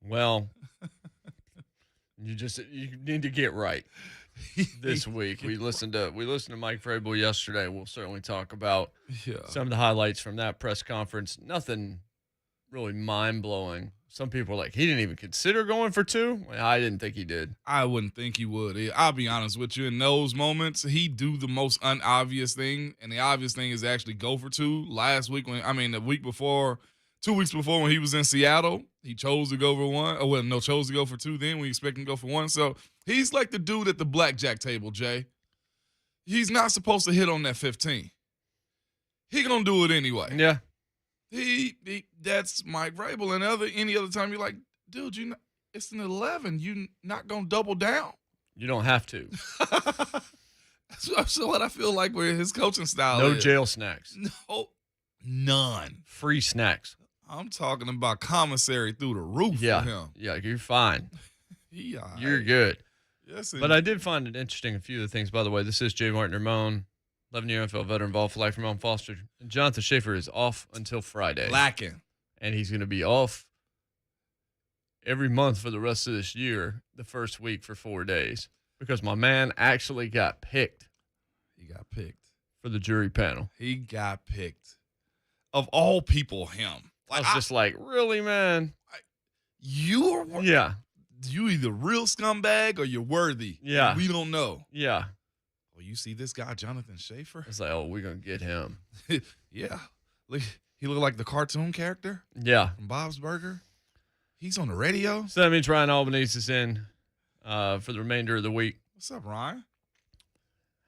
Well, you need to get right this week. We listened to Mike Vrabel yesterday. We'll certainly talk about some of the highlights from that press conference. Nothing really mind-blowing. Some people are like, he didn't even consider going for 2. Well, I didn't think he did. I wouldn't think he would. I'll be honest with you. In those moments, he do the most unobvious thing, and the obvious thing is actually go for 2. The week before, 2 weeks before when he was in Seattle, he chose to go for 1. Chose to go for 2 then. We expect him to go for 1. So he's like the dude at the blackjack table, Jay. He's not supposed to hit on that 15. He gonna do it anyway. Yeah. That's Mike Vrabel. And any other time, you're like, dude, it's an 11. You not gonna double down? You don't have to. That's what I feel like with his coaching style. No jail snacks. No, none. Free snacks. I'm talking about commissary through the roof for him. Yeah, you're fine. You're good. Yes, but I did find it interesting, a few of the things. By the way, this is JMart Ramon, 11-year NFL veteran, involved for life from Mount Foster. And Jonathan Schaefer is off until Friday. Lacking. And he's going to be off every month for the rest of this year, the first week for 4 days, because my man actually got picked. He got picked. For the jury panel. He got picked. Of all people, him. I was just like, really, man? You are Yeah. You either real scumbag or you're worthy. Yeah. We don't know. Yeah. Well, you see this guy, Jonathan Schaefer? It's like, oh, we're going to get him. Yeah. Look, he looked like the cartoon character. Yeah. From Bob's Burger. He's on the radio. So that means Ryan Albanese is in for the remainder of the week. What's up, Ryan?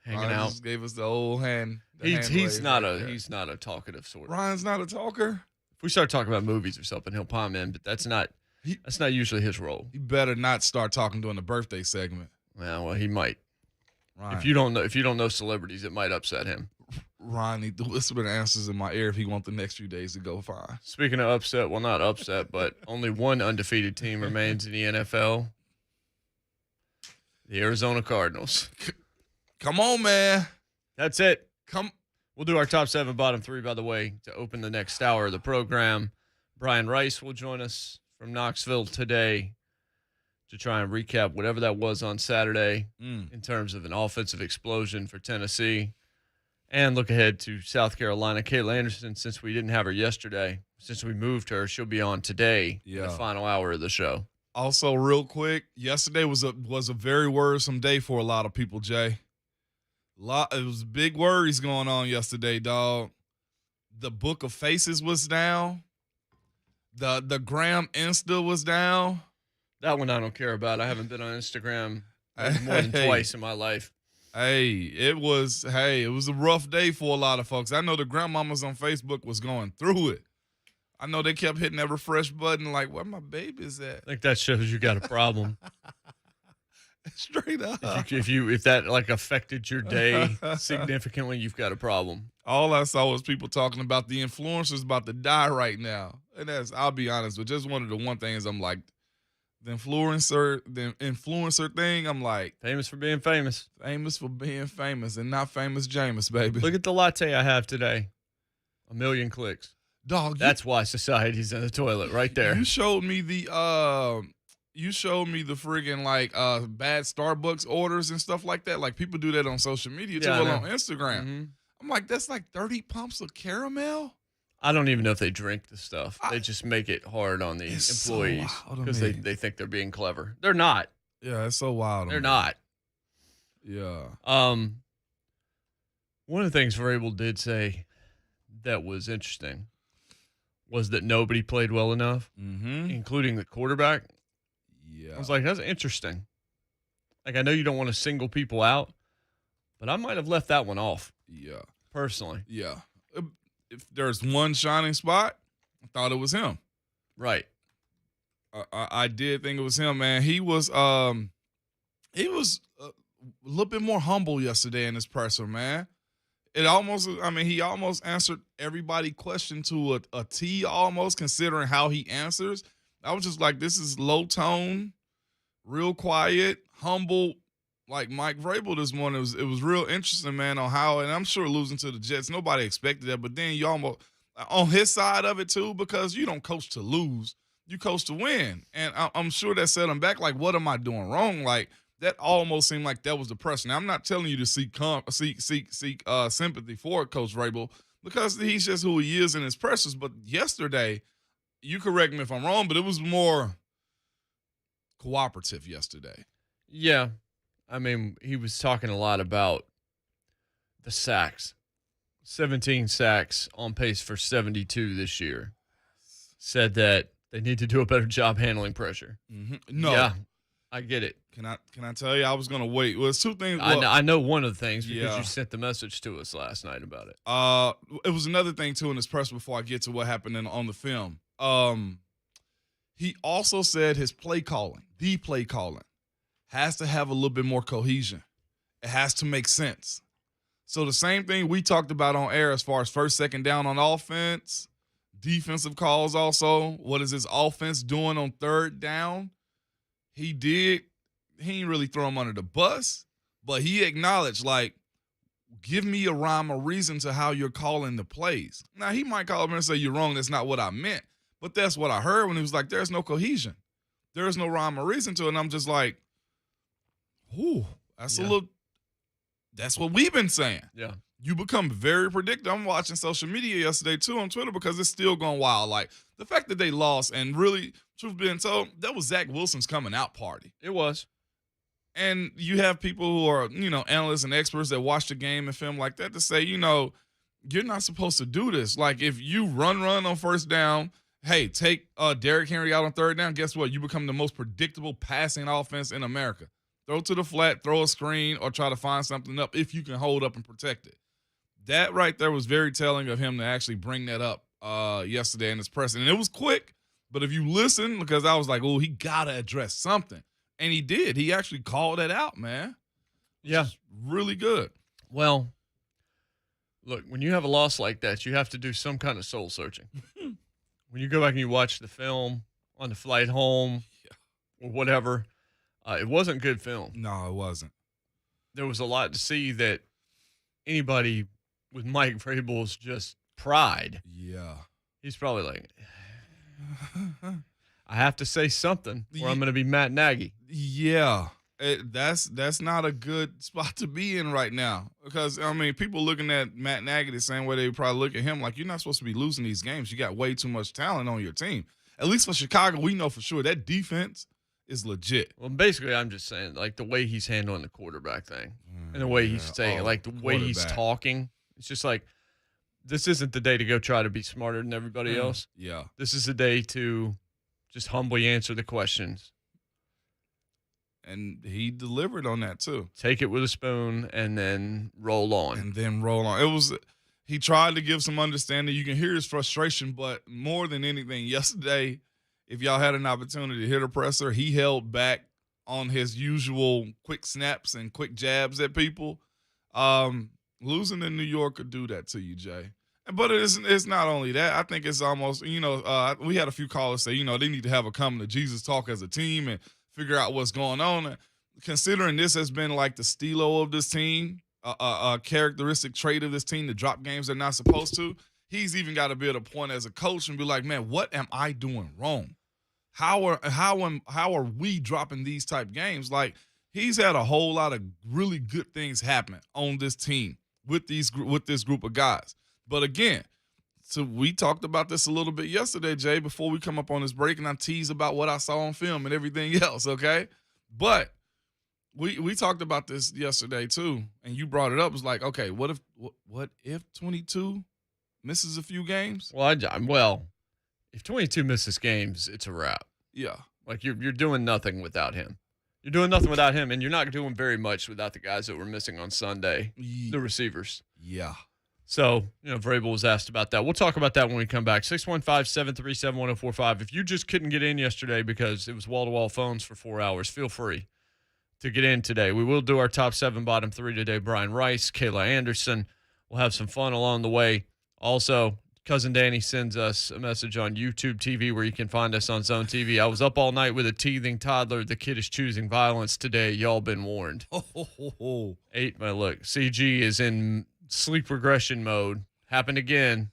Hanging Ryan out. Just gave us the old hand. He's not a talkative sort. Ryan's not a talker. If we start talking about movies or something, he'll palm in, but that's not usually his role. He better not start talking during the birthday segment. Well, he might. Ryan. If you don't know celebrities, it might upset him. Ryan need to whisper the answers in my ear if he wants the next few days to go fine. Speaking of upset, well, not upset, but only one undefeated team remains in the NFL. The Arizona Cardinals. Come on, man. That's it. Come. We'll do our top 7, bottom 3, by the way, to open the next hour of the program. Brian Rice will join us from Knoxville today to try and recap whatever that was on Saturday in terms of an offensive explosion for Tennessee, and look ahead to South Carolina. Kayla Anderson, since we didn't have her yesterday, since we moved her, she'll be on today in the final hour of the show. Also, real quick, yesterday was a very worrisome day for a lot of people, Jay. It was big worries going on yesterday, dog. The Book of Faces was down. The Gram Insta was down. That one I don't care about. I haven't been on Instagram more than twice in my life. It was a rough day for a lot of folks. I know the grandmamas on Facebook was going through it. I know they kept hitting that refresh button like, where my baby's at? I think that shows you got a problem. Straight up. If that like affected your day significantly, you've got a problem. All I saw was people talking about the influencers about to die right now. And I'll be honest, but just one of the one things I'm like, the influencer thing, I'm like. Famous for being famous. Famous for being famous and not famous Jameis, baby. Look at the latte I have today. 1 million clicks. Dog. That's why society's in the toilet right there. You showed me the friggin' like bad Starbucks orders and stuff like that. Like people do that on social media too, on Instagram. Mm-hmm. I'm like, that's like 30 pumps of caramel. I don't even know if they drink the stuff. They just make it hard on the employees because they think they're being clever. They're not. Yeah, it's so wild. They're not. Yeah. One of the things Vrabel did say that was interesting was that nobody played well enough, including the quarterback. Yeah. I was like, that's interesting. Like, I know you don't want to single people out, but I might have left that one off. Yeah. Personally. Yeah. If there's one shining spot, I thought it was him. Right. I did think it was him, man. He was a little bit more humble yesterday in his presser, man. He almost answered everybody's question to a T almost, considering how he answers. I was just like, this is low tone, real quiet, humble, like Mike Vrabel this morning. It was real interesting, man, on how, and I'm sure losing to the Jets, nobody expected that, but then you almost, on his side of it too, because you don't coach to lose. You coach to win. And I'm sure that set him back. Like, what am I doing wrong? Like, that almost seemed like that was the pressure. Now, I'm not telling you to seek sympathy for Coach Vrabel because he's just who he is and his pressures. But yesterday, you correct me if I'm wrong, but it was more cooperative yesterday. Yeah. I mean, he was talking a lot about the sacks. 17 sacks, on pace for 72 this year. Said that they need to do a better job handling pressure. Mm-hmm. No. Yeah, I get it. Can I tell you? I was gonna wait. Well, it's two things. I know one of the things because you sent the message to us last night about it. It was another thing too in his press before I get to what happened on the film. He also said his play calling, has to have a little bit more cohesion. It has to make sense. So the same thing we talked about on air as far as first, second down on offense, defensive calls also. What is his offense doing on third down? He ain't really throw him under the bus, but he acknowledged, like, give me a rhyme or reason to how you're calling the plays. Now, he might call him and say, you're wrong, that's not what I meant. But that's what I heard when he was like, there's no cohesion. There's no rhyme or reason to it. And I'm just like, ooh, that's that's what we've been saying. Yeah. You become very predictable. I'm watching social media yesterday, too, on Twitter because it's still going wild. Like, the fact that they lost and really, truth being told, that was Zach Wilson's coming out party. It was. And you have people who are, analysts and experts that watch the game and film like that to say, you're not supposed to do this. Like, if you run on first down, hey, take Derrick Henry out on third down, guess what? You become the most predictable passing offense in America. Throw to the flat, throw a screen, or try to find something up if you can hold up and protect it. That right there was very telling of him to actually bring that up yesterday in his press. And it was quick, but if you listen, because I was like, oh, he got to address something. And he did. He actually called it out, man. Yeah. Really good. Well, look, when you have a loss like that, you have to do some kind of soul searching. When you go back and you watch the film on the flight home or whatever, it wasn't good film. No, it wasn't. There was a lot to see that anybody with Mike Vrabel's just pride. Yeah. He's probably like, I have to say something or I'm going to be Matt Nagy. Yeah. That's not a good spot to be in right now because, people looking at Matt Nagy the same way they probably look at him like, you're not supposed to be losing these games. You got way too much talent on your team. At least for Chicago, we know for sure that defense is legit. Well, basically, I'm just saying, like, the way he's handling the quarterback thing and the way he's saying, like, the way he's talking, it's just like, this isn't the day to go try to be smarter than everybody else. Yeah. This is the day to just humbly answer the questions. And he delivered on that, too. Take it with a spoon and then roll on. He tried to give some understanding. You can hear his frustration, but more than anything, yesterday, if y'all had an opportunity to hit a presser, he held back on his usual quick snaps and quick jabs at people. Losing in New York could do that to you, Jay. But it's not only that. I think it's almost, we had a few callers say, they need to have a coming to Jesus talk as a team and figure out what's going on. And considering this has been like the stilo of this team, a characteristic trait of this team to drop games they're not supposed to, he's even got to be at a point as a coach and be like, man, what am I doing wrong? How are we dropping these type games? Like, he's had a whole lot of really good things happen on this team with this group of guys. But again, so we talked about this a little bit yesterday, Jay, before we come up on this break, and I teased about what I saw on film and everything else, okay? But we talked about this yesterday too, and you brought it up. It was like, okay, what if 22 misses a few games? Well, if 22 misses games, it's a wrap. Yeah. Like, you're doing nothing without him. You're doing nothing without him, and you're not doing very much without the guys that were missing on Sunday, the receivers. Yeah. So, Vrabel was asked about that. We'll talk about that when we come back. 615-737-1045. If you just couldn't get in yesterday because it was wall-to-wall phones for 4 hours, feel free to get in today. We will do our top 7, bottom 3 today. Brian Rice, Kayla Anderson. We'll have some fun along the way. Also, Cousin Danny sends us a message on YouTube TV where you can find us on Zone TV. I was up all night with a teething toddler. The kid is choosing violence today. Y'all been warned. Look, CG is in sleep regression mode. Happened again.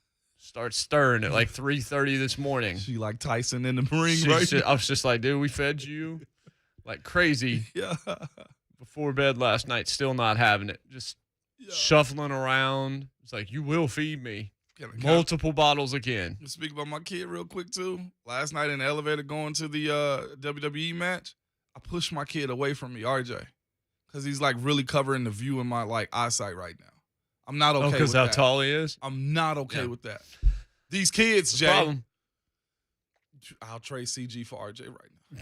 Start stirring at like 3:30 this morning. She like Tyson in the ring, right? I was just like, dude, we fed you like crazy Yeah. before bed last night. Still not having it. Just shuffling around. It's like, you will feed me. Multiple bottles again. Speak about my kid real quick too. Last night in the elevator going to the WWE match, I pushed my kid away from me, RJ, because he's like really covering the view in my like eyesight right now. I'm not okay with that. Because how tall he is? I'm not okay with that. These kids, Jay. Problem. I'll trade CG for RJ right now.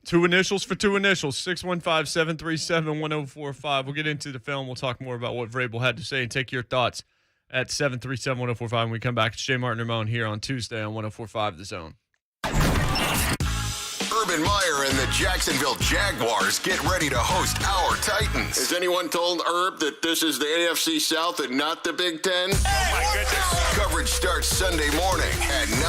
2 initials for 2 initials. 615-737-1045. We'll get into the film. We'll talk more about what Vrabel had to say and take your thoughts at 737-1045 when we come back. It's JMart Ramon here on Tuesday on 1045 The Zone. Urban Meyer and the Jacksonville Jaguars get ready to host our Titans. Has anyone told Herb that this is the AFC South and not the Big Ten? Oh, my goodness. Coverage starts Sunday morning at 9.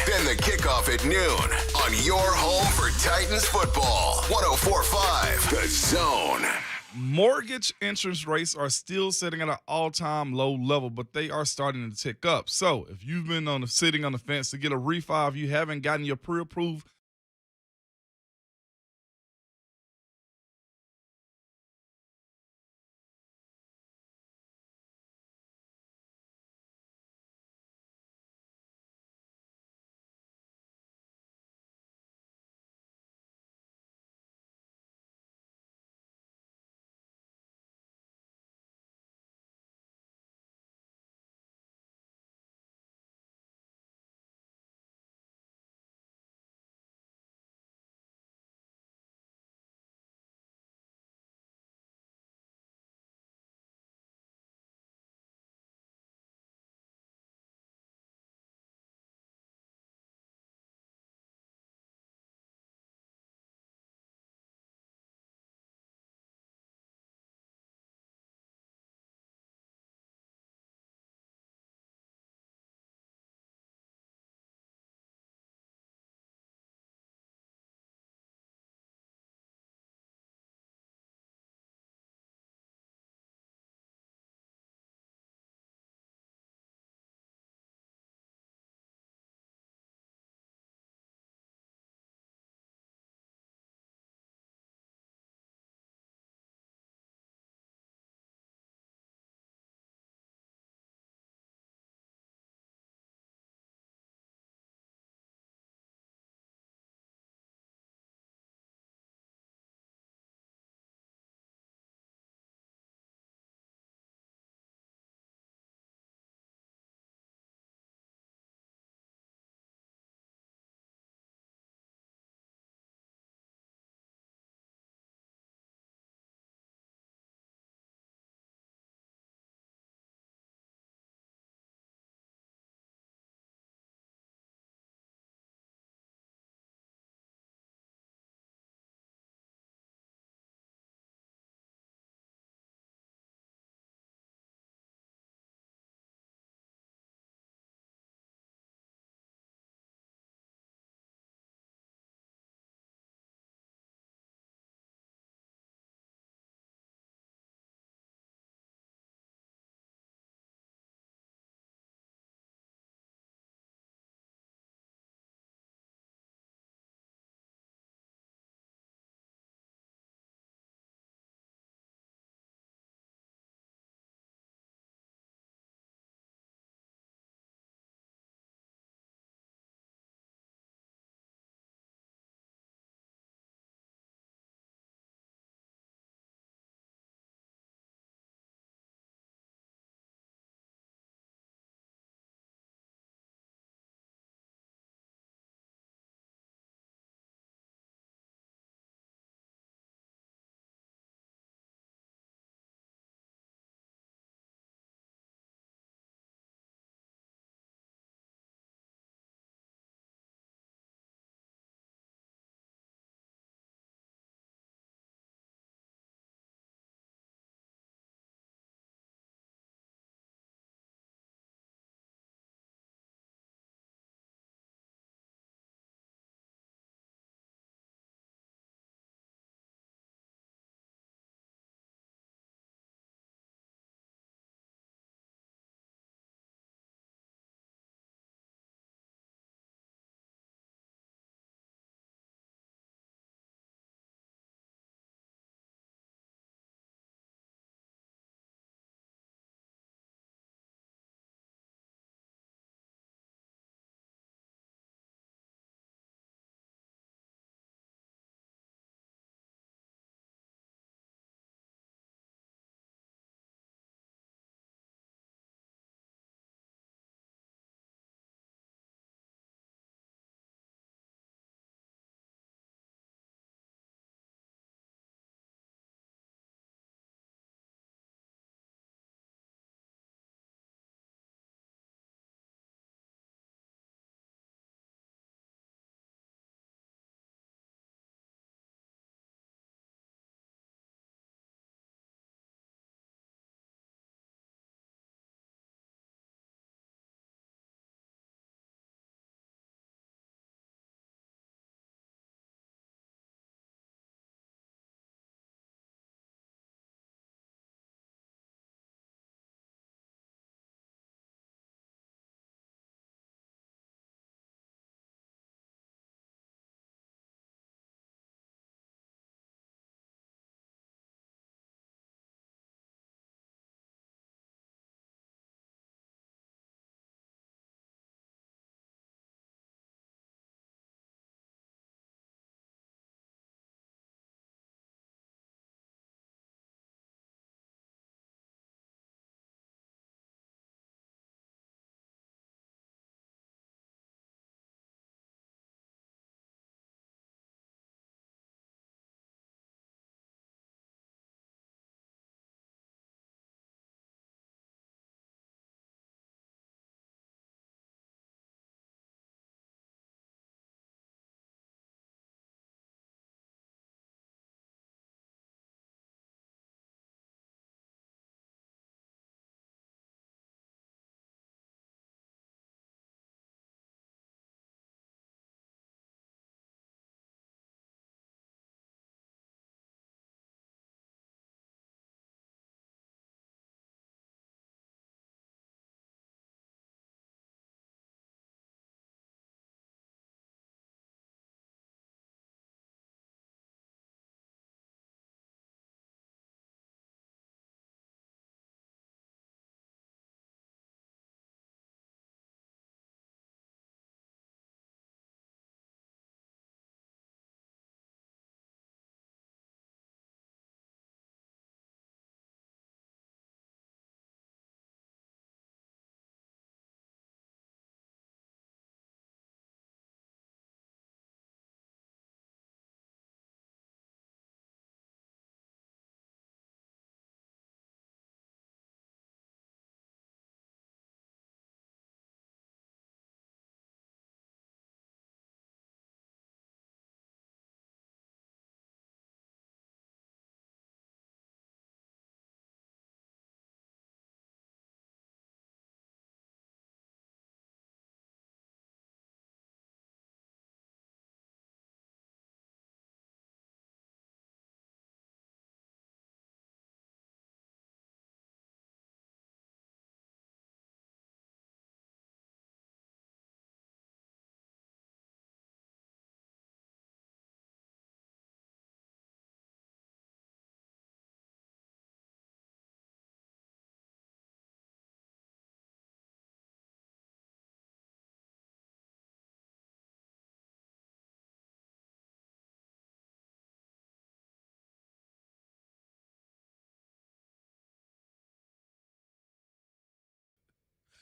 Then the kickoff at noon on your home for Titans football. 1045 The Zone. Mortgage interest rates are still sitting at an all-time low level, but they are starting to tick up. So if you've been sitting on the fence to get a refi, if you haven't gotten your pre-approved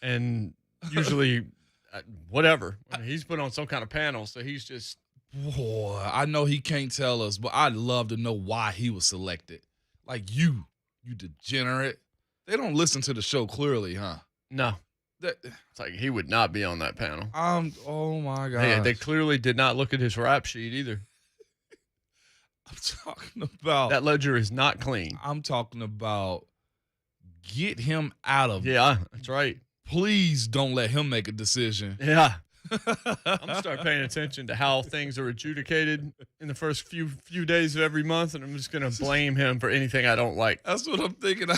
And usually, whatever. I mean, he's put on some kind of panel, so he's just. Boy, I know he can't tell us, but I'd love to know why he was selected. Like you degenerate. They don't listen to the show clearly, huh? No. It's like he would not be on that panel. Oh my God. They clearly did not look at his rap sheet either. I'm talking about that ledger is not clean. I'm talking about get him out of. Yeah, that's right. Please don't let him make a decision. Yeah. I'm gonna start paying attention to how things are adjudicated in the first few days of every month, and I'm just gonna blame him for anything I don't like. That's what I'm thinking.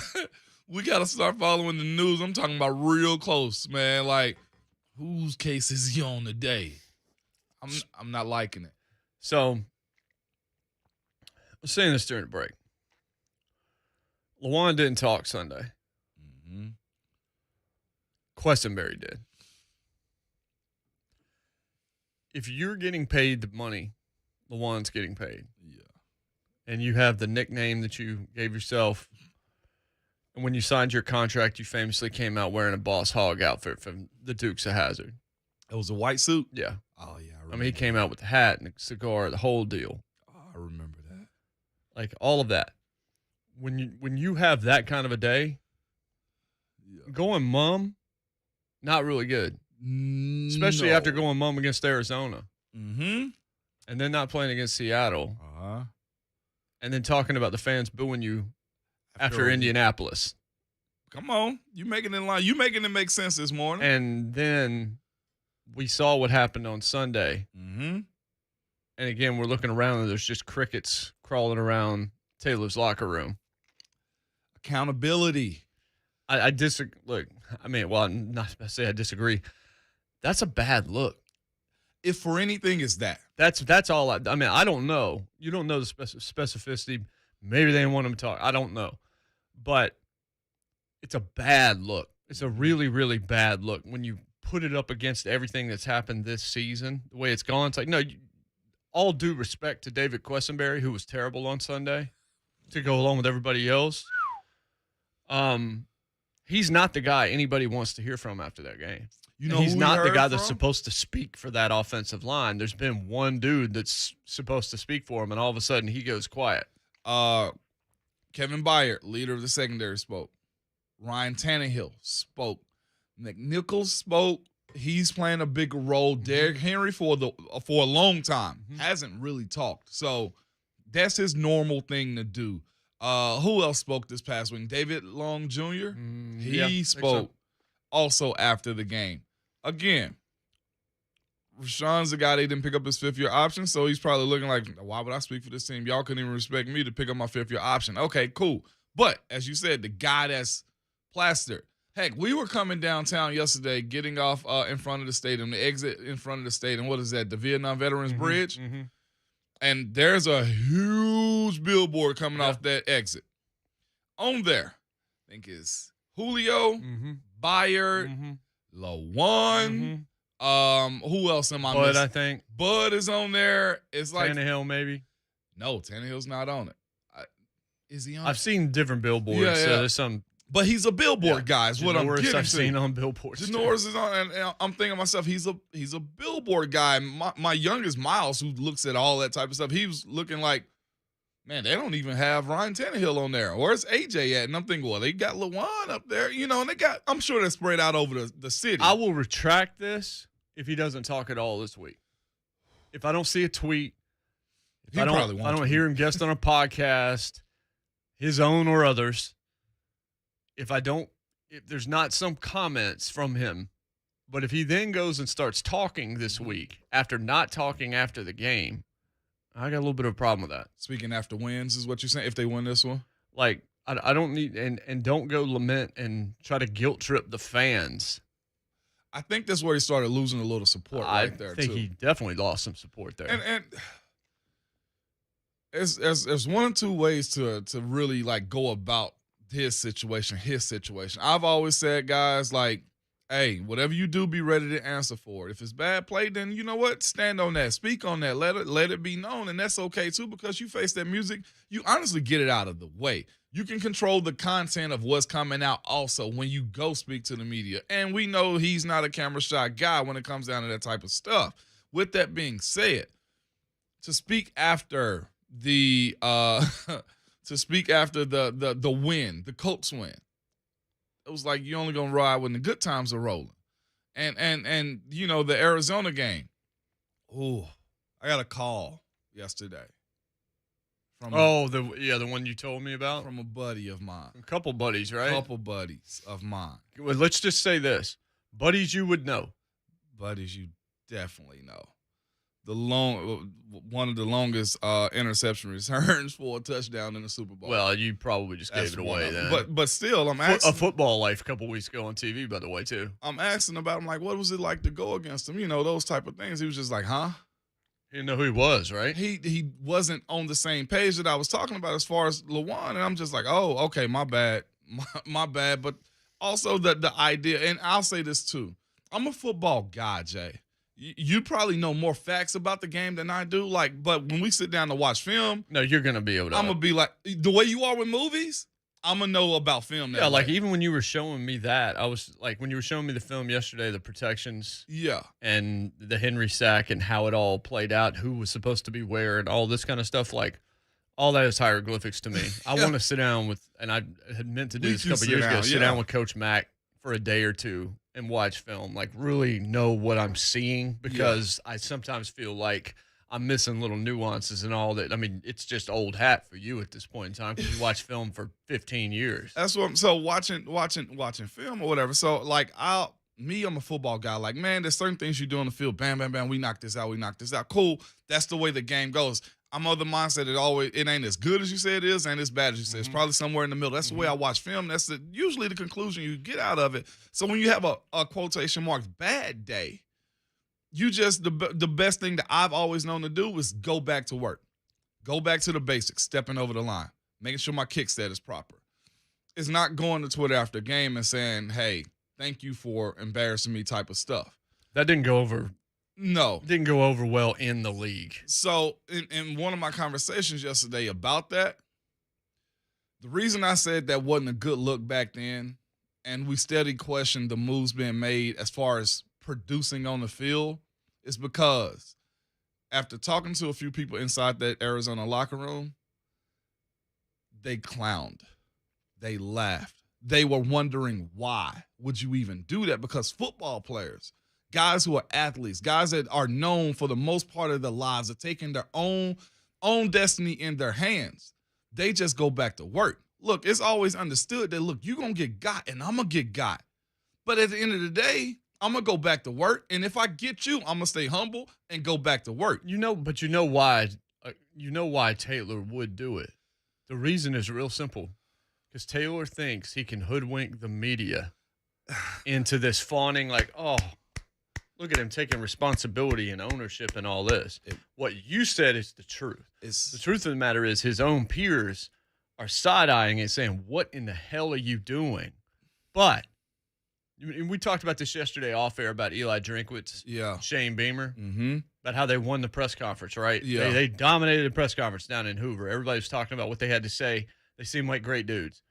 We gotta start following the news. I'm talking about real close, man. Like, whose case is he on today? I'm not liking it. So, I was saying this during the break. Lawan didn't talk Sunday. Mm-hmm. Questenberry did. If you're getting paid the money, Lawan's getting paid. Yeah. And you have the nickname that you gave yourself. And when you signed your contract, you famously came out wearing a Boss Hog outfit from the Dukes of Hazzard. It was a white suit? Yeah. Oh, yeah. I mean, he came out with the hat and the cigar, the whole deal. Oh, I remember that. Like, all of that. When you have that kind of a day, going mum, not really good. Especially after going mum against Arizona. Mm-hmm. And then not playing against Seattle. Uh-huh. And then talking about the fans booing you after Indianapolis. Come on. You making it in line. You making it make sense this morning. And then we saw what happened on Sunday. Mm-hmm. And again, we're looking around and there's just crickets crawling around Taylor's locker room. Accountability. I disagree. Look, I mean, well, I'm not supposed to say I disagree. That's a bad look. If for anything, it's that. That's all. I mean, I don't know. You don't know the specificity. Maybe they didn't want him to talk. I don't know. But it's a bad look. It's a really, really bad look. When you put it up against everything that's happened this season, the way it's gone, it's like, no, all due respect to David Questenberry, who was terrible on Sunday, to go along with everybody else. He's not the guy anybody wants to hear from after that game. You know, he's not the guy that's supposed to speak for that offensive line. There's been one dude that's supposed to speak for him, and all of a sudden he goes quiet. Kevin Byard, leader of the secondary, spoke. Ryan Tannehill spoke. McNichols spoke. He's playing a bigger role. Derrick Henry for a long time hasn't really talked. So that's his normal thing to do. Who else spoke this past week? David Long Jr. He spoke also after the game. Again, Rashawn's the guy they didn't pick up his fifth-year option, so he's probably looking like, why would I speak for this team? Y'all couldn't even respect me to pick up my fifth-year option. Okay, cool. But, as you said, the guy that's plastered. Heck, we were coming downtown yesterday, getting off in front of the stadium, the exit in front of the stadium. What is that, the Vietnam Veterans Bridge? Mm-hmm. And there's a huge billboard coming off that exit. On there, I think is Julio, Byard, Lawan. Who else am I missing? Bud, I think. Bud is on there. It's like Tannehill, maybe. No, Tannehill's not on it. Is he on? I've seen different billboards. Yeah. So there's some. But he's a billboard guy. Is what I'm getting I've to. seen on billboards. Janoris is on, and I'm thinking to myself, he's a billboard guy. My youngest Miles, who looks at all that type of stuff, he was looking like, man, they don't even have Ryan Tannehill on there. Where's AJ at? And I'm thinking, well, they got Lawan up there, and they got. I'm sure they're spread out over the city. I will retract this if he doesn't talk at all this week. If I don't see a tweet, if I don't hear him guest on a podcast, his own or others. If there's not some comments from him, but if he then goes and starts talking this week after not talking after the game, I got a little bit of a problem with that. Speaking after wins is what you're saying, if they win this one? Like, I don't need, and don't go lament and try to guilt trip the fans. I think that's where he started losing a little support right there, too. I think he definitely lost some support there. And there's one or two ways to really, like, go about his situation. I've always said, guys, like, Hey, whatever you do, be ready to answer for it. If it's bad play, then you know what? Stand on that. Speak on that. Let it be known. And that's okay, too, because you face that music. You honestly get it out of the way. You can control the content of what's coming out also when you go speak to the media. And we know he's not a camera shy guy when it comes down to that type of stuff. With that being said, to speak after the the win, the Colts win, it was like you're only gonna ride when the good times are rolling. And you know, the Arizona game. Oh, I got a call yesterday. The one you told me about? From a buddy of mine. A couple buddies, right? A couple buddies of mine. Well, let's just say this. Buddies you would know. Buddies you definitely know. One of the longest interception returns for a touchdown in the Super Bowl. Well, you probably just gave it away then. But still, I'm asking. A Football Life a couple weeks ago on TV, by the way, too. I'm asking about him, like, what was it like to go against him? You know, those type of things. He was just like, huh? He didn't know who he was, right? He wasn't on the same page that I was talking about as far as Lawan, and I'm just like, oh, okay, my bad. My bad. But also the idea, and I'll say this too. I'm a football guy, Jay. You probably know more facts about the game than I do. But when we sit down to watch film, no, you're gonna be able to. I'm gonna be like the way you are with movies. I'm gonna know about film. Yeah, like even when you were showing me that, I was like, when you were showing me the film yesterday, the protections, and the Henry sack and how it all played out, who was supposed to be where, and all this kind of stuff. Like all that is hieroglyphics to me. I want to sit down with, and I had meant to do this a couple years ago. Sit down with Coach Mack for a day or two and watch film, like really know what I'm seeing, because I sometimes feel like I'm missing little nuances and all that. I mean, it's just old hat for you at this point in time because you watch film for 15 years. That's what I'm so watching film or whatever. So like I'm a football guy. Like, man, there's certain things you do on the field. Bam, bam, bam. We knock this out. Cool. That's the way the game goes. I'm of the mindset it ain't as good as you say it is, and as bad as you say. It's probably somewhere in the middle. That's the way I watch film. That's usually the conclusion you get out of it. So when you have a quotation marks bad day, you just the best thing that I've always known to do is go back to work. Go back to the basics, stepping over the line, making sure my kick set is proper. It's not going to Twitter after a game and saying, hey, thank you for embarrassing me type of stuff. That didn't go over. No. Didn't go over well in the league. So in one of my conversations yesterday about that, the reason I said that wasn't a good look back then, and we steady questioned the moves being made as far as producing on the field, is because after talking to a few people inside that Arizona locker room, they clowned. They laughed. They were wondering why would you even do that? Because football players, guys who are athletes, guys that are known for the most part of their lives, are taking their own destiny in their hands. They just go back to work. Look, it's always understood that, look, you're going to get got and I'm going to get got. But at the end of the day, I'm going to go back to work. And if I get you, I'm going to stay humble and go back to work. But you know why Taylor would do it. The reason is real simple. Because Taylor thinks he can hoodwink the media into this fawning, like, oh, look at him taking responsibility and ownership and all this. What you said is the truth. The truth of the matter is his own peers are side-eyeing it, saying, what in the hell are you doing? But we talked about this yesterday off air about Eli Drinkwitz, Shane Beamer, about how they won the press conference, right? Yeah. They dominated the press conference down in Hoover. Everybody was talking about what they had to say. They seem like great dudes.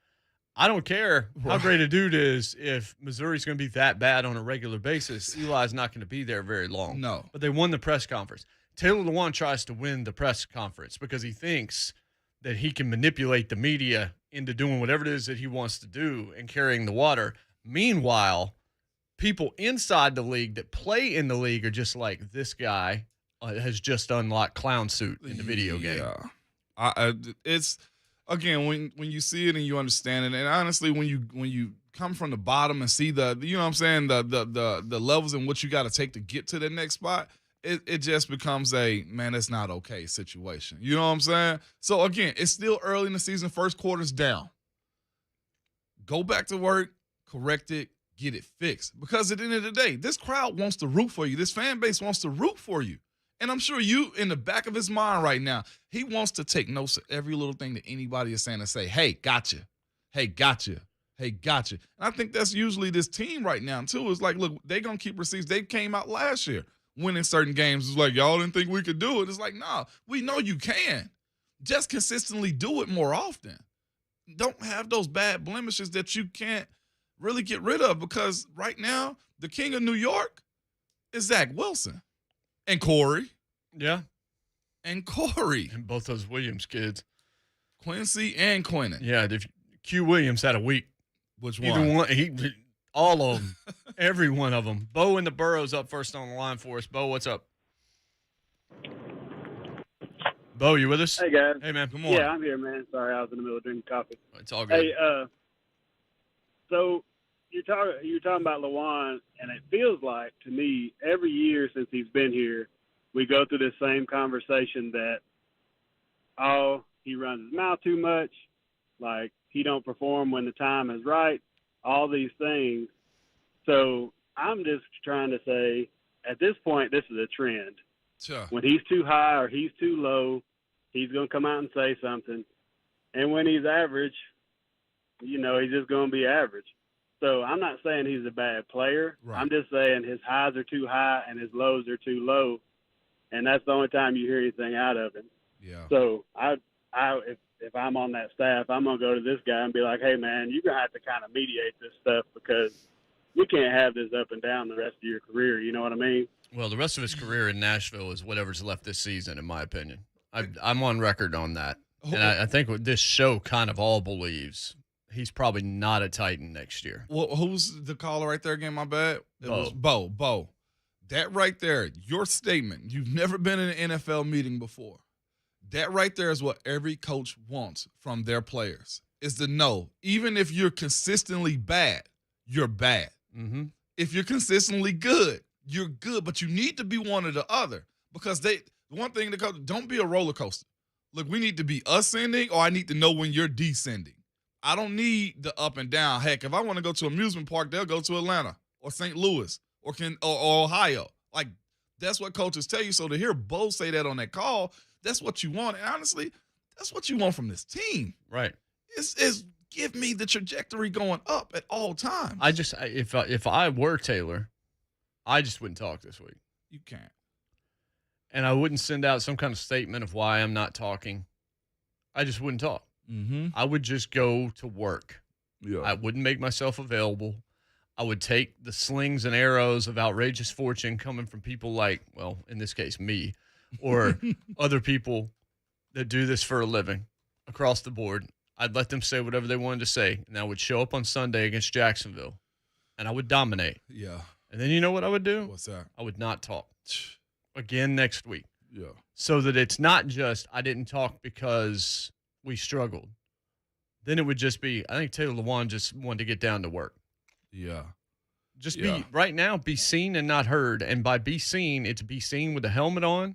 I don't care how great a dude is if Missouri's going to be that bad on a regular basis. Eli's not going to be there very long. No. But they won the press conference. Taylor Lewan tries to win the press conference because he thinks that he can manipulate the media into doing whatever it is that he wants to do and carrying the water. Meanwhile, people inside the league that play in the league are just like, this guy has just unlocked Clown Suit in the video game. Yeah. It's... Again, when you see it and you understand it, and honestly, when you come from the bottom and see the levels and what you got to take to get to the next spot, it just becomes a, man, that's not okay situation. You know what I'm saying? So again, it's still early in the season. First quarter's down. Go back to work, correct it, get it fixed. Because at the end of the day, this crowd wants to root for you. This fan base wants to root for you. And I'm sure you, in the back of his mind right now, he wants to take notes of every little thing that anybody is saying and say, hey, gotcha. Hey, gotcha. hey, gotcha. And I think that's usually this team right now, too. It's like, look, they're going to keep receipts. They came out last year winning certain games. It's like, y'all didn't think we could do it. It's like, nah, we know you can. Just consistently do it more often. Don't have those bad blemishes that you can't really get rid of, because right now the king of New York is Zach Wilson and Corey. Yeah. And Corey. And both those Williams kids. Quincy and Quinnen. Yeah, Q Williams had a week. Which Either one? one, all of them, every one of them. Bo and the Burrows up first on the line for us. Bo, what's up? Bo, you with us? Hey, guys. Hey, man. Good morning. Yeah, I'm here, man. Sorry, I was in the middle of drinking coffee. It's all good. Hey, so you're talking about Lawan, and it feels like to me every year since he's been here, we go through this same conversation that, he runs his mouth too much, like he don't perform when the time is right, all these things. So I'm just trying to say, at this point, this is a trend. Sure. When he's too high or he's too low, he's going to come out and say something. And when he's average, he's just going to be average. So I'm not saying he's a bad player. Right. I'm just saying his highs are too high and his lows are too low. And that's the only time you hear anything out of him. Yeah. So if I'm on that staff, I'm going to go to this guy and be like, hey, man, you're going to have to kind of mediate this stuff, because we can't have this up and down the rest of your career. You know what I mean? Well, the rest of his career in Nashville is whatever's left this season, in my opinion. I'm on record on that. And I think what this show kind of all believes, he's probably not a Titan next year. Well, who's the caller right there again? My bad. It Bo. was Bo. That right there, your statement, you've never been in an NFL meeting before. That right there is what every coach wants from their players, is to know, even if you're consistently bad, you're bad. Mm-hmm. If you're consistently good, you're good, but you need to be one or the other, because one thing the coach, don't be a roller coaster. Look, we need to be ascending, or I need to know when you're descending. I don't need the up and down. Heck, if I want to go to an amusement park, they'll go to Atlanta or St. Louis or Ohio. Like, that's what coaches tell you. So to hear Bo say that on that call, that's what you want. And honestly, that's what you want from this team. Right. Is give me the trajectory going up at all times. If I were Taylor, I just wouldn't talk this week. You can't. And I wouldn't send out some kind of statement of why I'm not talking. I just wouldn't talk. Mm-hmm. I would just go to work. Yeah. I wouldn't make myself available. I would take the slings and arrows of outrageous fortune coming from people like, well, in this case, me, or other people that do this for a living across the board. I'd let them say whatever they wanted to say, and I would show up on Sunday against Jacksonville, and I would dominate. Yeah. And then you know what I would do? What's that? I would not talk again next week. Yeah. So that it's not just I didn't talk because we struggled. Then it would just be, I think Taylor Lewan just wanted to get down to work. Yeah. Just be, right now, be seen and not heard. And by be seen, it's be seen with a helmet on,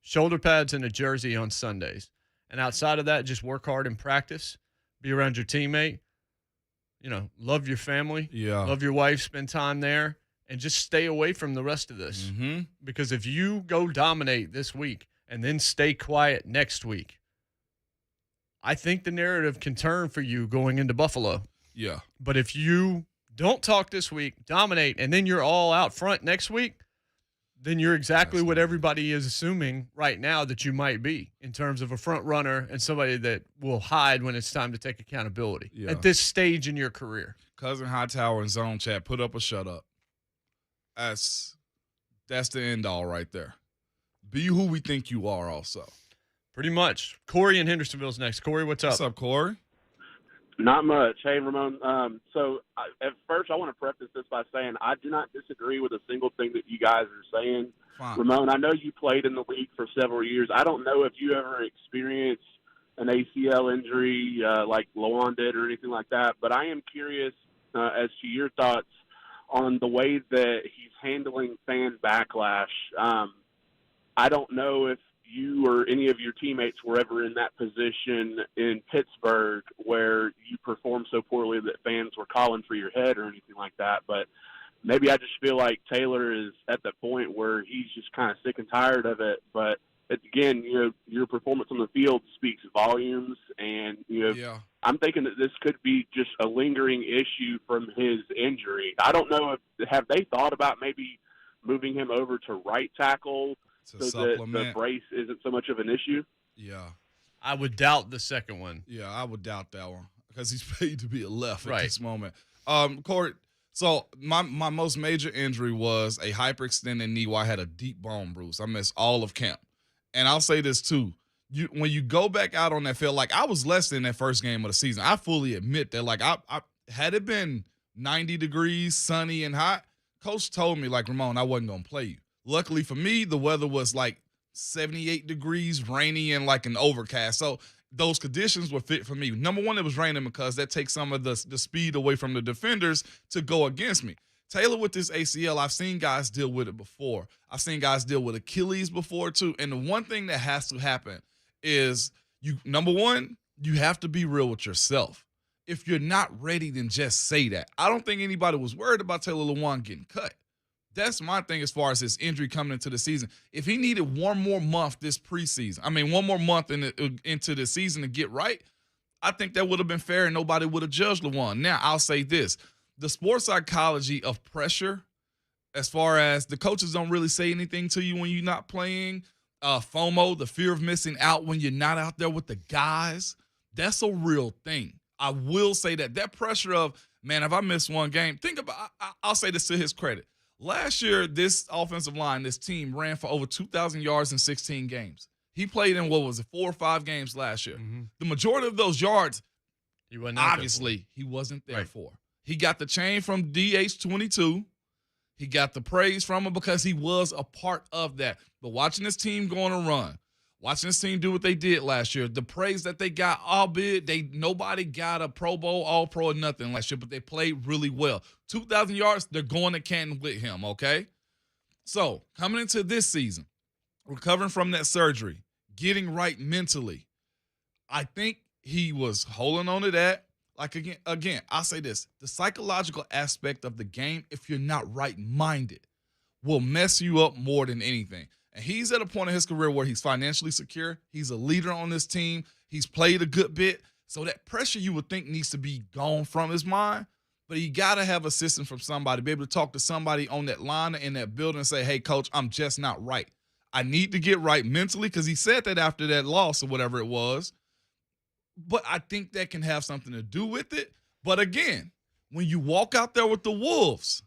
shoulder pads, and a jersey on Sundays. And outside of that, just work hard in practice, be around your teammate, love your family, love your wife, spend time there, and just stay away from the rest of this. Mm-hmm. Because if you go dominate this week and then stay quiet next week, I think the narrative can turn for you going into Buffalo. Yeah. But if you don't talk this week, dominate, and then you're all out front next week, then you're exactly what everybody is assuming right now that you might be in terms of a front runner and somebody that will hide when it's time to take accountability at this stage in your career. Cousin Hightower and Zone Chat, put up or shut up. That's the end all right there. Be who we think you are also. Pretty much. Corey in Hendersonville's next. Corey, what's up? What's up, Corey? Not much. Hey, Ramon. At first, I want to preface this by saying I do not disagree with a single thing that you guys are saying. Fine. Ramon, I know you played in the league for several years. I don't know if you ever experienced an ACL injury like Lawan did or anything like that, but I am curious as to your thoughts on the way that he's handling fan backlash. I don't know if you or any of your teammates were ever in that position in Pittsburgh where you performed so poorly that fans were calling for your head or anything like that. But maybe I just feel like Taylor is at the point where he's just kind of sick and tired of it. But again, your performance on the field speaks volumes, and I'm thinking that this could be just a lingering issue from his injury. I don't know have they thought about maybe moving him over to right tackle so that the brace isn't so much of an issue? Yeah. I would doubt the second one. Yeah, I would doubt that one because he's paid to be a left right. at this moment. Corey, so my most major injury was a hyperextended knee where I had a deep bone bruise. I missed all of camp. And I'll say this too. When you go back out on that field, like I was less than that first game of the season. I fully admit that. Like I had it been 90 degrees, sunny and hot, coach told me, like, Ramon, I wasn't going to play you. Luckily for me, the weather was like 78 degrees, rainy, and like an overcast. So those conditions were fit for me. Number one, it was raining because that takes some of the speed away from the defenders to go against me. Taylor with this ACL, I've seen guys deal with it before. I've seen guys deal with Achilles before too. And the one thing that has to happen is number one, you have to be real with yourself. If you're not ready, then just say that. I don't think anybody was worried about Taylor Lewan getting cut. That's my thing as far as his injury coming into the season. If he needed one more month this preseason, one more month into the season to get right, I think that would have been fair and nobody would have judged Lewan. Now, I'll say this. The sports psychology of pressure, as far as the coaches don't really say anything to you when you're not playing, FOMO, the fear of missing out when you're not out there with the guys, that's a real thing. I will say that pressure of, man, if I miss one game, think about, I'll say this to his credit. Last year, this offensive line, this team ran for over 2,000 yards in 16 games. He played in, 4 or 5 games last year. Mm-hmm. The majority of those yards, he wasn't there for. He got the chain from DH22. He got the praise from him because he was a part of that. But watching this team go on a run, watching this team do what they did last year, the praise that they got, albeit nobody got a Pro Bowl, All-Pro, or nothing last year, but they played really well. 2,000 yards, they're going to Canton with him, okay? So, coming into this season, recovering from that surgery, getting right mentally, I think he was holding on to that. Like, again, I'll say this. The psychological aspect of the game, if you're not right-minded, will mess you up more than anything. And he's at a point in his career where he's financially secure. He's a leader on this team. He's played a good bit. So that pressure you would think needs to be gone from his mind. But you got to have assistance from somebody, be able to talk to somebody on that line in that building and say, hey, coach, I'm just not right. I need to get right mentally, because he said that after that loss or whatever it was. But I think that can have something to do with it. But again, when you walk out there with the Wolves,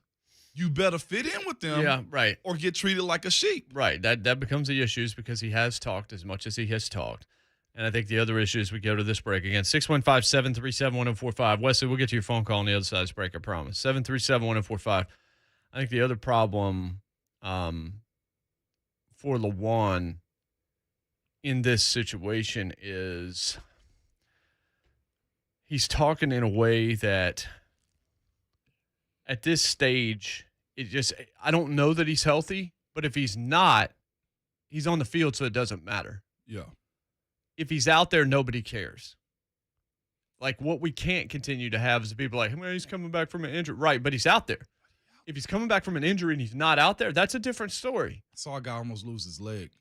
you better fit in with them, yeah, right, or get treated like a sheep. Right. That becomes the issue, because he has talked as much as he has talked. And I think the other issue is we go to this break again. 615-737-1045. Wesley, we'll get to your phone call on the other side of this break, I promise. 737-1045. I think the other problem for Lewan in this situation is he's talking in a way that at this stage, I don't know that he's healthy, but if he's not, he's on the field, so it doesn't matter. Yeah. If he's out there, nobody cares. Like, what we can't continue to have is people like, well, he's coming back from an injury. Right, but he's out there. If he's coming back from an injury and he's not out there, that's a different story. I saw a guy almost lose his leg.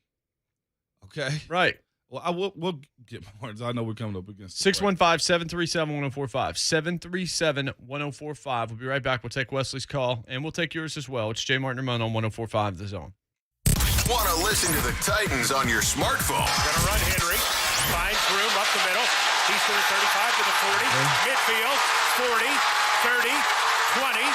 Okay? Right. Well, we'll get more. I know we're coming up against 615-737-1045. 737-1045. We'll be right back. We'll take Wesley's call, and we'll take yours as well. It's JMart Ramon on 104.5 The Zone. Want to listen to the Titans on your smartphone? Going to run Henry. Finds room up the middle. He's to the 35 to the 40. Midfield, 40, 30, 20,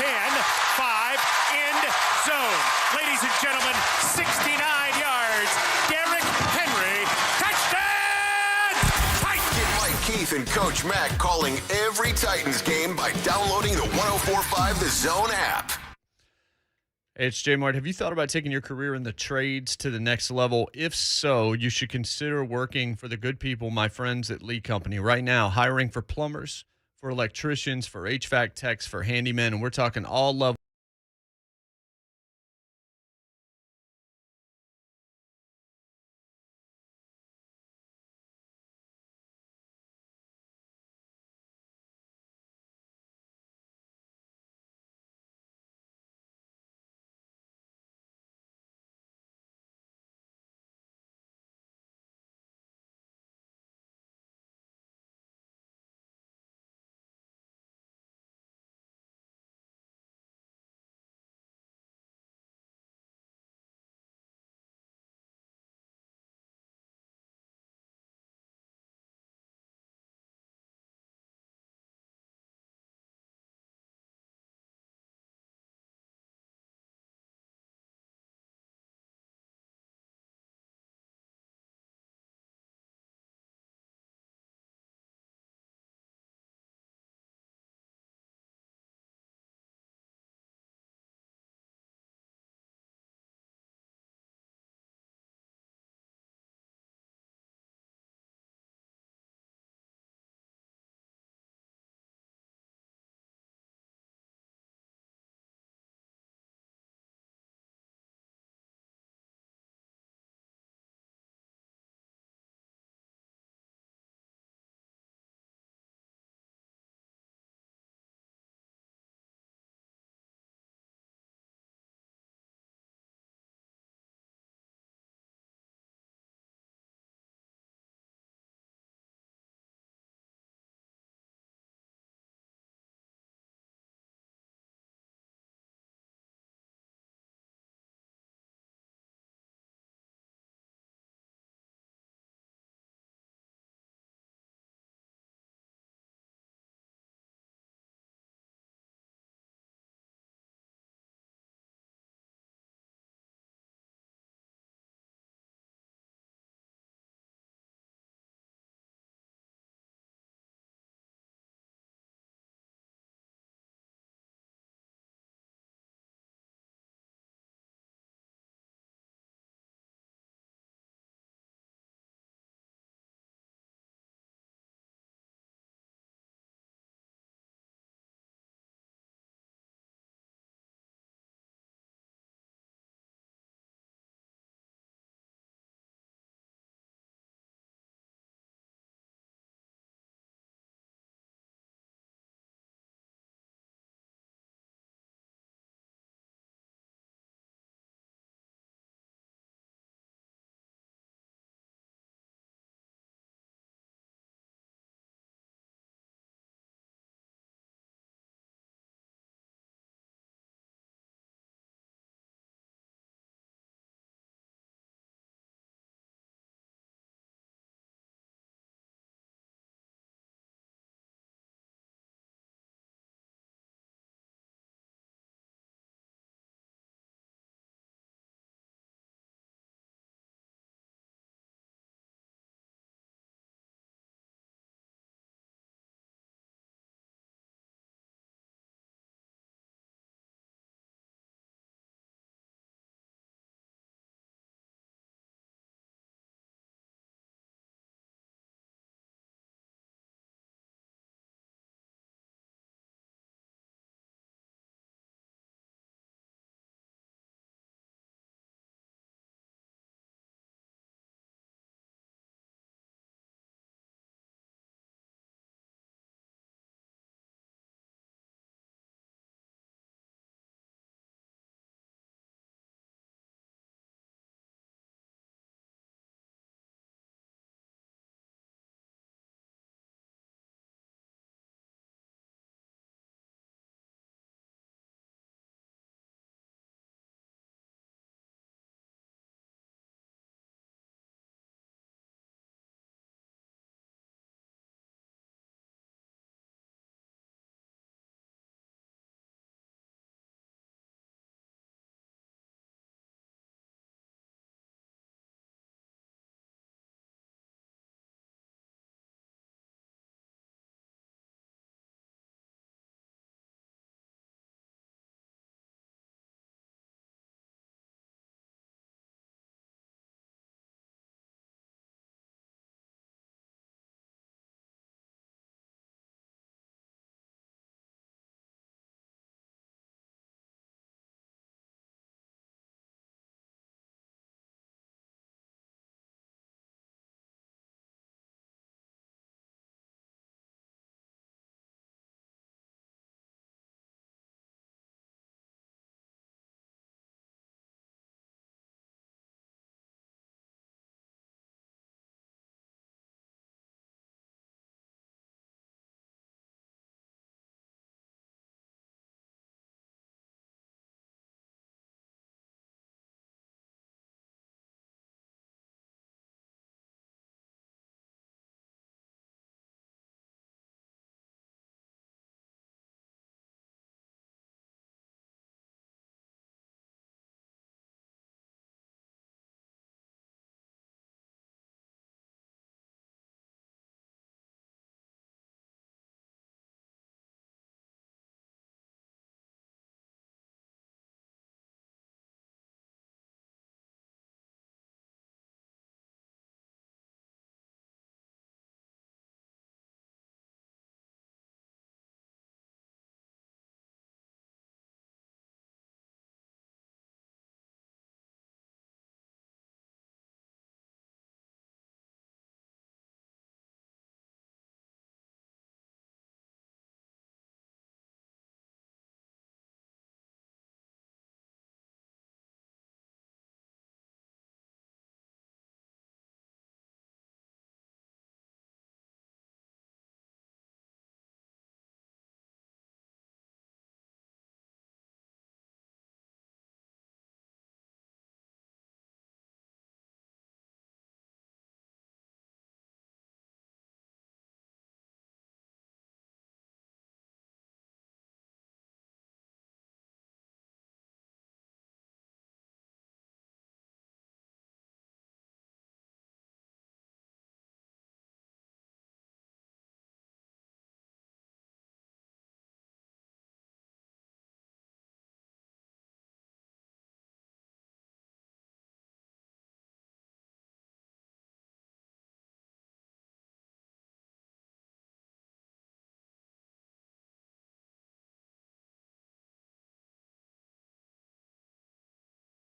10, 5, end zone. Ladies and gentlemen, 69 yards. Derrick Henry. Touchdown! Titans! Get Mike Keith and Coach Mack calling every Titans game by downloading the 104.5 The Zone app. Hey, it's JMart. Have you thought about taking your career in the trades to the next level? If so, you should consider working for the good people, my friends at Lee Company. Right now, hiring for plumbers, for electricians, for HVAC techs, for handymen, and we're talking all levels.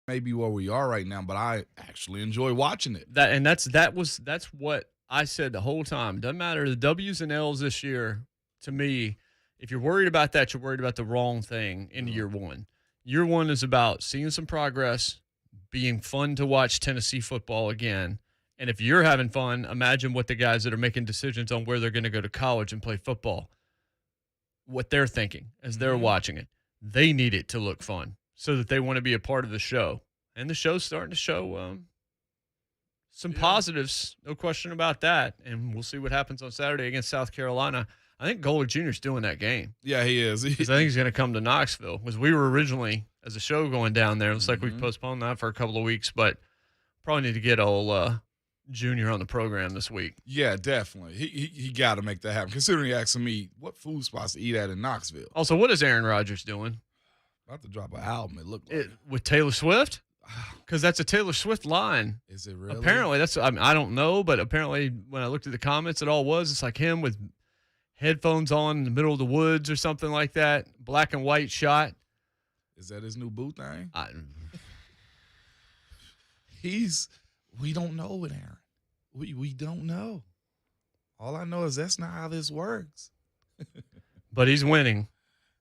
maybe where we are right now, but I actually enjoy watching it. That's what I said the whole time. Doesn't matter the W's and L's this year. To me, if you're worried about that, you're worried about the wrong thing in year one. Year one is about seeing some progress, being fun to watch Tennessee football again. And if you're having fun, imagine what the guys that are making decisions on where they're going to go to college and play football, what they're thinking as they're watching it. They need it to look fun so that they want to be a part of the show. And the show's starting to show some positives, no question about that. And we'll see what happens on Saturday against South Carolina. I think Golick Jr. is doing that game. Yeah, he is. Because I think he's going to come to Knoxville. Because we were originally, as a show, going down there. It looks like we postponed that for a couple of weeks. But probably need to get old Junior on the program this week. Yeah, definitely. He got to make that happen. Considering he asking me what food spots to eat at in Knoxville. Also, what is Aaron Rodgers doing? About to drop an album, it looked like. With Taylor Swift? Because that's a Taylor Swift line. Is it really? Apparently, I don't know, but apparently when I looked at the comments, it all was. It's like him with headphones on in the middle of the woods or something like that. Black and white shot. Is that his new boo thing? We don't know it, Aaron. We don't know. All I know is that's not how this works. But he's winning.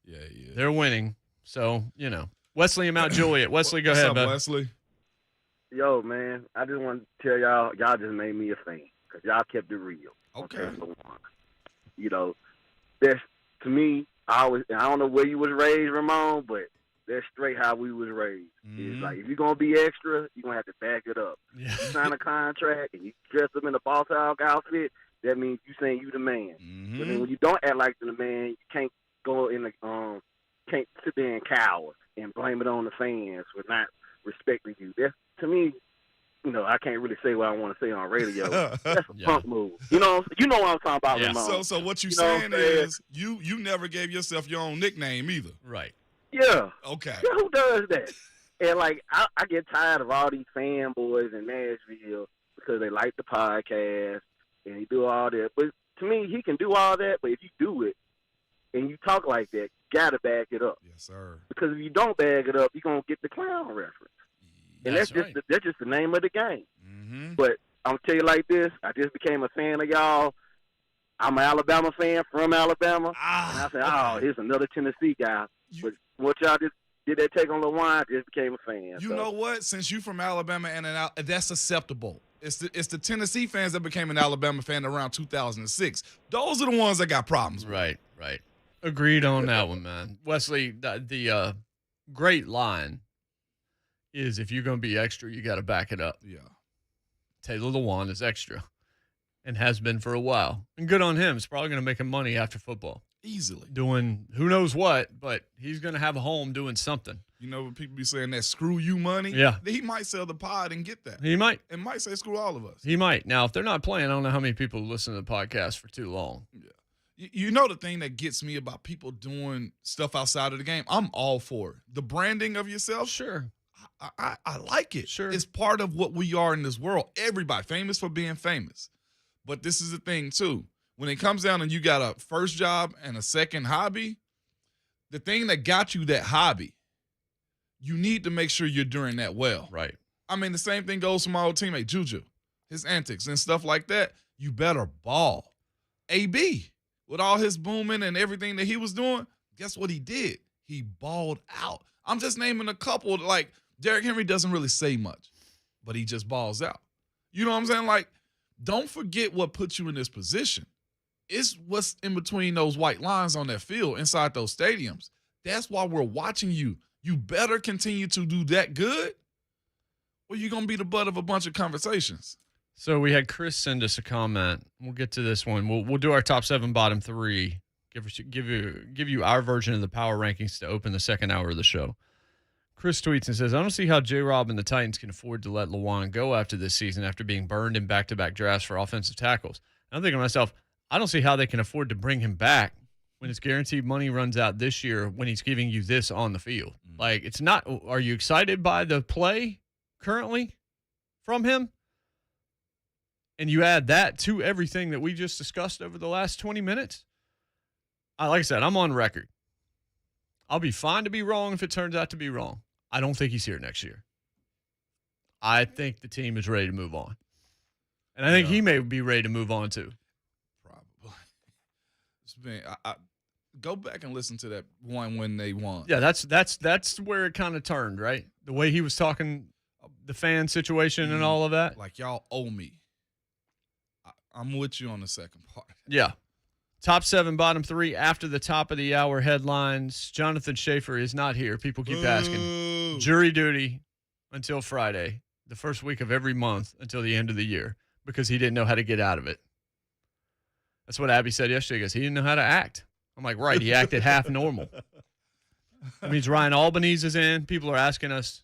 Yeah, he is. They're winning. So, Wesley and Mount Juliet. Wesley, go ahead, bud. Wesley? Yo, man, I just want to tell y'all just made me a fan because y'all kept it real. Okay. That's, to me, I don't know where you was raised, Ramon, but that's straight how we was raised. It's like, if you're going to be extra, you're going to have to back it up. Yeah. You sign a contract and you dress up in a boss hog outfit, that means you saying you the man. But then when you don't act like the man, you can't go in the can't sit there and cower and blame it on the fans for not respecting you. That's, to me, I can't really say what I want to say on radio. That's a punk move. You know what I'm talking about, Ramon. So what you saying is you never gave yourself your own nickname either. Right. Yeah. Okay. Yeah, who does that? And, I get tired of all these fanboys in Nashville because they like the podcast and they do all that. But to me, he can do all that, but if you do it and you talk like that, you got to back it up. Yes, sir. Because if you don't bag it up, you're going to get the clown reference. And that's just the name of the game. But I'm going to tell you like this, I just became a fan of y'all. I'm an Alabama fan from Alabama. And I said, here's another Tennessee guy. But what y'all just did that take on LaJuan, I just became a fan. You know what? Since you from Alabama, and that's acceptable. It's the Tennessee fans that became an Alabama fan around 2006. Those are the ones that got problems. Right. Agreed on that one, man. Wesley, the great line is if you're going to be extra, you got to back it up. Yeah. Taylor LaJuan is extra and has been for a while. And good on him. He's probably going to make him money after football. Easily. Doing who knows what, but he's going to have a home doing something. When people be saying that screw you money, he might sell the pod and get that. He might. It might say screw all of us. He might. Now, if they're not playing, I don't know how many people listen to the podcast for too long. Yeah. You know the thing that gets me about people doing stuff outside of the game? I'm all for it. The branding of yourself? Sure. I like it. Sure. It's part of what we are in this world. Everybody famous for being famous. But this is the thing, too. When it comes down and you got a first job and a second hobby, the thing that got you that hobby, you need to make sure you're doing that well. Right. I mean, the same thing goes for my old teammate, Juju. His antics and stuff like that, you better ball. AB, with all his booming and everything that he was doing, guess what he did? He balled out. I'm just naming a couple. Like, Derrick Henry doesn't really say much, but he just balls out. You know what I'm saying? Don't forget what put you in this position. It's what's in between those white lines on that field inside those stadiums. That's why we're watching you. You better continue to do that good, or you're going to be the butt of a bunch of conversations. So we had Chris send us a comment. We'll get to this one. We'll do our top 7, bottom 3. Give you our version of the power rankings to open the second hour of the show. Chris tweets and says, I don't see how J-Rob and the Titans can afford to let LaJuan go after this season after being burned in back-to-back drafts for offensive tackles. And I'm thinking to myself, I don't see how they can afford to bring him back when his guaranteed money runs out this year when he's giving you this on the field. It's not – are you excited by the play currently from him? And you add that to everything that we just discussed over the last 20 minutes? Like I said, I'm on record. I'll be fine to be wrong if it turns out to be wrong. I don't think he's here next year. I think the team is ready to move on. And I think he may be ready to move on too. Probably. Man, I go back and listen to that one when they won. Yeah, that's where it kind of turned, right? The way he was talking, the fan situation and all of that. Like, y'all owe me. I'm with you on the second part. Yeah. Top 7, bottom 3 after the top of the hour headlines. Jonathan Schaefer is not here. People keep asking. Jury duty until Friday, the first week of every month until the end of the year, because he didn't know how to get out of it. That's what Abby said yesterday. He goes, he didn't know how to act. I'm like, right, he acted half normal. That means Ryan Albanese is in. People are asking us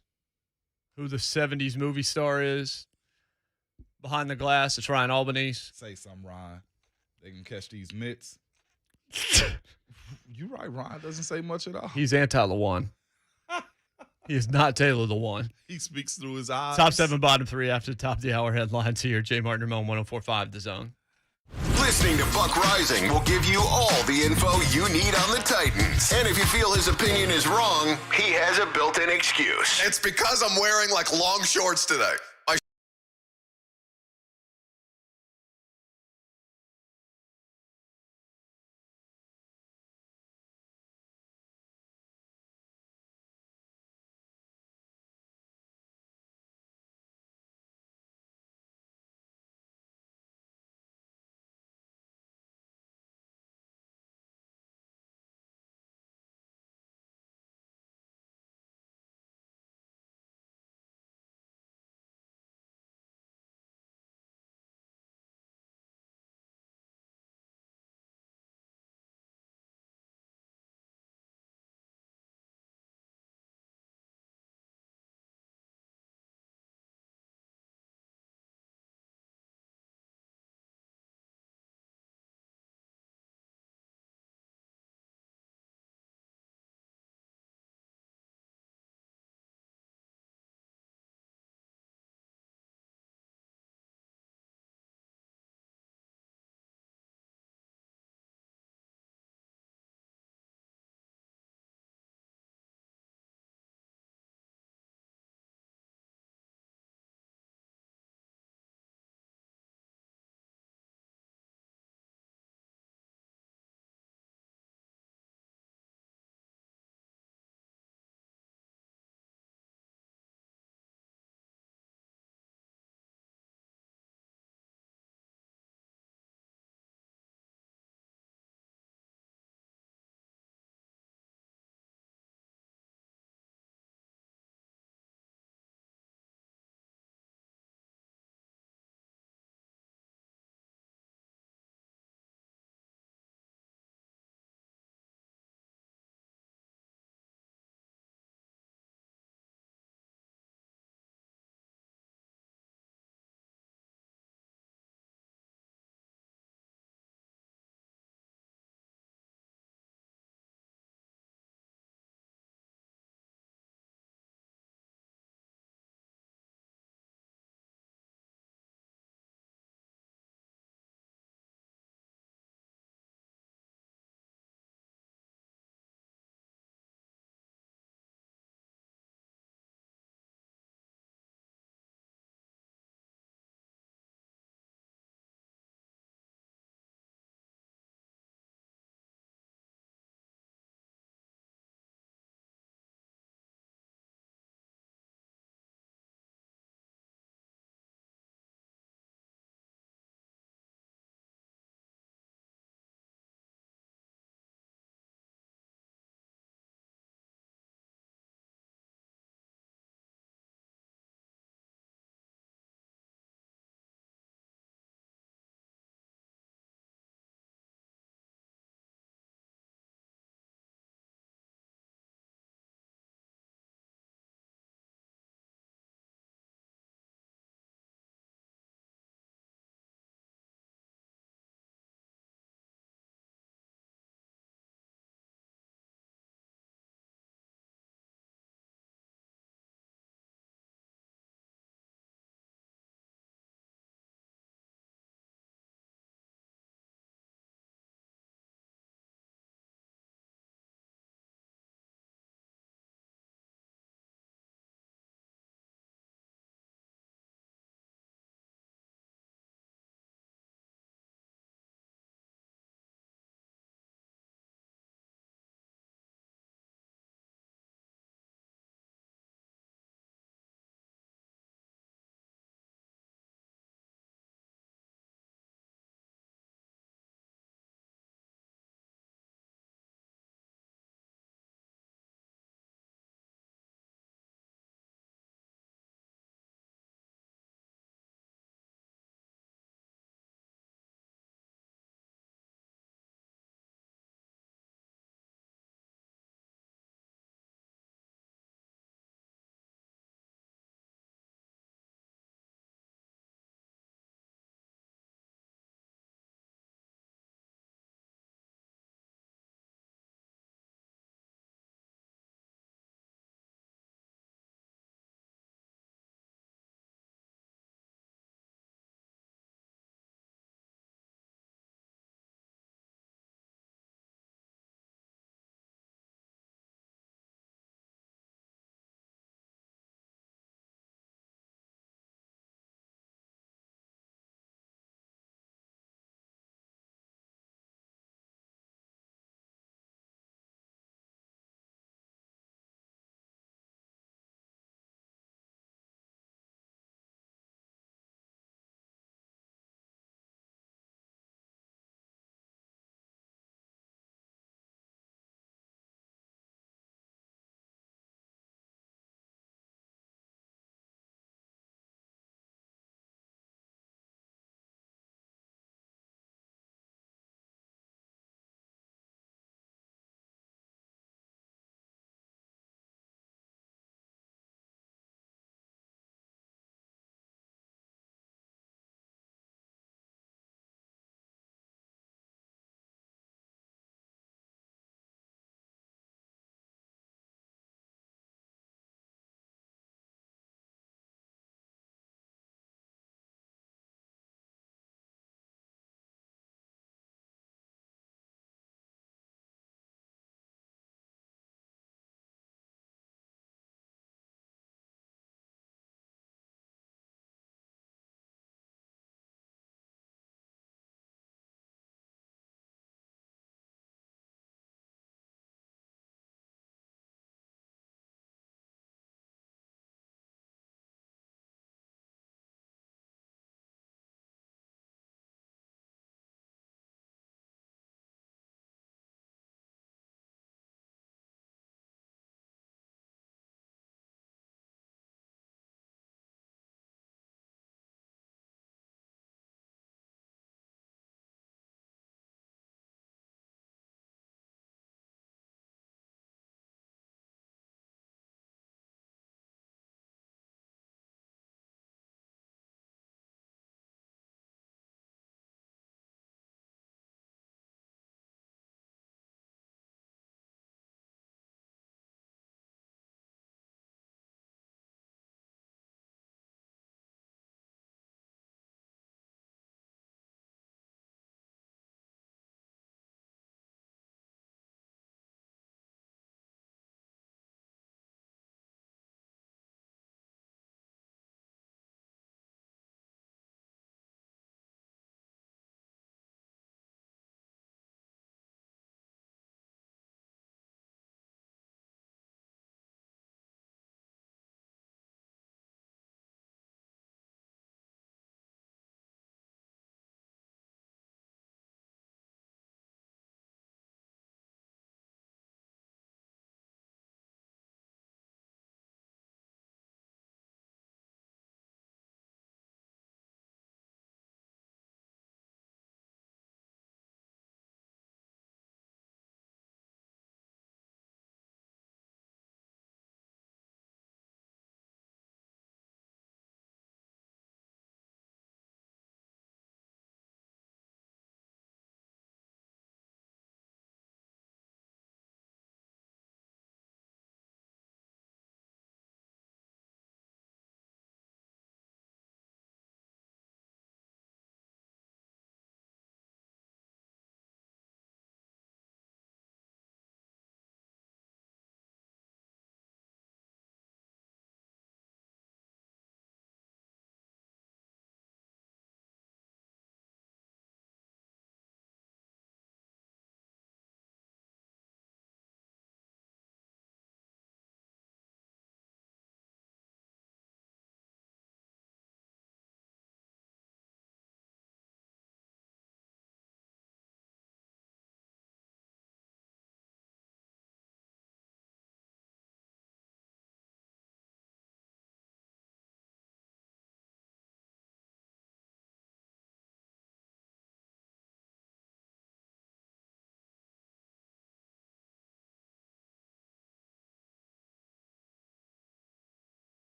who the 70s movie star is. Behind the glass, it's Ryan Albanese. Say something, Ryan. They can catch these mitts. You're right, Ryan doesn't say much at all. He's anti-Lawan. He is not Taylor Lewan. He speaks through his eyes. Top 7, bottom 3 after the top of the hour headlines here. JMart Ramon, 104.5 The Zone. Listening to Buck Rising will give you all the info you need on the Titans. And if you feel his opinion is wrong, he has a built-in excuse. It's because I'm wearing like long shorts today.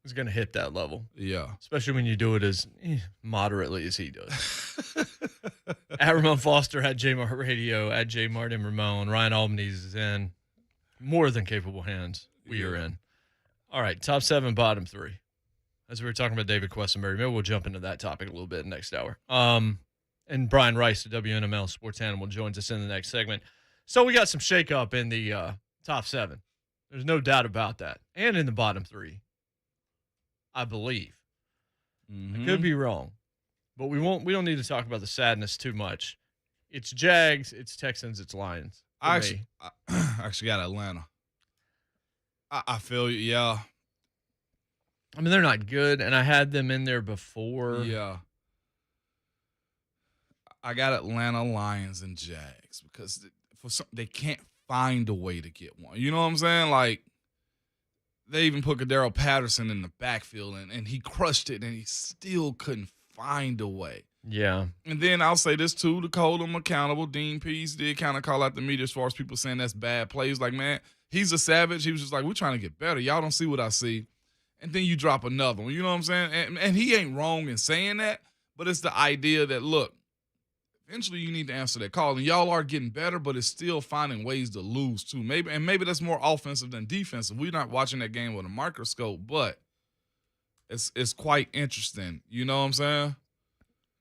is going to hit that level. Yeah. Especially when you do it as moderately as he does. At Ramon Foster, at JMart Radio, at JMart Ramon. Ryan Albanese is in. More than capable hands. We are in. All right, top 7, bottom 3. As we were talking about David Questenberry, maybe we'll jump into that topic a little bit next hour. And Brian Rice, the WNML Sports Animal, joins us in the next segment. So we got some shakeup in the top 7. There's no doubt about that. And in the bottom 3, I believe. I could be wrong. But we don't need to talk about the sadness too much. It's Jags, it's Texans, it's Lions. I actually got Atlanta. I feel you, yeah. I mean, they're not good, and I had them in there before. Yeah. I got Atlanta, Lions, and Jags because they can't find a way to get one. You know what I'm saying? Like, they even put Cordero Patterson in the backfield, and he crushed it, and he still couldn't find a way. Yeah. And then I'll say this, too, to hold him accountable. Dean Pease did kind of call out the media as far as people saying that's bad plays. Like, man, he's a savage. He was just like, we're trying to get better. Y'all don't see what I see. And then you drop another one. You know what I'm saying? And he ain't wrong in saying that, but it's the idea that, look, eventually you need to answer that call. And y'all are getting better, but it's still finding ways to lose, too. Maybe that's more offensive than defensive. We're not watching that game with a microscope, but it's quite interesting. You know what I'm saying?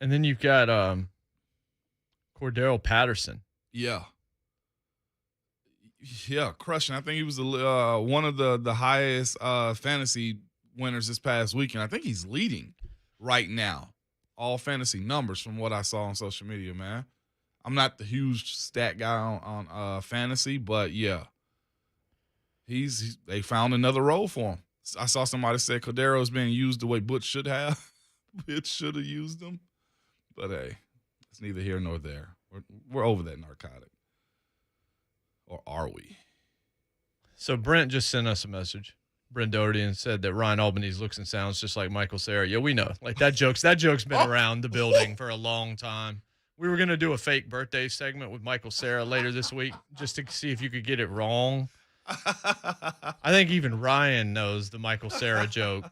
And then you've got Cordero Patterson. Yeah. Yeah, crushing. I think he was one of the highest fantasy winners this past weekend. I think he's leading right now. All fantasy numbers from what I saw on social media, man. I'm not the huge stat guy on fantasy, but yeah. They found another role for him. I saw somebody say Cordero's being used the way Butch should have. Butch should have used him. But hey, it's neither here nor there. We're over that narcotic. Or are we? So Brent just sent us a message. Brent Doherty, and said that Ryan Albanese looks and sounds just like Michael Cera. Yeah, we know. Like that joke's been around the building for a long time. We were gonna do a fake birthday segment with Michael Cera later this week just to see if you could get it wrong. I think even Ryan knows the Michael Cera joke.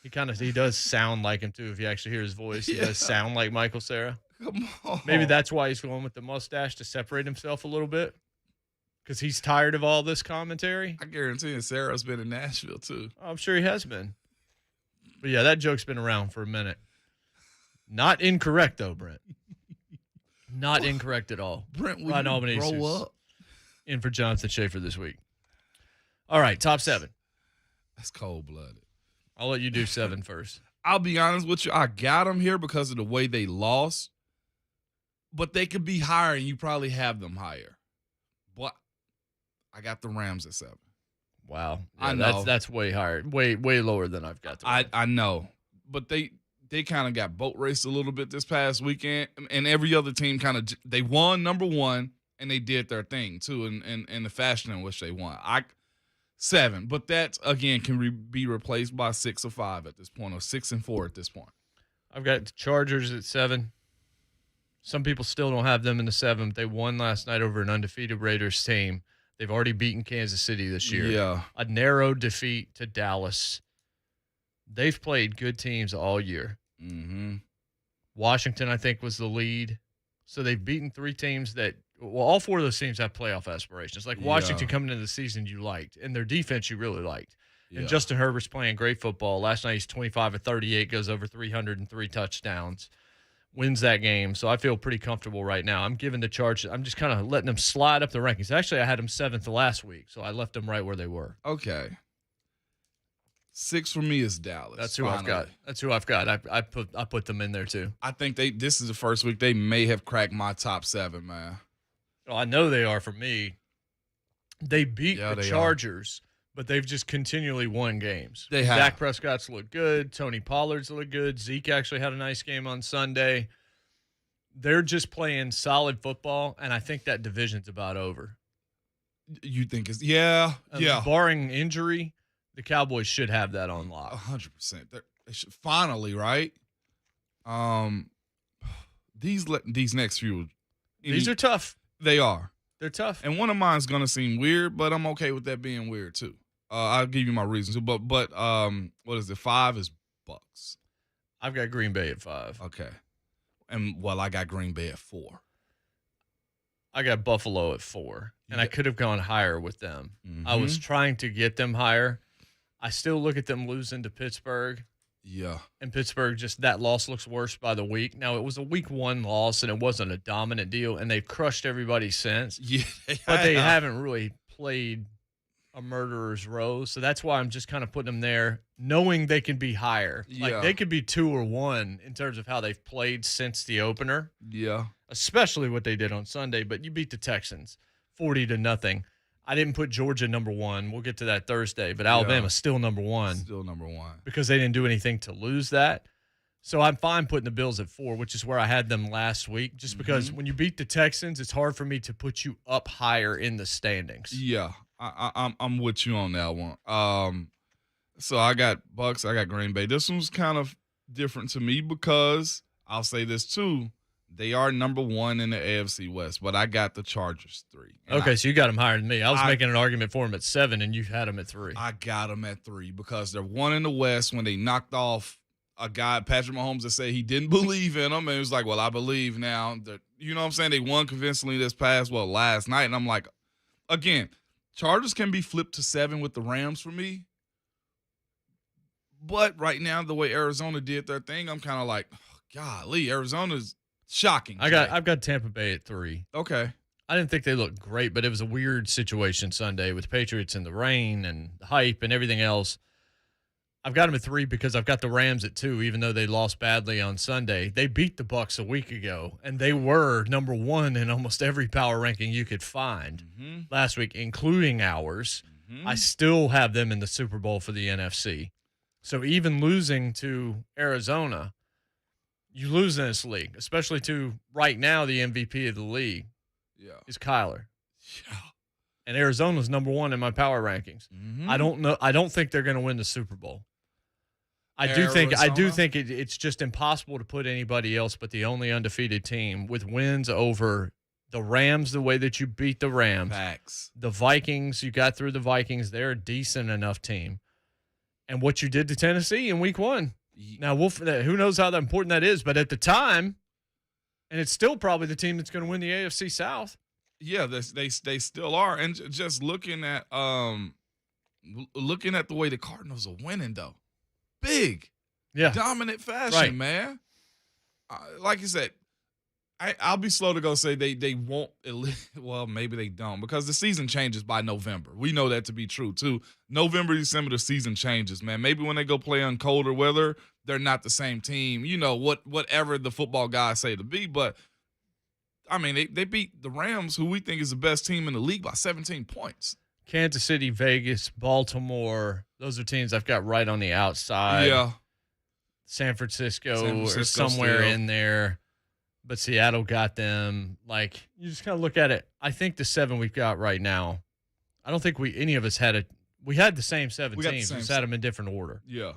He does sound like him too. If you actually hear his voice, he does sound like Michael Cera. Come on. Maybe that's why he's going with the mustache to separate himself a little bit. Because he's tired of all this commentary. I guarantee you Sarah's been in Nashville, too. I'm sure he has been. But, yeah, that joke's been around for a minute. Not incorrect, though, Brent. Not incorrect at all. Brent, will Ryan you Albanese grow up? In for Jonathan Schaefer this week. All right, top 7. That's cold-blooded. I'll let you do 7 first. I'll be honest with you. I got them here because of the way they lost. But they could be higher, and you probably have them higher. But I got the Rams at 7. Wow. Yeah, I know. That's way higher. Way lower than I've got. I know. But they kind of got boat raced a little bit this past weekend. And every other team they won number 1, and they did their thing, too, in the fashion in which they won. 7. But that, again, can be replaced by 6 or 5 at this point, or 6 and 4 at this point. I've got the Chargers at 7. Some people still don't have them in the 7, but they won last night over an undefeated Raiders team. They've already beaten Kansas City this year. Yeah. A narrow defeat to Dallas. They've played good teams all year. Mm-hmm. Washington, I think, was the lead. So they've beaten 3 teams that – well, all 4 of those teams have playoff aspirations. Like Washington coming into the season you liked, and their defense you really liked. And Justin Herbert's playing great football. Last night he's 25 of 38, goes over 303 touchdowns. Wins that game, so I feel pretty comfortable right now. I'm giving the Chargers. I'm just kind of letting them slide up the rankings. Actually, I had them 7th last week, so I left them right where they were. Okay. 6 for me is Dallas. That's who I've got. That's who I've got. I put them in there too. I think this is the first week they may have cracked my top 7, man. Well, I know they are for me. They beat the Chargers, but they've just continually won games. They have. Dak Prescott's looked good. Tony Pollard's looked good. Zeke actually had a nice game on Sunday. They're just playing solid football, and I think that division's about over. You think it's yeah. Barring injury, the Cowboys should have that on lock. 100%. They should finally, right? These next few, these are tough. They are. They're tough. And one of mine's gonna seem weird, but I'm okay with that being weird too. I'll give you my reasons. But what is it? 5 is Bucks. I've got Green Bay at 5. Okay. And, I got Green Bay at 4. I got Buffalo at 4, and I could have gone higher with them. I was trying to get them higher. I still look at them losing to Pittsburgh. Yeah. And Pittsburgh, just that loss looks worse by the week. Now, it was a week 1 loss, and it wasn't a dominant deal, and they've crushed everybody since. Yeah. But they haven't really played a murderer's row, so that's why I'm just kind of putting them there, knowing they can be higher. Like, they could be 2 or 1 in terms of how they've played since the opener. Yeah. Especially what they did on Sunday, but you beat the Texans 40-0. I didn't put Georgia number 1. We'll get to that Thursday, but Alabama's still number 1. Still number 1. Because they didn't do anything to lose that. So I'm fine putting the Bills at 4, which is where I had them last week, just because when you beat the Texans, it's hard for me to put you up higher in the standings. Yeah, I'm with you on that one. So I got Bucks, I got Green Bay. This one's kind of different to me because I'll say this too. They are number 1 in the AFC West, but I got the Chargers 3. Okay, so you got them higher than me. I was making an argument for them at 7, and you had them at 3. I got them at 3 because they're 1 in the West when they knocked off a guy, Patrick Mahomes, that said he didn't believe in them. And it was like, well, I believe now. You know what I'm saying? They won convincingly last night. And I'm like, again, Chargers can be flipped to 7 with the Rams for me. But right now, the way Arizona did their thing, I'm kind of like, oh, golly, Arizona's shocking. I've got Tampa Bay at 3. Okay. I didn't think they looked great, but it was a weird situation Sunday with the Patriots and the rain and the hype and everything else. I've got them at 3 because I've got the Rams at 2, even though they lost badly on Sunday. They beat the Bucs a week ago, and they were number 1 in almost every power ranking you could find last week, including ours. I still have them in the Super Bowl for the NFC. So even losing to Arizona, you lose in this league, especially to right now the MVP of the league is Kyler. Yeah. And Arizona's number 1 in my power rankings. I don't know. I don't think they're going to win the Super Bowl. I do think it's just impossible to put anybody else but the only undefeated team with wins over the Rams the way that you beat the Rams. Facts. The Vikings, you got through the Vikings. They're a decent enough team. And what you did to Tennessee in week 1. Now, who knows how important that is, but at the time, and it's still probably the team that's going to win the AFC South. Yeah, they still are. And just looking at the way the Cardinals are winning, though. Big, dominant fashion, man. Like you said, I'll be slow to go say they won't. Well, maybe they don't because the season changes by November. We know that to be true too. November, December, the season changes, man. Maybe when they go play on colder weather, they're not the same team. You know whatever the football guys say to be, but I mean they beat the Rams, who we think is the best team in the league, by 17 points. Kansas City, Vegas, Baltimore, those are teams I've got right on the outside. Yeah. San Francisco or somewhere still in there, but Seattle got them. Like, you just kind of look at it. I think the 7 we've got right now, I don't think any of us had we had the same 7 teams. We just had them in different order. Yeah.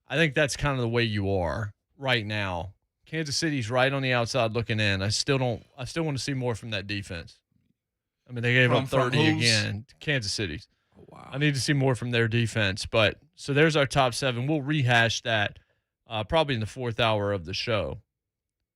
I think that's kind of the way you are right now. Kansas City's right on the outside looking in. I still want to see more from that defense. I mean, they gave up 30 again. Kansas City's. Oh, wow. I need to see more from their defense. But so there's our top 7. We'll rehash that probably in the 4th hour of the show.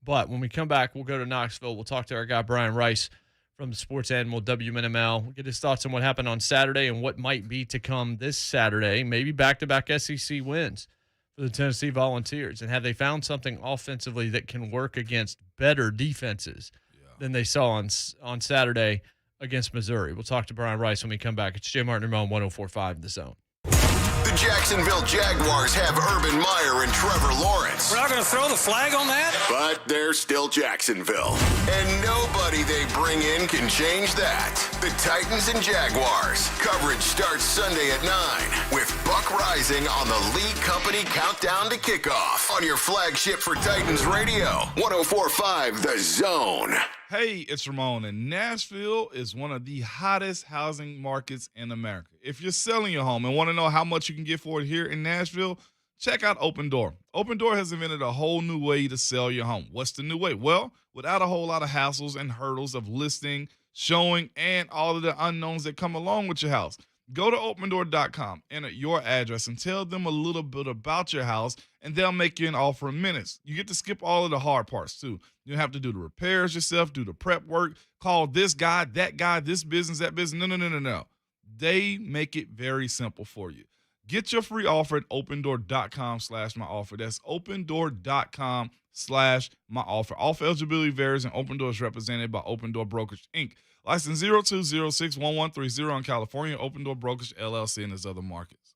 But when we come back, we'll go to Knoxville. We'll talk to our guy Brian Rice from the Sports Animal WNML. We'll get his thoughts on what happened on Saturday and what might be to come this Saturday. Maybe back-to-back SEC wins for the Tennessee Volunteers. And have they found something offensively that can work against better defenses than they saw on Saturday against Missouri? We'll talk to Brian Rice when we come back. It's JMart Ramon, 104.5 The Zone. The Jacksonville Jaguars have Urban Meyer and Trevor Lawrence. We're not going to throw the flag on that? But they're still Jacksonville. And nobody they bring in can change that. The Titans and Jaguars. Coverage starts Sunday at 9 with Buck Rising on the Lee Company Countdown to Kickoff on your flagship for Titans Radio, 104.5 The Zone. Hey, it's Ramon, and Nashville is one of the hottest housing markets in America. If you're selling your home and want to know how much you can get for it here in Nashville, check out Open Door. Open Door has invented a whole new way to sell your home. What's the new way? Well, without a whole lot of hassles and hurdles of listing, showing, and all of the unknowns that come along with your house. Go to opendoor.com, enter your address, and tell them a little bit about your house, and they'll make you an offer in minutes. You get to skip all of the hard parts, too. You don't have to do the repairs yourself, do the prep work, call this guy, that guy, this business, that business. No. They make it very simple for you. Get your free offer at opendoor.com/myoffer. That's opendoor.com/myoffer. Offer eligibility varies, and Open Door is represented by Open Door Brokerage, Inc. License 02061130 in California, Open Door Brokerage LLC in its other markets.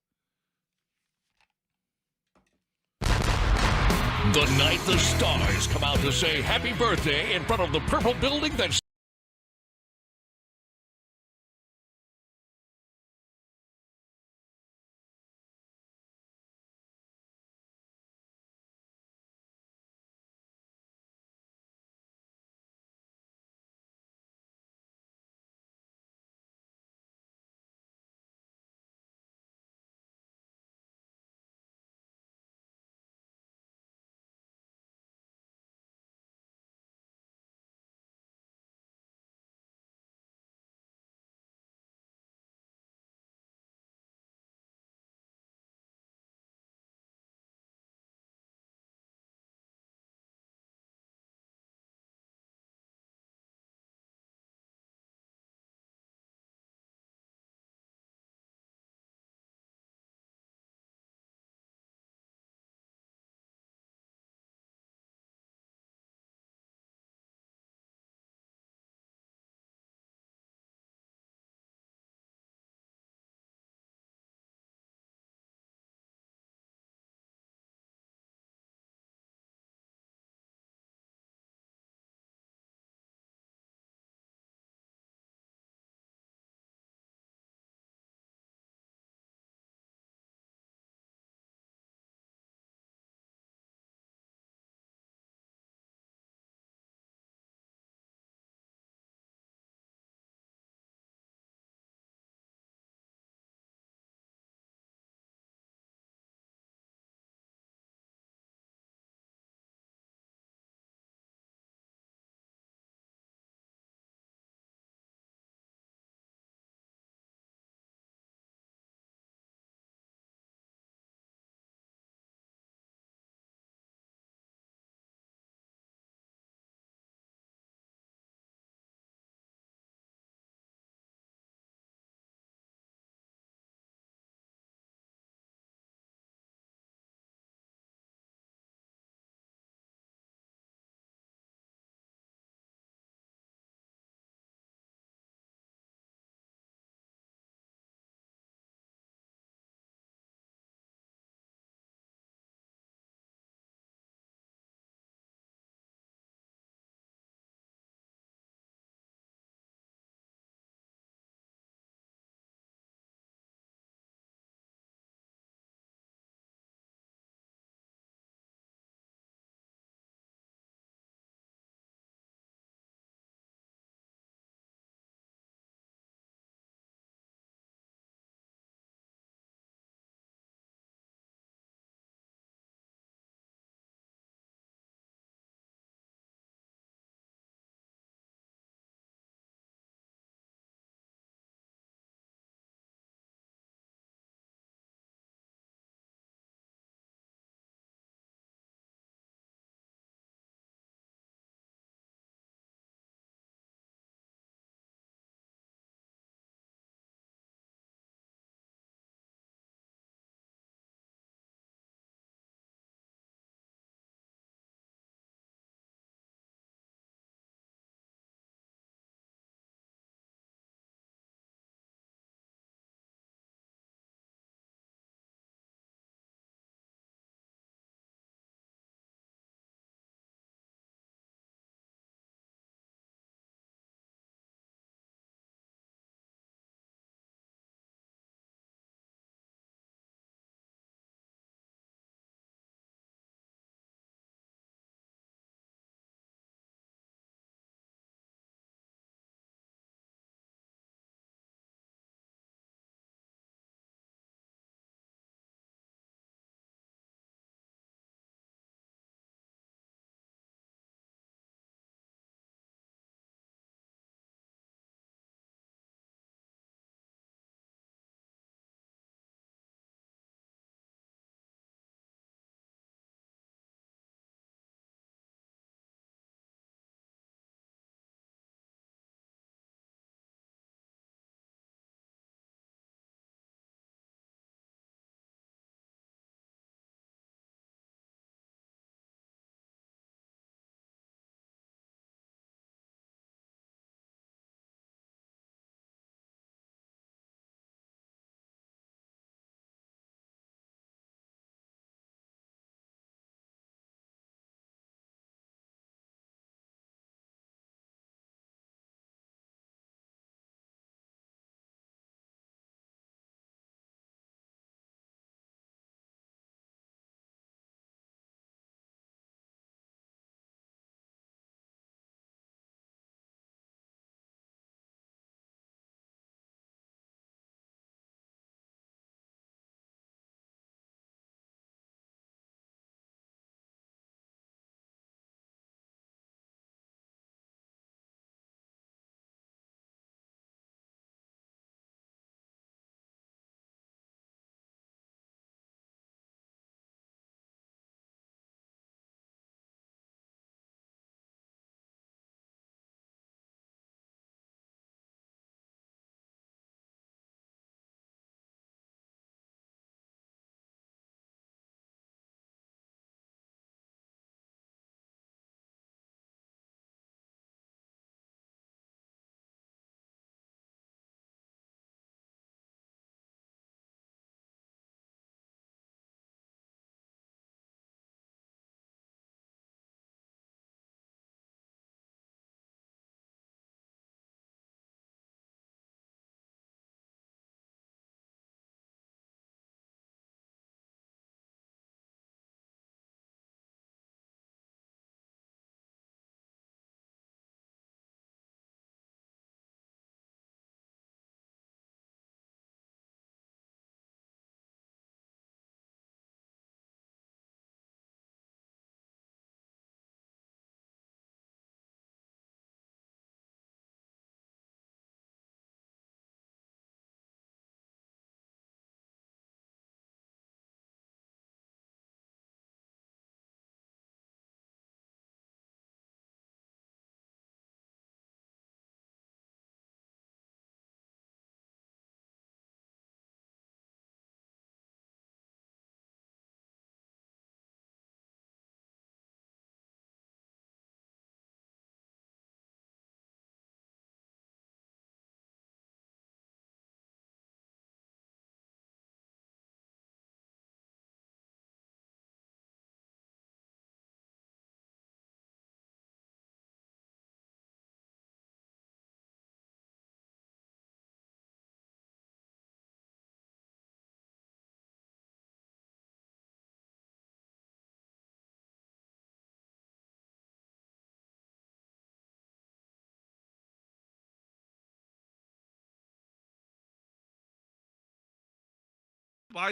The night the stars come out to say happy birthday in front of the purple building that's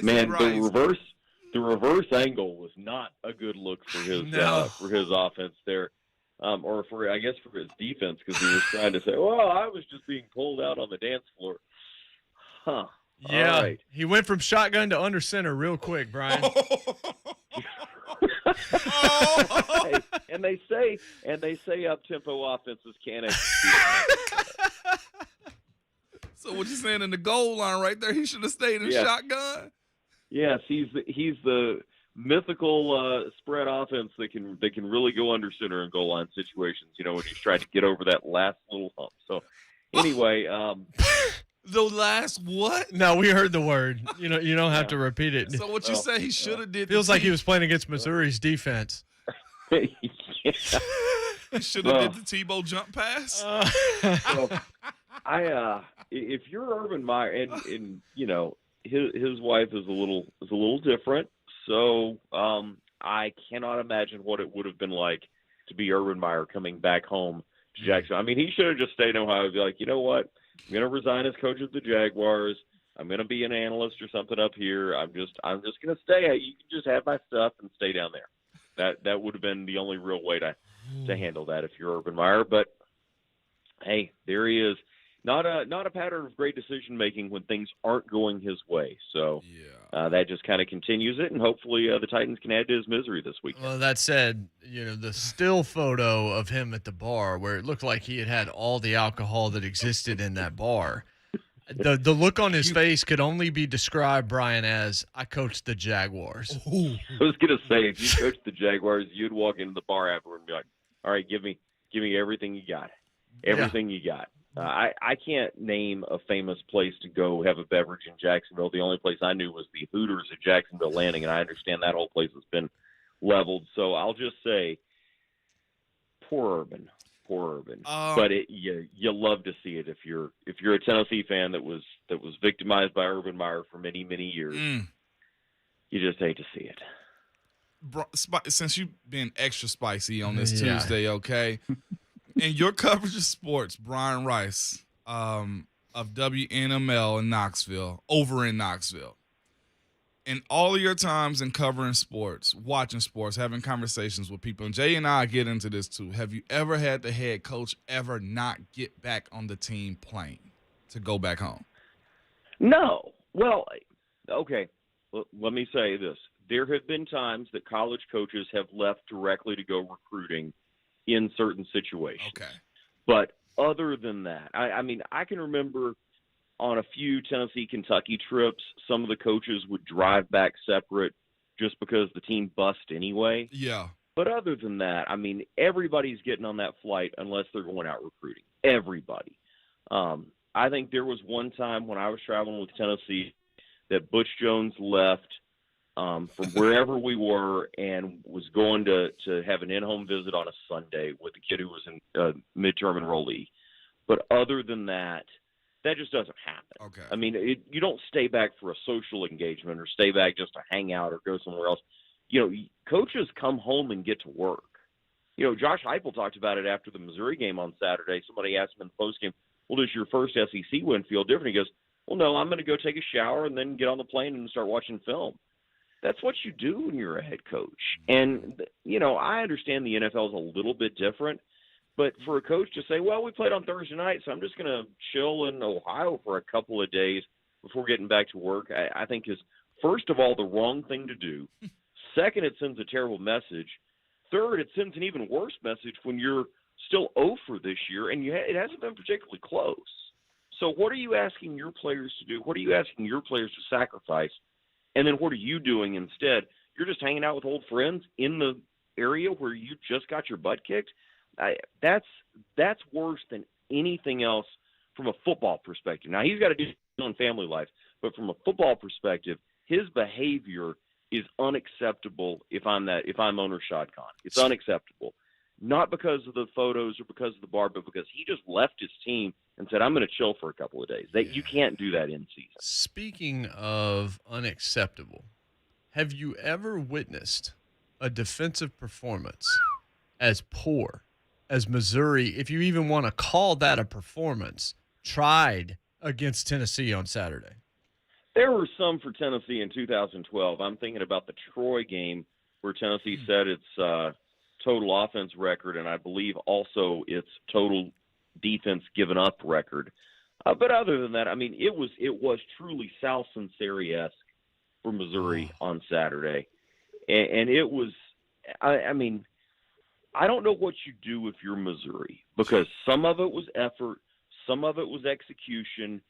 Man, Rice. the reverse angle was not a good look for his offense there, or for his defense, because he was trying to say, "Well, I was just being pulled out on the dance floor." Huh. Yeah, All right. he went from shotgun to under center real quick, Brian. Hey, and they say up-tempo offenses can't execute. So what you saying in the goal line right there? He should have stayed in shotgun. Yes, he's the mythical spread offense that can really go under center in goal line situations. You know, when he's trying to get over that last little hump. So anyway, the last what? No, we heard the word. You don't have to repeat it. So what you say he should have did? Feels like he was playing against Missouri's defense. He should have did the Tebow jump pass. So, if you're Urban Meyer, and you know his wife is a little different, so I cannot imagine what it would have been like to be Urban Meyer coming back home to Jacksonville. I mean, he should have just stayed in Ohio and be like, you know what, I'm going to resign as coach of the Jaguars. I'm going to be an analyst or something up here. I'm just going to stay. You can just have my stuff and stay down there. That would have been the only real way to handle that if you're Urban Meyer. But hey, there he is. Not a pattern of great decision making when things aren't going his way. So that just kind of continues it, and hopefully the Titans can add to his misery this weekend. Well, that said, the still photo of him at the bar where it looked like he had all the alcohol that existed in that bar. The look on his face could only be described, Brian, as I coached the Jaguars. I was gonna say, if you coached the Jaguars, you'd walk into the bar afterward and be like, "All right, give me everything you got, everything you got." I can't name a famous place to go have a beverage in Jacksonville. The only place I knew was the Hooters at Jacksonville Landing, and I understand that whole place has been leveled. So I'll just say, poor Urban. But you love to see it if you're a Tennessee fan that was victimized by Urban Meyer for many years. You just hate to see it. Since you've been extra spicy on this Tuesday, okay? In your coverage of sports, Brian Rice of WNML in Knoxville, over in Knoxville, in all of your times in covering sports, watching sports, having conversations with people, and Jay and I get into this too, have you ever had the head coach ever not get back on the team plane to go back home? No. Well, okay. Let me say this. There have been times that college coaches have left directly to go recruiting in certain situations. Okay. But other than that, I mean, I can remember on a few Tennessee-Kentucky trips, some of the coaches would drive back separate just because the team bust anyway. Yeah. But other than that, I mean, everybody's getting on that flight unless they're going out recruiting. Everybody. I think there was one time when I was traveling with Tennessee that Butch Jones left from wherever we were and was going to have an in-home visit on a Sunday with a kid who was in midterm enrollee. But other than that, that just doesn't happen. Okay. I mean, you don't stay back for a social engagement or stay back just to hang out or go somewhere else. Coaches come home and get to work. Josh Heupel talked about it after the Missouri game on Saturday. Somebody asked him in the postgame, well, does your first SEC win feel different? He goes, well, no, I'm going to go take a shower and then get on the plane and start watching film. That's what you do when you're a head coach. And, I understand the NFL is a little bit different, but for a coach to say, well, we played on Thursday night, so I'm just going to chill in Ohio for a couple of days before getting back to work, I think is, first of all, the wrong thing to do. Second, it sends a terrible message. Third, it sends an even worse message when you're still 0 for this year, and it hasn't been particularly close. So what are you asking your players to do? What are you asking your players to sacrifice? And then what are you doing instead? You're just hanging out with old friends in the area where you just got your butt kicked? That's worse than anything else from a football perspective. Now, he's got to do his own family life, but from a football perspective, his behavior is unacceptable if I'm owner Shad Khan. It's unacceptable. Not because of the photos or because of the bar, but because he just left his team and said, I'm going to chill for a couple of days. You can't do that in season. Speaking of unacceptable, have you ever witnessed a defensive performance as poor as Missouri, if you even want to call that a performance, tried against Tennessee on Saturday? There were some for Tennessee in 2012. I'm thinking about the Troy game where Tennessee set its total offense record, and I believe also its total defense given up record. But other than that, I mean, it was truly Sal Sunseri-esque for Missouri on Saturday. And it was, I mean, I don't know what you do if you're Missouri, because some of it was effort, some of it was execution.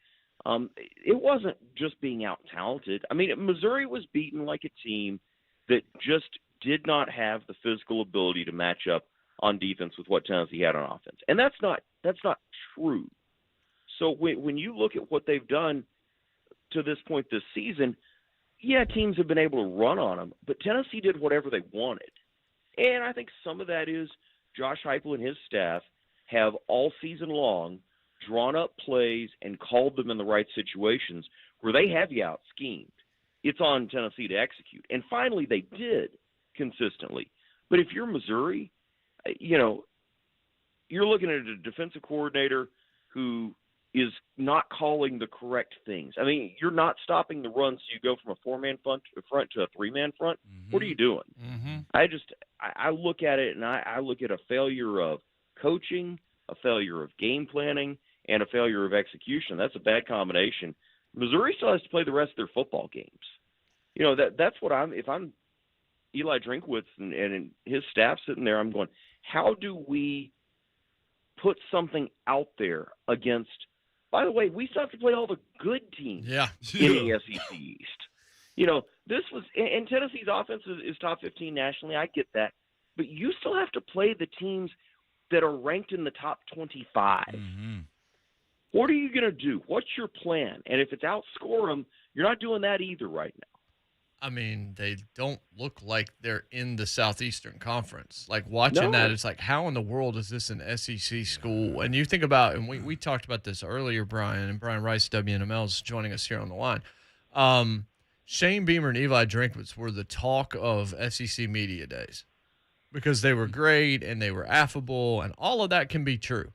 It wasn't just being out-talented. I mean, Missouri was beaten like a team that just did not have the physical ability to match up on defense with what Tennessee had on offense. And that's not true. So when you look at what they've done to this point this season, yeah, teams have been able to run on them, but Tennessee did whatever they wanted. And I think some of that is Josh Heupel and his staff have all season long drawn up plays and called them in the right situations where they have you out schemed. It's on Tennessee to execute. And finally, they did consistently. But if you're Missouri, you're looking at a defensive coordinator who is not calling the correct things. I mean, you're not stopping the run, so you go from a four-man front to a three-man front. Mm-hmm. What are you doing? Mm-hmm. I look at it, and I look at a failure of coaching, a failure of game planning, and a failure of execution. That's a bad combination. Missouri still has to play the rest of their football games. That's what if I'm Eli Drinkwitz and his staff sitting there, I'm going, how do we put something out there against, by the way, we still have to play all the good teams in the SEC East. This was, and Tennessee's offense is top 15 nationally. I get that. But you still have to play the teams that are ranked in the top 25. Mm-hmm. What are you going to do? What's your plan? And if it's outscore them, you're not doing that either right now. I mean, they don't look like they're in the Southeastern Conference. Like, watching that, it's like, how in the world is this an SEC school? And you think about, and we talked about this earlier, Brian, and Brian Rice, WNML, is joining us here on the line. Shane Beamer and Eli Drinkwitz were the talk of SEC media days because they were great and they were affable, and all of that can be true.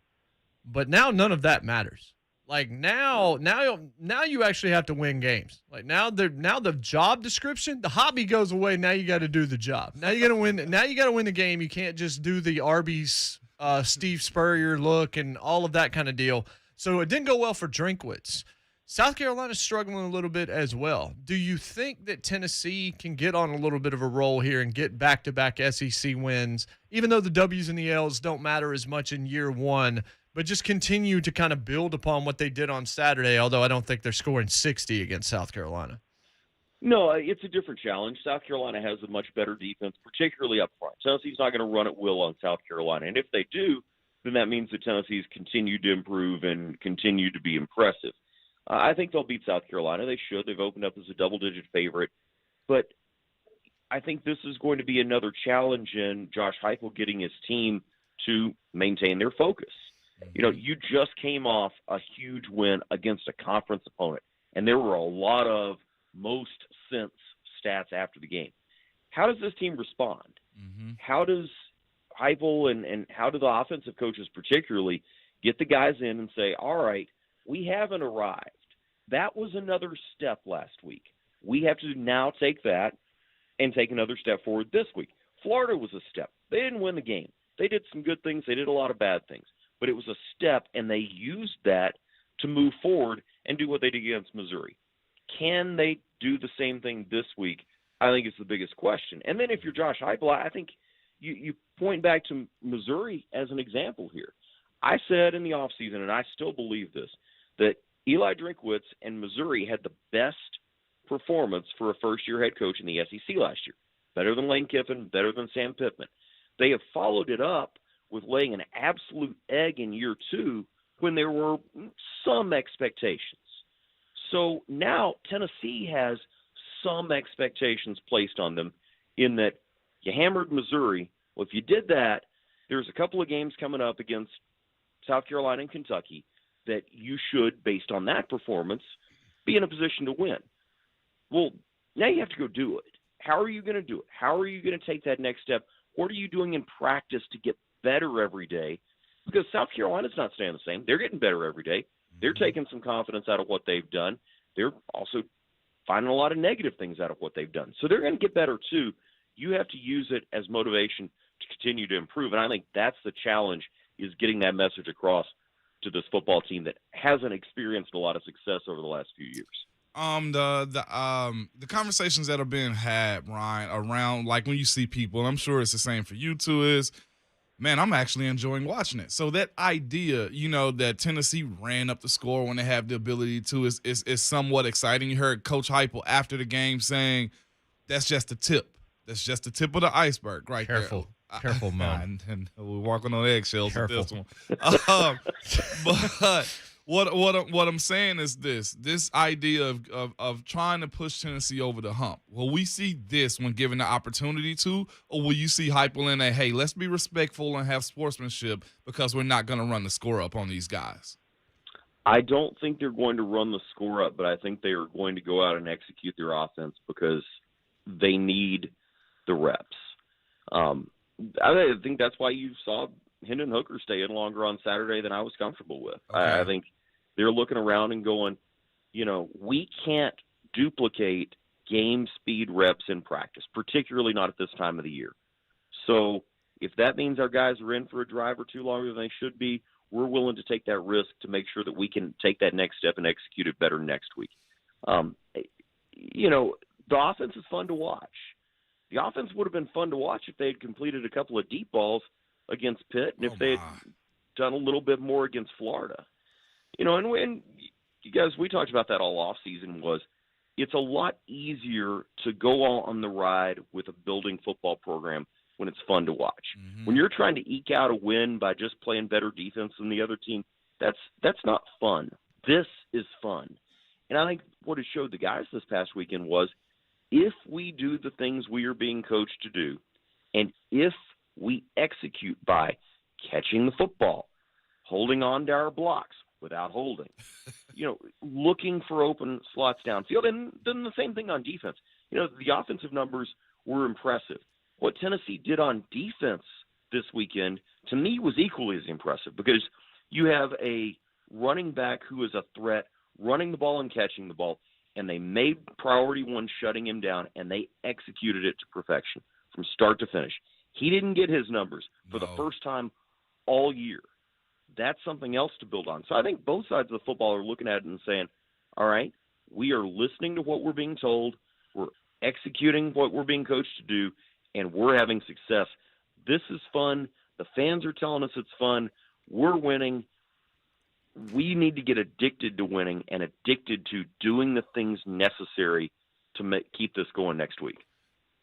But now none of that matters. Like, now you actually have to win games. Like, now the job description, the hobby goes away. Now you got to do the job. Now you got to win. Now you got to win the game. You can't just do the Arby's Steve Spurrier look and all of that kind of deal. So it didn't go well for Drinkwitz. South Carolina's struggling a little bit as well. Do you think that Tennessee can get on a little bit of a roll here and get back-to-back SEC wins, even though the W's and the L's don't matter as much in year one, but just continue to kind of build upon what they did on Saturday, although I don't think they're scoring 60 against South Carolina? No, it's a different challenge. South Carolina has a much better defense, particularly up front. Tennessee's not going to run at will on South Carolina. And if they do, then that means that Tennessee's continued to improve and continue to be impressive. I think they'll beat South Carolina. They should. They've opened up as a double-digit favorite. But I think this is going to be another challenge in Josh Heupel getting his team to maintain their focus. You just came off a huge win against a conference opponent, and there were a lot of most sense stats after the game. How does this team respond? Mm-hmm. How does Heupel and how do the offensive coaches particularly get the guys in and say, all right, we haven't arrived. That was another step last week. We have to now take that and take another step forward this week. Florida was a step. They didn't win the game. They did some good things. They did a lot of bad things. But it was a step, and they used that to move forward and do what they did against Missouri. Can they do the same thing this week? I think it's the biggest question. And then if you're Josh Heupel, I think you point back to Missouri as an example here. I said in the offseason, and I still believe this, that Eli Drinkwitz and Missouri had the best performance for a first-year head coach in the SEC last year. Better than Lane Kiffin, better than Sam Pittman. They have followed it up with laying an absolute egg in year two when there were some expectations. So now Tennessee has some expectations placed on them in that you hammered Missouri. Well, if you did that, there's a couple of games coming up against South Carolina and Kentucky that you should, based on that performance, be in a position to win. Well, now you have to go do it. How are you going to do it? How are you going to take that next step? What are you doing in practice to get better every day? Because South Carolina's not staying the same. They're getting better every day. They're taking some confidence out of what they've done. They're also finding a lot of negative things out of what they've done. So they're going to get better too. You have to use it as motivation to continue to improve. And I think that's the challenge, is getting that message across to this football team that hasn't experienced a lot of success over the last few years. The conversations that are being had, Ryan, around, like, when you see people, and I'm sure it's the same for you too, is, man, I'm actually enjoying watching it. So that idea, that Tennessee ran up the score when they have the ability to is somewhat exciting. You heard Coach Heupel after the game saying, that's just the tip. That's just the tip of the iceberg right there. Careful, man. And we're walking on eggshells with this one. But what I'm saying is this idea of trying to push Tennessee over the hump. Will we see this when given the opportunity to, or will you see Heupel in a, hey, let's be respectful and have sportsmanship because we're not going to run the score up on these guys? I don't think they're going to run the score up, but I think they are going to go out and execute their offense because they need the reps. I think that's why you saw Hendon Hooker stay in longer on Saturday than I was comfortable with. Okay. I think they're looking around and going, we can't duplicate game speed reps in practice, particularly not at this time of the year. So if that means our guys are in for a drive or two longer than they should be, we're willing to take that risk to make sure that we can take that next step and execute it better next week. The offense is fun to watch. The offense would have been fun to watch if they had completed a couple of deep balls against Pitt and if they had done a little bit more against Florida. And you guys, we talked about that all offseason, was it's a lot easier to go on the ride with a building football program when it's fun to watch. Mm-hmm. When you're trying to eke out a win by just playing better defense than the other team, that's not fun. This is fun. And I think what it showed the guys this past weekend was, if we do the things we are being coached to do, and if we execute by catching the football, holding on to our blocks without holding, looking for open slots downfield, and then the same thing on defense. The offensive numbers were impressive. What Tennessee did on defense this weekend, to me, was equally as impressive, because you have a running back who is a threat, running the ball and catching the ball, and they made priority one shutting him down, and they executed it to perfection from start to finish. He didn't get his numbers for the first time all year. That's something else to build on. So I think both sides of the football are looking at it and saying, all right, we are listening to what we're being told, we're executing what we're being coached to do, and we're having success. This is fun. The fans are telling us it's fun. We're winning. We need to get addicted to winning and addicted to doing the things necessary to keep this going next week.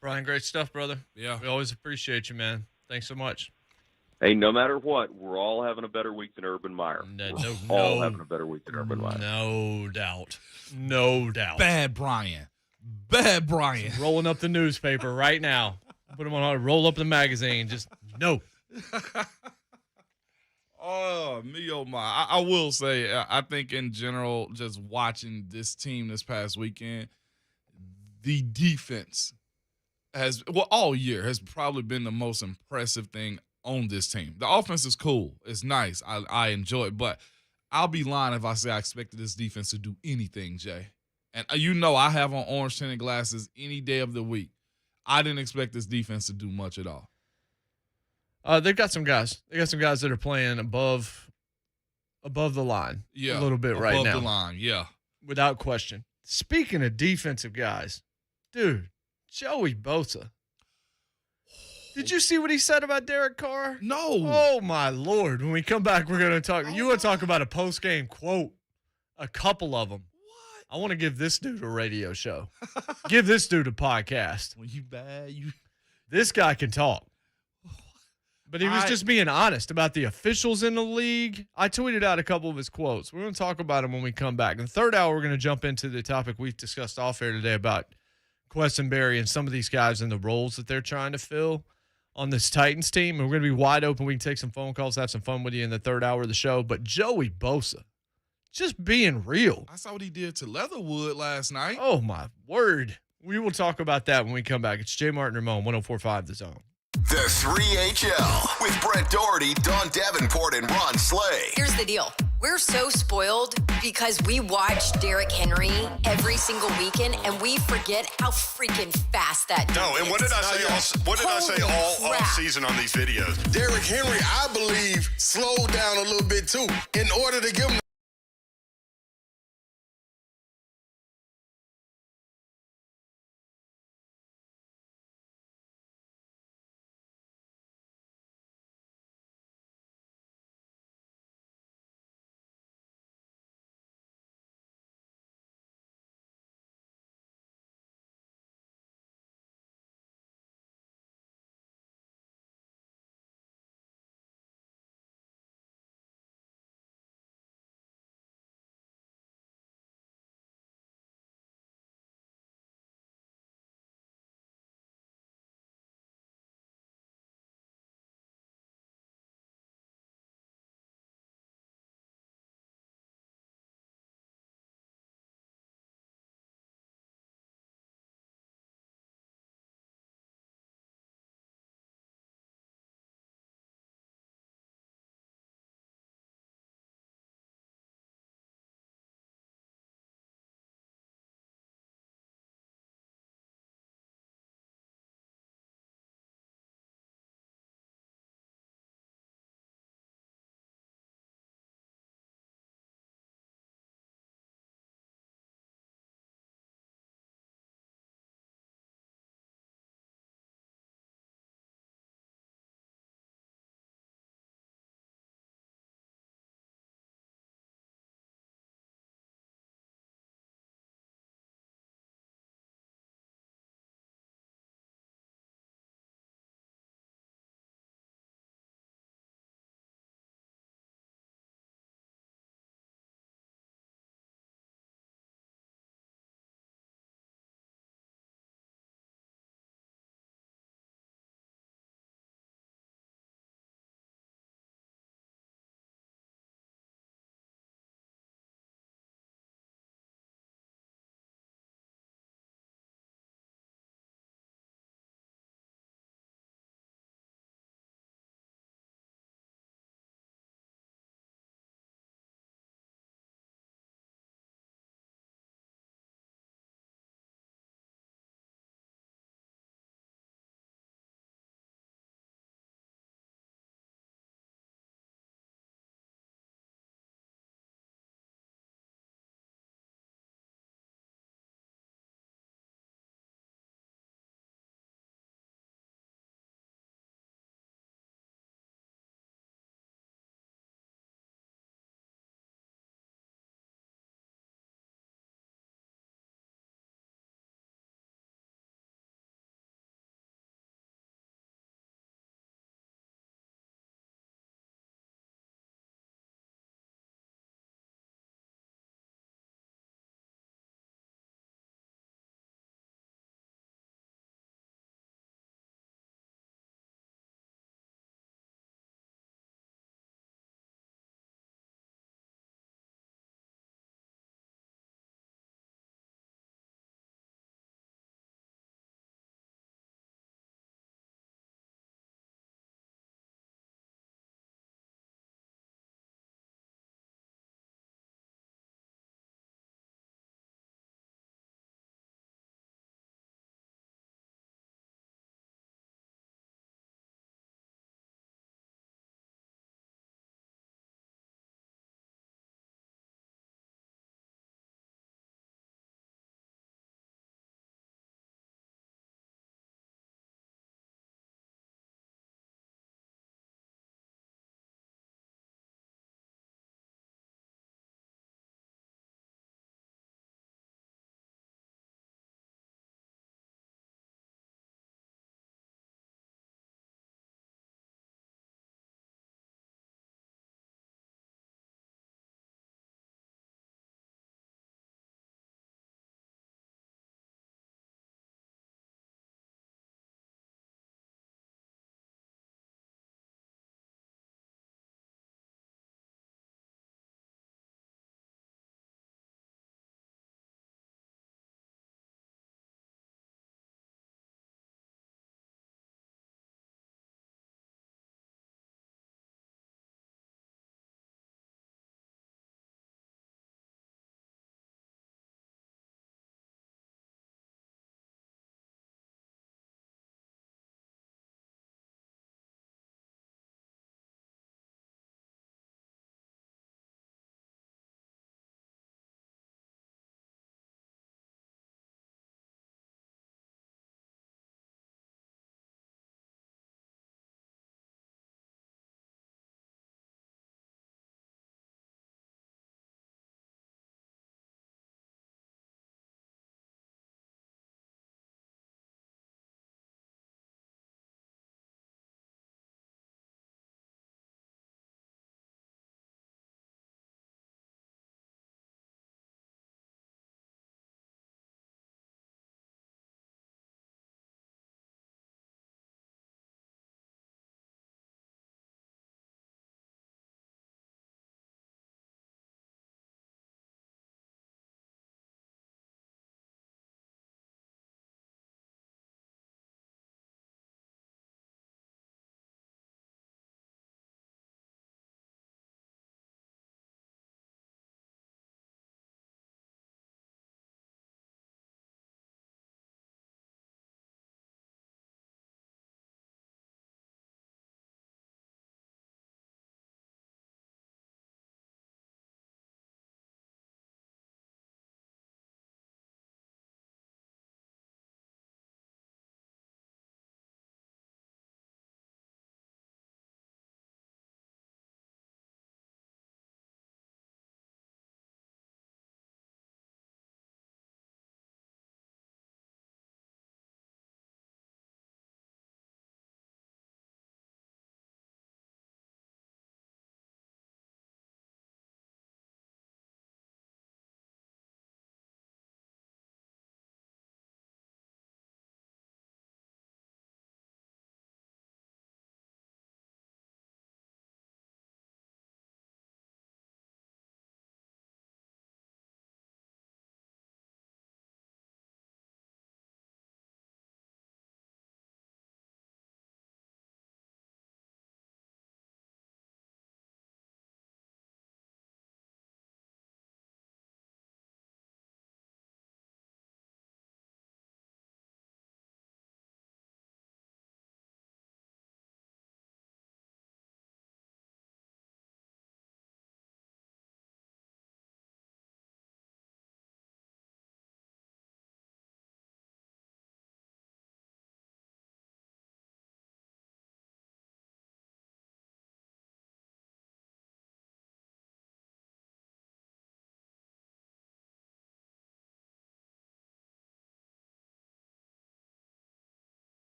Brian, great stuff, brother. Yeah. We always appreciate you, man. Thanks so much. Hey, no matter what, we're all having a better week than Urban Meyer. We're all having a better week than Urban Meyer. No doubt. No doubt. Bad Brian. Rolling up the newspaper right now. Put him on, roll up the magazine. Just no. Oh, me, oh, my. I will say, I think in general, just watching this team this past weekend, the defense all year has probably been the most impressive thing on this team. The offense is cool. It's nice. I enjoy it. But I'll be lying if I say I expected this defense to do anything, Jay. And I have on orange tinted glasses any day of the week. I didn't expect this defense to do much at all. They've got some guys. They got some guys that are playing above the line a little bit right now. Above the line, yeah. Without question. Speaking of defensive guys, dude, Joey Bosa. Did you see what he said about Derek Carr? No. Oh, my Lord. When we come back, we're going to talk. You want to talk about a post-game quote? A couple of them. What? I want to give this dude a radio show. Give this dude a podcast. When you bad, This guy can talk. But he was just being honest about the officials in the league. I tweeted out a couple of his quotes. We're going to talk about them when we come back. In the third hour, we're going to jump into the topic we've discussed off air today about Questenberry and some of these guys and the roles that they're trying to fill on this Titans team. And we're going to be wide open. We can take some phone calls, have some fun with you in the third hour of the show. But Joey Bosa, just being real. I saw what he did to Leatherwood last night. Oh, my word. We will talk about that when we come back. It's JMart Ramon, 104.5 The Zone. The 3HL with Brett Doherty, Don Davenport, and Ron Slay. Here's the deal. We're so spoiled because we watch Derrick Henry every single weekend, and we forget how freaking fast that dude No, and what did I say? What did I say all season on these videos? Derrick Henry, I believe, slowed down a little bit too in order to give him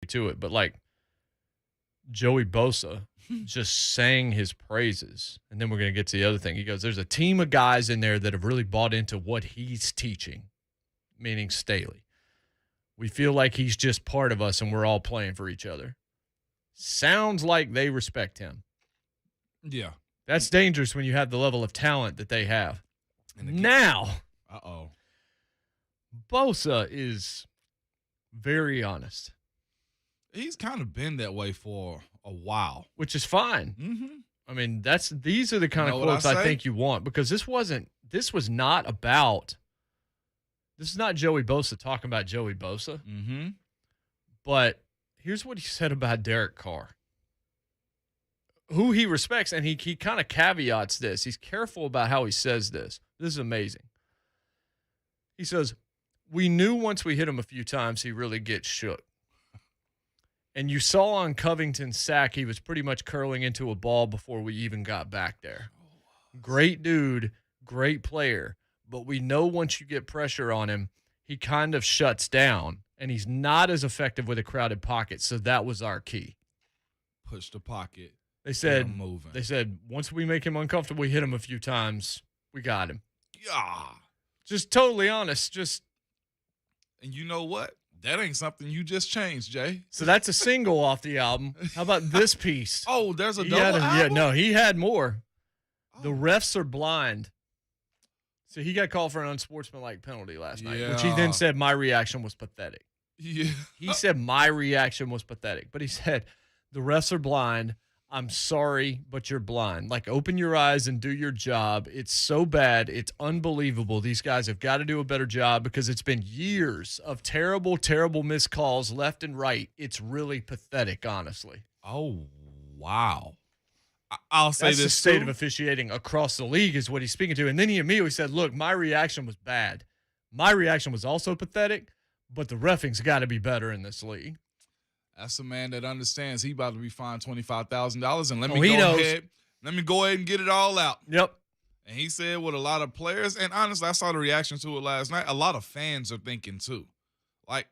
to it, but like Joey Bosa just sang his praises. And then we're going to get to the other thing. He goes, there's a team of guys in there that have really bought into what he's teaching, meaning Staley. We feel like he's just part of us and we're all playing for each other. Sounds like they respect him. Yeah. That's dangerous when you have the level of talent that they have. Now, Bosa is very honest. He's kind of been that way for a while. Which is fine. Mm-hmm. I mean, these are the kind of quotes I think you want, because this is not Joey Bosa talking about Joey Bosa. Mm-hmm. But here's what he said about Derek Carr, who he respects, and he kind of caveats this. He's careful about how he says this. This is amazing. He says, we knew once we hit him a few times, he really gets shook. And you saw on Covington's sack, he was pretty much curling into a ball before we even got back there. Great dude, great player. But we know once you get pressure on him, he kind of shuts down, and he's not as effective with a crowded pocket. So that was our key. Push the pocket. They said once we make him uncomfortable, we hit him a few times, we got him. Yeah. Just totally honest. And you know what? That ain't something you just changed, Jay. So that's a single off the album. How about this piece? Oh, there's a double album? Yeah, no, he had more. Oh. The refs are blind. So he got called for an unsportsmanlike penalty last night, which he then said my reaction was pathetic. Yeah. He said my reaction was pathetic, but he said the refs are blind. I'm sorry, but you're blind. Like, open your eyes and do your job. It's so bad. It's unbelievable. These guys have got to do a better job because it's been years of terrible, terrible missed calls left and right. It's really pathetic, honestly. Oh, wow. I'll say That's this the state too. of officiating across the league is what he's speaking to. And then he immediately said, look, my reaction was bad. My reaction was also pathetic, but the reffing's got to be better in this league. That's a man that understands he about to be fined $25,000, and let me go ahead and get it all out. Yep. And he said what a lot of players, and honestly, I saw the reaction to it last night. A lot of fans are thinking too. Like,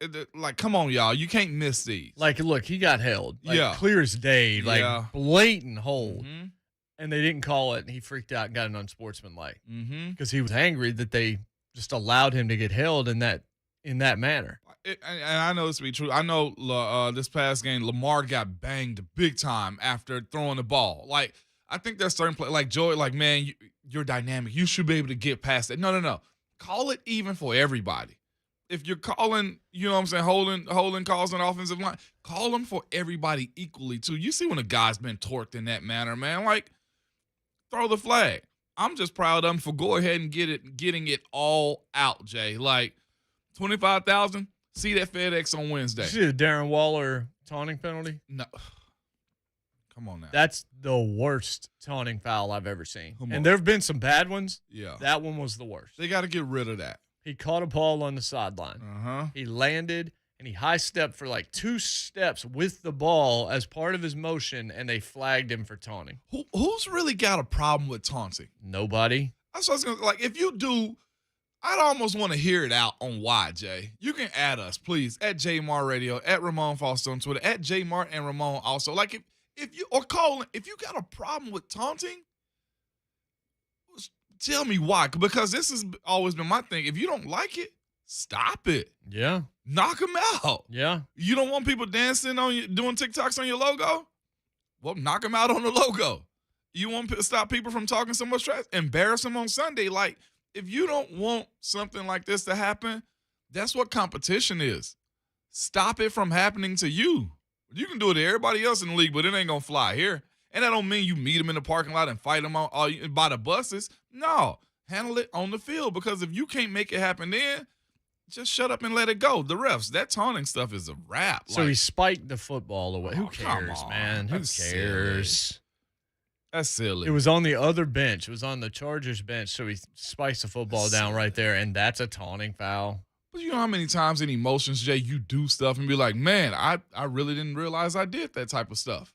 come on, y'all, you can't miss these. Like, look, he got held. Like, clear as day. Like, blatant hold. Mm-hmm. And they didn't call it, and he freaked out and got an unsportsmanlike. Mm-hmm. Because he was angry that they just allowed him to get held in that manner. And I know this to be true. I know this past game, Lamar got banged big time after throwing the ball. Like, I think there's certain play, like Joey, like, man, you're dynamic. You should be able to get past that. No. Call it even for everybody. If you're calling, you know what I'm saying, holding calls on the offensive line, call them for everybody equally too. You see when a guy's been torqued in that manner, man, like, throw the flag. I'm just proud of him for go ahead and getting it all out, Jay. Like, 25,000. See that FedEx on Wednesday. Did you see the Darren Waller taunting penalty? No. Come on now. That's the worst taunting foul I've ever seen. And there have been some bad ones. Yeah. That one was the worst. They got to get rid of that. He caught a ball on the sideline. Uh-huh. He landed, and he high-stepped for like 2 steps with the ball as part of his motion, and they flagged him for taunting. Who's really got a problem with taunting? Nobody. That's what I was going to, like, if you do, I'd almost want to hear it out on why, Jay. You can add us, please, at JMart Radio, at Ramon Foster on Twitter, at JMart and Ramon also. Like, if you got a problem with taunting, tell me why. Because this has always been my thing. If you don't like it, stop it. Yeah. Knock them out. Yeah. You don't want people dancing on you, doing TikToks on your logo? Well, knock them out on the logo. You want to stop people from talking so much trash? Embarrass them on Sunday. Like, if you don't want something like this to happen, that's what competition is. Stop it from happening to you. You can do it to everybody else in the league, but it ain't going to fly here. And that don't mean you meet them in the parking lot and fight them by the buses. No, handle it on the field, because if you can't make it happen then, just shut up and let it go. The refs, that taunting stuff is a wrap. So he spiked the football away. Who cares, man? Who cares? Silly. That's silly. It was on the other bench. It was on the Chargers bench, so he spikes the football down right there, and that's a taunting foul. But you know how many times in emotions, Jay, you do stuff and be like, man, I really didn't realize I did that type of stuff.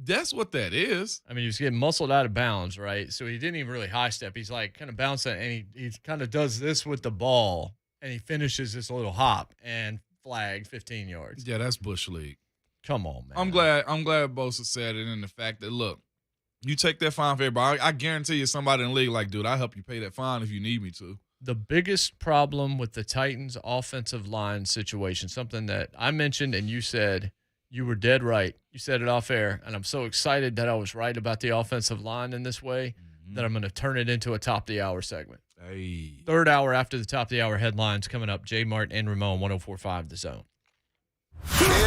That's what that is. I mean, he was getting muscled out of bounds, right? So he didn't even really high step. He's like kind of bouncing, and he kind of does this with the ball, and he finishes this little hop and flag 15 yards. Yeah, that's Bush League. Come on, man. I'm glad Bosa said it, and the fact that, look, you take that fine for everybody. I guarantee you somebody in the league like, dude, I'll help you pay that fine if you need me to. The biggest problem with the Titans' offensive line situation, something that I mentioned and you said, you were dead right. You said it off air, and I'm so excited that I was right about the offensive line in this way that I'm going to turn it into a top-of-the-hour segment. Hey. Third hour after the top-of-the-hour headlines coming up. JMart and Ramon, 104.5 The Zone.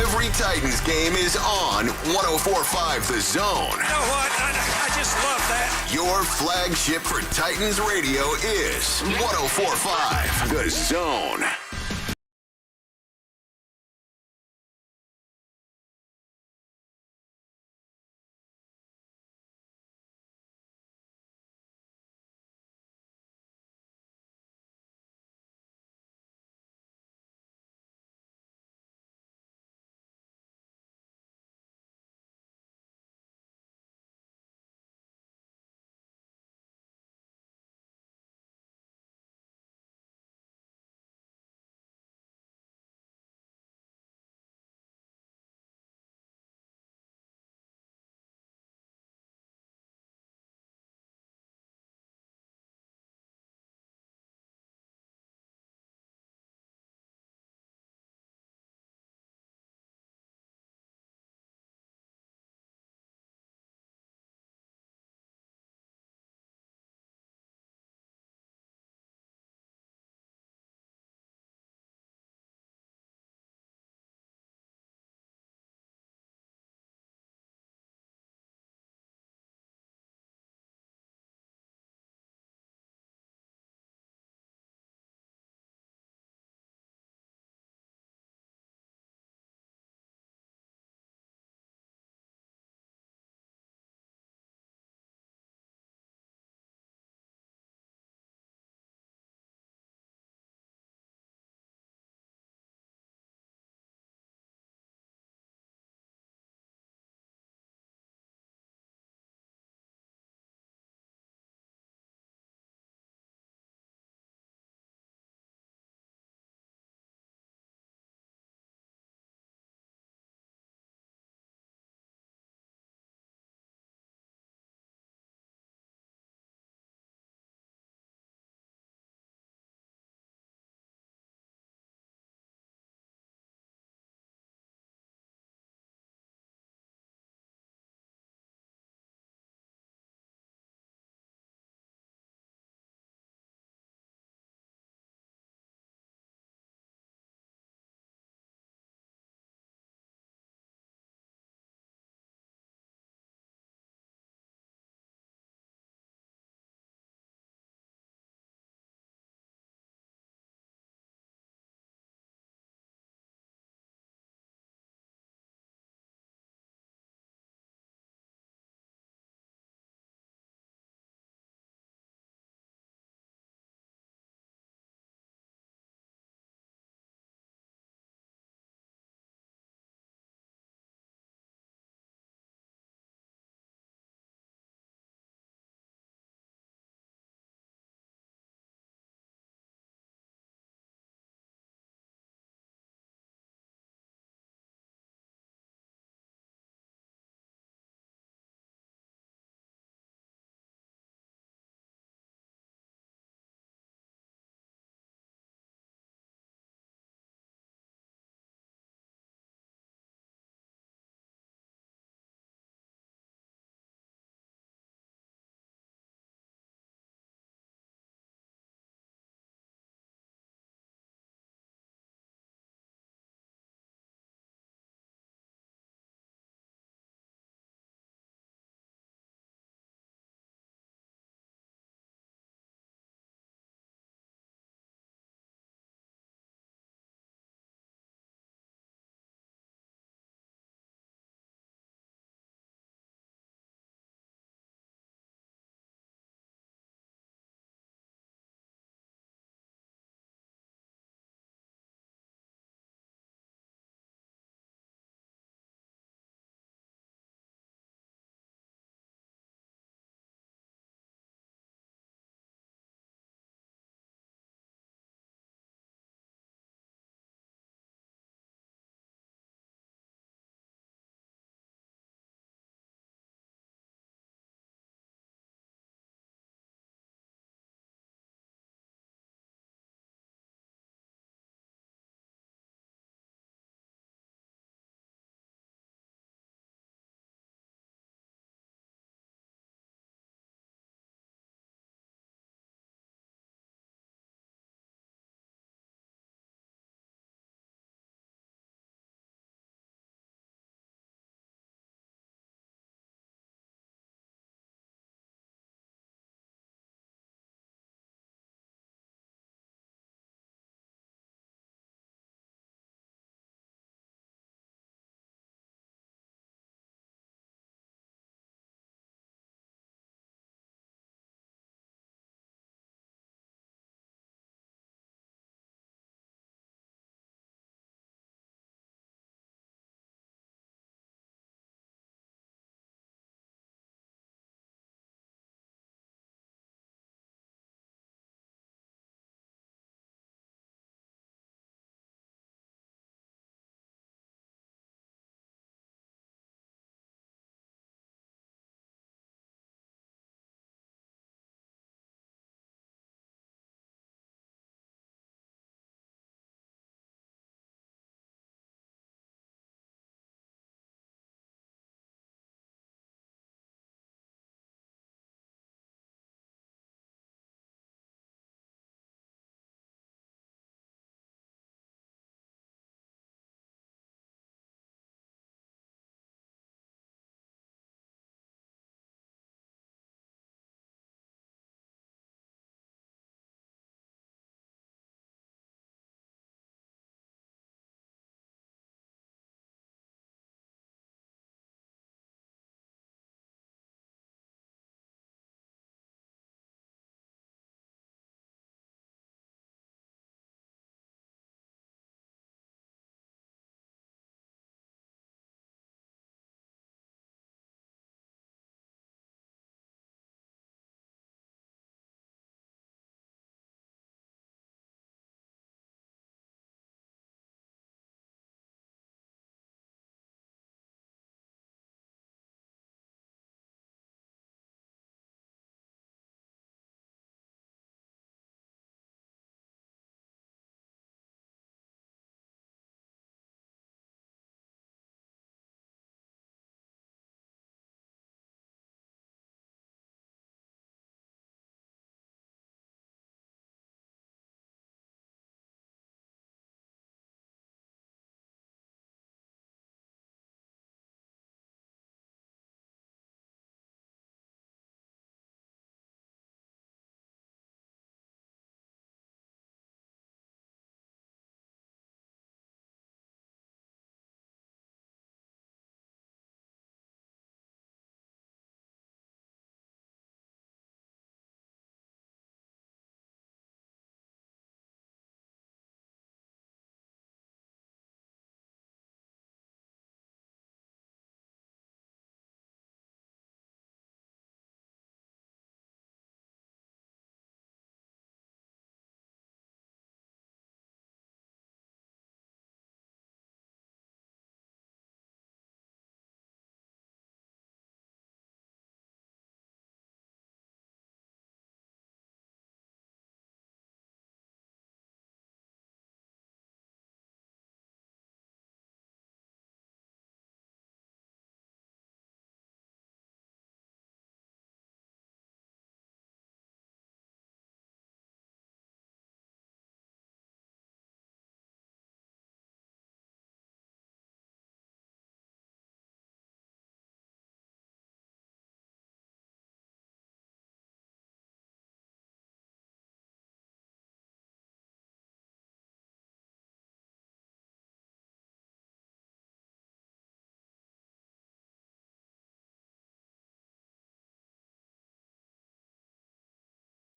Every Titans game is on 104.5 The Zone. You know what? I just love that. Your flagship for Titans radio is 104.5 The Zone.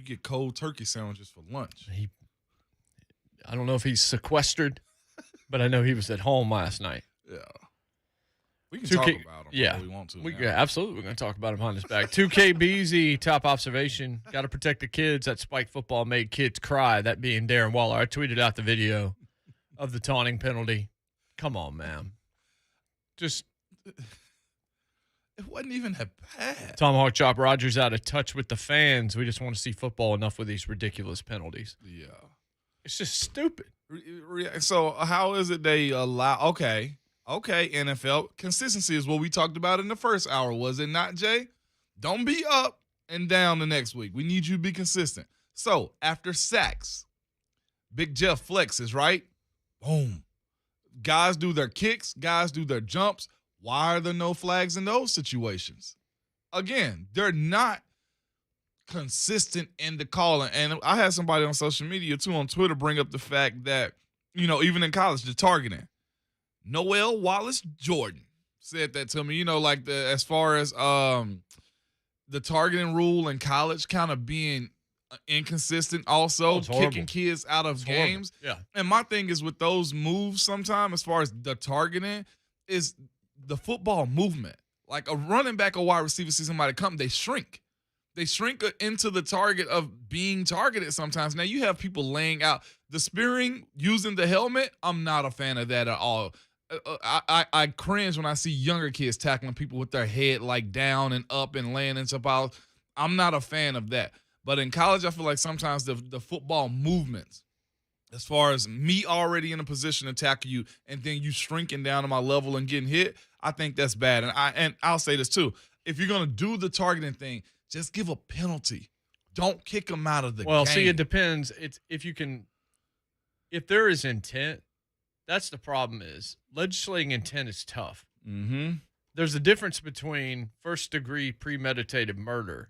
get cold turkey sandwiches for lunch. I don't know if he's sequestered, but I know he was at home last night. Yeah. We can talk about him if we want to. Absolutely. We're going to talk about him behind his back. 2K Beasy, top observation. Got to protect the kids. That spike football made kids cry, that being Darren Waller. I tweeted out the video of the taunting penalty. Come on, man. Just... It wasn't even that bad. Tomahawk Chop Rogers out of touch with the fans. We just want to see football enough with these ridiculous penalties. Yeah. It's just stupid. So how is it they allow? Okay, NFL. Consistency is what we talked about in the first hour, was it not, Jay? Don't be up and down the next week. We need you to be consistent. So after sacks, Big Jeff flexes, right? Boom. Guys do their kicks. Guys do their jumps. Why are there no flags in those situations? Again, they're not consistent in the calling. And I had somebody on social media, too, on Twitter bring up the fact that, even in college, the targeting. Noel Wallace Jordan said that to me, as far as the targeting rule in college kind of being inconsistent also, kicking kids out of games. Yeah. And my thing is with those moves sometimes, as far as the targeting, is the football movement. Like a running back or wide receiver see somebody come, they shrink. They shrink into the target of being targeted sometimes. Now, you have people laying out. The spearing using the helmet, I'm not a fan of that at all. I cringe when I see younger kids tackling people with their head like down and up and laying into balls. I'm not a fan of that. But in college, I feel like sometimes the football movements, as far as me already in a position to tackle you and then you shrinking down to my level and getting hit, I think that's bad. And I'll say this too. If you're going to do the targeting thing, just give a penalty. Don't kick them out of the game. Well, see, it depends. It's if there is intent, that's the problem is legislating intent is tough. Mm-hmm. There's a difference between first-degree premeditated murder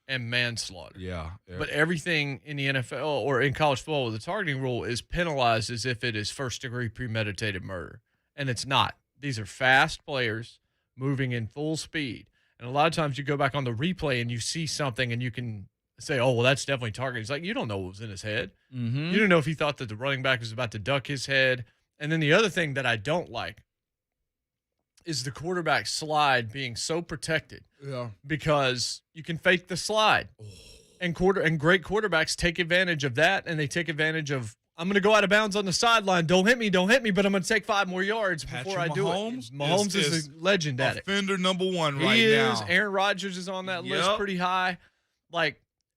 and manslaughter. Yeah. But everything in the NFL or in college football with the targeting rule is penalized as if it is first-degree premeditated murder. And it's not. These are fast players moving in full speed. And a lot of times you go back on the replay and you see something and you can say, oh, well, that's definitely targeting. It's like, you don't know what was in his head. Mm-hmm. You don't know if he thought that the running back was about to duck his head. And then the other thing that I don't like is the quarterback slide being so protected. Yeah. Because you can fake the slide. And great quarterbacks take advantage of that, and they take advantage of, I'm going to go out of bounds on the sideline. Don't hit me, but I'm going to take 5 more yards before I do it. Mahomes is a legend at it. Offender number 1 right now. He is. Aaron Rodgers is on that list pretty high.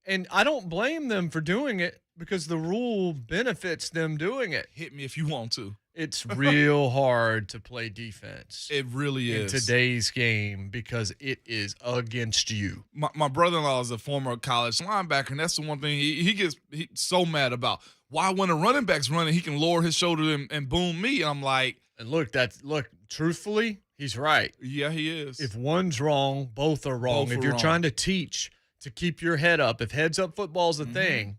And I don't blame them for doing it because the rule benefits them doing it. Hit me if you want to. It's real hard to play defense. It really is. In today's game because it is against you. My brother-in-law is a former college linebacker, and that's the one thing he gets so mad about. Why, when a running back's running, he can lower his shoulder and boom me? And I'm like... And look, truthfully, he's right. Yeah, he is. If one's wrong, both are wrong. If you're trying to teach to keep your head up, if heads-up football is a thing,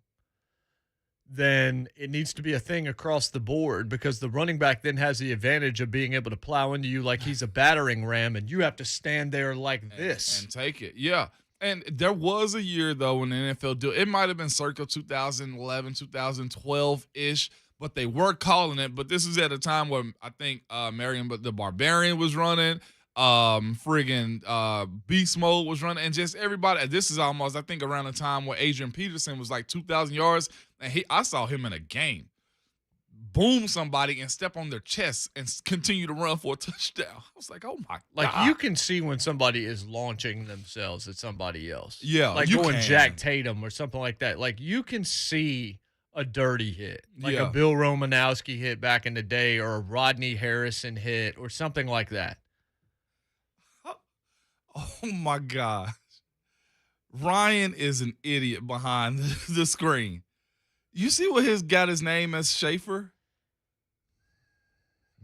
then it needs to be a thing across the board because the running back then has the advantage of being able to plow into you like he's a battering ram, and you have to stand there like this. And take it, yeah. And there was a year, though, when the NFL it might have been circa 2011, 2012-ish, but they were calling it. But this is at a time where I think Marion the Barbarian was running, Beast Mode was running, and just everybody. This is almost, I think, around the time where Adrian Peterson was like 2,000 yards, and I saw him in a game boom somebody and step on their chest and continue to run for a touchdown. I was like, oh my God. You can see when somebody is launching themselves at somebody else. Yeah. Like going Jack Tatum or something like that. Like you can see a dirty hit. Like a Bill Romanowski hit back in the day or a Rodney Harrison hit or something like that. Oh my gosh. Ryan is an idiot behind the screen. You see what got his name as Schaefer?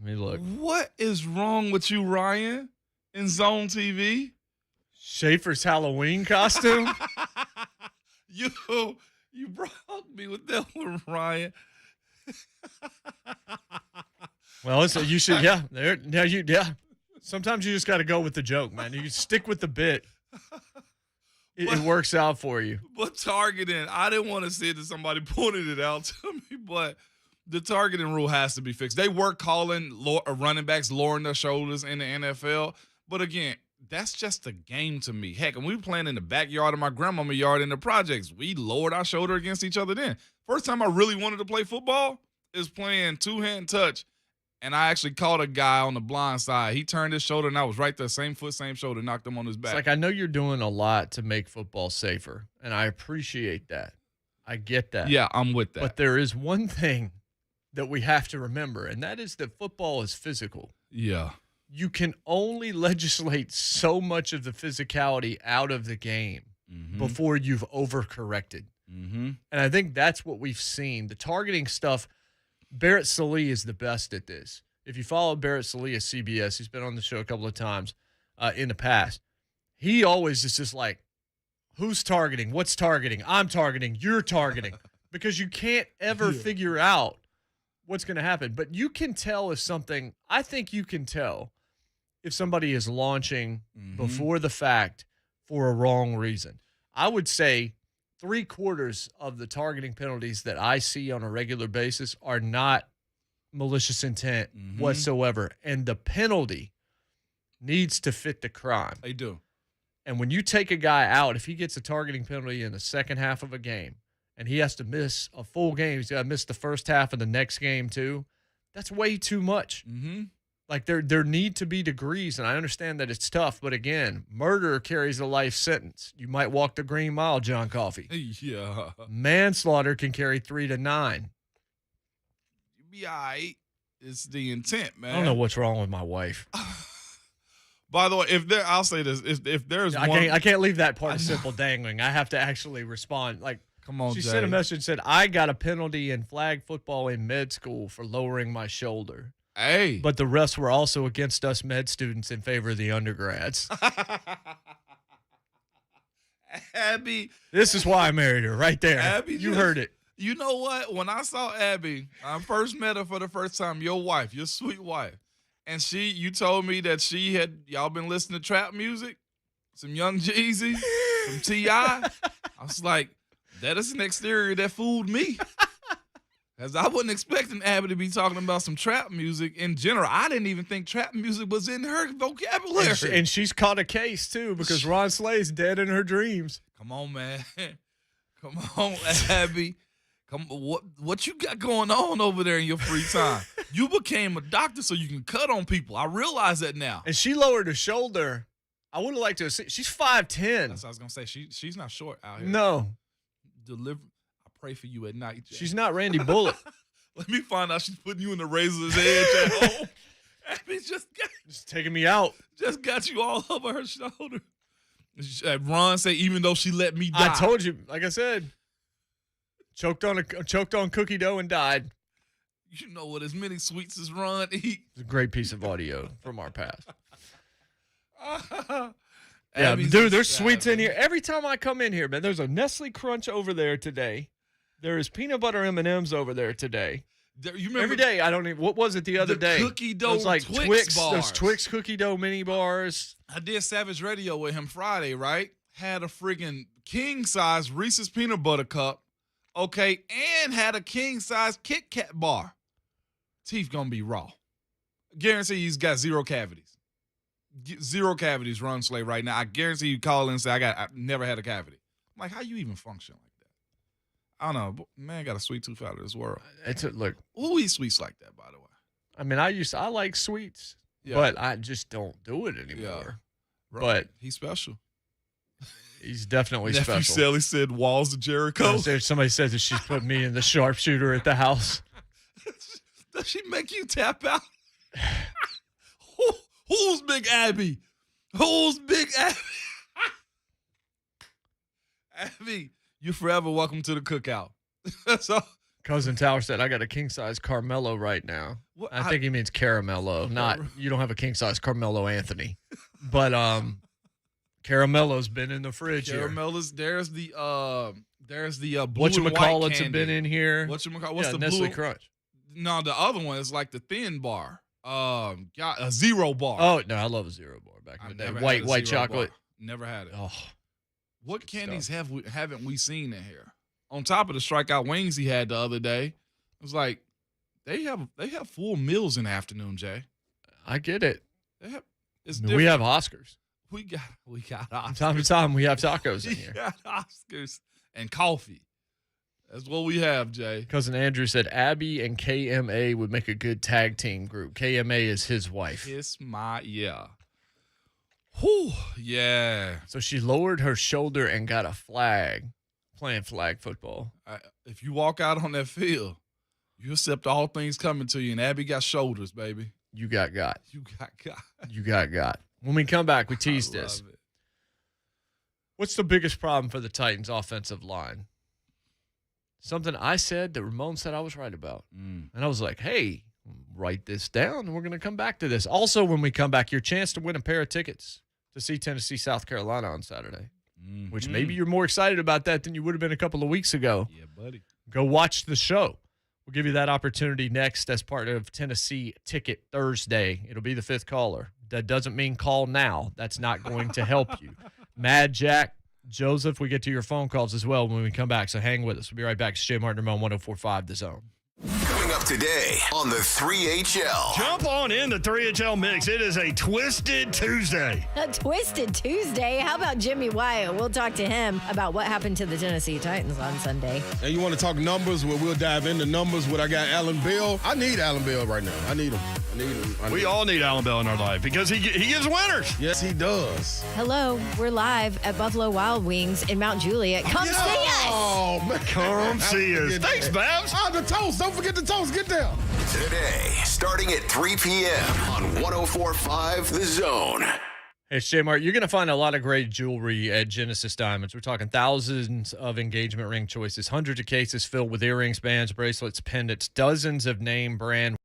Let me look. What is wrong with you, Ryan, in Zone TV? Schaefer's Halloween costume? You brought me with that one, Ryan. Well, you should, Sometimes you just got to go with the joke, man. You stick with the bit. it works out for you. But targeting, I didn't want to say that somebody pointed it out to me, but the targeting rule has to be fixed. They were calling running backs lowering their shoulders in the NFL, but again, that's just a game to me. Heck, and we were playing in the backyard of my grandmama's yard in the projects. We lowered our shoulder against each other then. First time I really wanted to play football is playing two-hand touch, and I actually caught a guy on the blind side. He turned his shoulder, and I was right there, same foot, same shoulder, knocked him on his back. It's like, I know you're doing a lot to make football safer, and I appreciate that. I get that. Yeah, I'm with that. But there is one thing that we have to remember, and that is that football is physical. Yeah. You can only legislate so much of the physicality out of the game before you've overcorrected. And I think that's what we've seen. The targeting stuff, Barrett Sallee is the best at this. If you follow Barrett Sallee at CBS, he's been on the show a couple of times in the past. He always is just like, who's targeting? What's targeting? I'm targeting. You're targeting. Because you can't ever figure out what's going to happen. But you can tell if something, I think you can tell if somebody is launching before the fact for a wrong reason. I would say 3/4 of the targeting penalties that I see on a regular basis are not malicious intent whatsoever. And the penalty needs to fit the crime. They do. And when you take a guy out, if he gets a targeting penalty in the second half of a game and he has to miss a full game, he's got to miss the first half of the next game too, that's way too much. Like there need to be degrees, and I understand that it's tough, but again, murder carries a life sentence. You might walk the green mile, John Coffey. Yeah. Manslaughter can carry 3 to 9. You be all right. It's the intent, man. I don't know what's wrong with my wife. By the way, I'll say this: if there's I can't leave that part of simple dangling. I have to actually respond. Like, come on, she Jay. sent a message and said, I got a penalty in flag football in med school for lowering my shoulder. Hey. But the rest were also against us med students in favor of the undergrads. Abby. This is why I married her right there. Abby, you heard it. You know what? When I saw Abby, I first met her for the first time, your wife, your sweet wife. And you told me that y'all been listening to trap music, some Young Jeezy, some T.I. I was like, that is an exterior that fooled me. Because I wasn't expecting Abby to be talking about some trap music in general. I didn't even think trap music was in her vocabulary. And she's caught a case, too, because Ron Slay's dead in her dreams. Come on, man. Come on, Abby. What you got going on over there in your free time? You became a doctor so you can cut on people. I realize that now. And she lowered her shoulder. I would have liked to see. She's 5'10". That's what I was going to say. She's not short out here. No. Pray for you at night, Jay. She's not Randy Bullock. Let me find out she's putting you in the razor's edge at home. Abby just taking me out. Just got you all over her shoulder. Ron said, even though she let me die. I told you, like I said, choked on cookie dough and died. You know what? As many sweets as Ron eat. It's a great piece of audio from our past. Yeah, dude, there's sweets in here. Every time I come in here, man, there's a Nestle Crunch over there today. There is peanut butter M&Ms over there today. You remember every day? I don't even. What was it the other day? Cookie dough like Twix bars. Those Twix cookie dough mini bars. I did Savage Radio with him Friday, right? Had a friggin' king size Reese's peanut butter cup, okay, and had a king size Kit Kat bar. Teeth gonna be raw. Guarantee he's got 0 cavities. 0 cavities, Ron Slay right now. I guarantee you call in and say I never had a cavity. I'm like, how you even function like that? I don't know. Man got a sweet tooth out of this world. Look. Who eats sweets like that, by the way? I mean, I like sweets, but I just don't do it anymore. Right. But he's special. He's definitely Nephew special. Sally said walls of Jericho. Somebody says that she's put me in the sharpshooter at the house. Does she make you tap out? Who's Big Abby? Who's Big Abby? Abby, you're forever welcome to the cookout. So, Cousin Tower said, I got a king-size Carmelo right now. I think he means Caramello, not you don't have a king-size Carmelo Anthony. But Caramello's been in the fridge here. There's the blue Whatchamacallits have been in here. What's the Nestle blue? Crunch. No, the other one is like the thin bar. Got a 0 bar. Oh no, I love a 0 bar back in the day. White chocolate. Bar. Never had it. Oh, What candies haven't we seen in here? On top of the strikeout wings he had the other day, it was like they have full meals in the afternoon, Jay. I get it. We have Oscars. We got Oscars. From time to time, we have tacos in here. We got Oscars and coffee. That's what we have, Jay. Cousin Andrew said Abby and KMA would make a good tag team group. KMA is his wife. Whew, yeah. So she lowered her shoulder and got a flag, playing flag football. If you walk out on that field, you accept all things coming to you, and Abby got shoulders, baby. You got. You got. You got. When we come back, we tease this. It. What's the biggest problem for the Titans' offensive line? Something I said that Ramon said I was right about. And I was like, hey, write this down, and we're going to come back to this. Also, when we come back, your chance to win a pair of tickets to see Tennessee, South Carolina on Saturday, which maybe you're more excited about that than you would have been a couple of weeks ago. Yeah, buddy. Go watch the show. We'll give you that opportunity next as part of Tennessee Ticket Thursday. It'll be the fifth caller. That doesn't mean call now. That's not going to help you. Mad Jack, Joseph, we get to your phone calls as well when we come back, so hang with us. We'll be right back. It's JMart Ramon, 104.5 The Zone. Coming up today on the 3HL. Jump on in the 3HL mix. It is a Twisted Tuesday. A Twisted Tuesday? How about Jimmy Wyatt? We'll talk to him about what happened to the Tennessee Titans on Sunday. And you want to talk numbers? Well, we'll dive into numbers. What I got, Alan Bell. I need Alan Bell right now. I need him. We all need Alan Bell in our life because he gives winners. Yes, he does. Hello, we're live at Buffalo Wild Wings in Mount Juliet. Come see us. Oh, man. Come see us. Thanks, Babs. The toast. Don't forget the toast. Get there. Today, starting at 3 p.m. on 104.5 The Zone. Hey, it's JMart. You're going to find a lot of great jewelry at Genesis Diamonds. We're talking thousands of engagement ring choices, hundreds of cases filled with earrings, bands, bracelets, pendants, dozens of name brand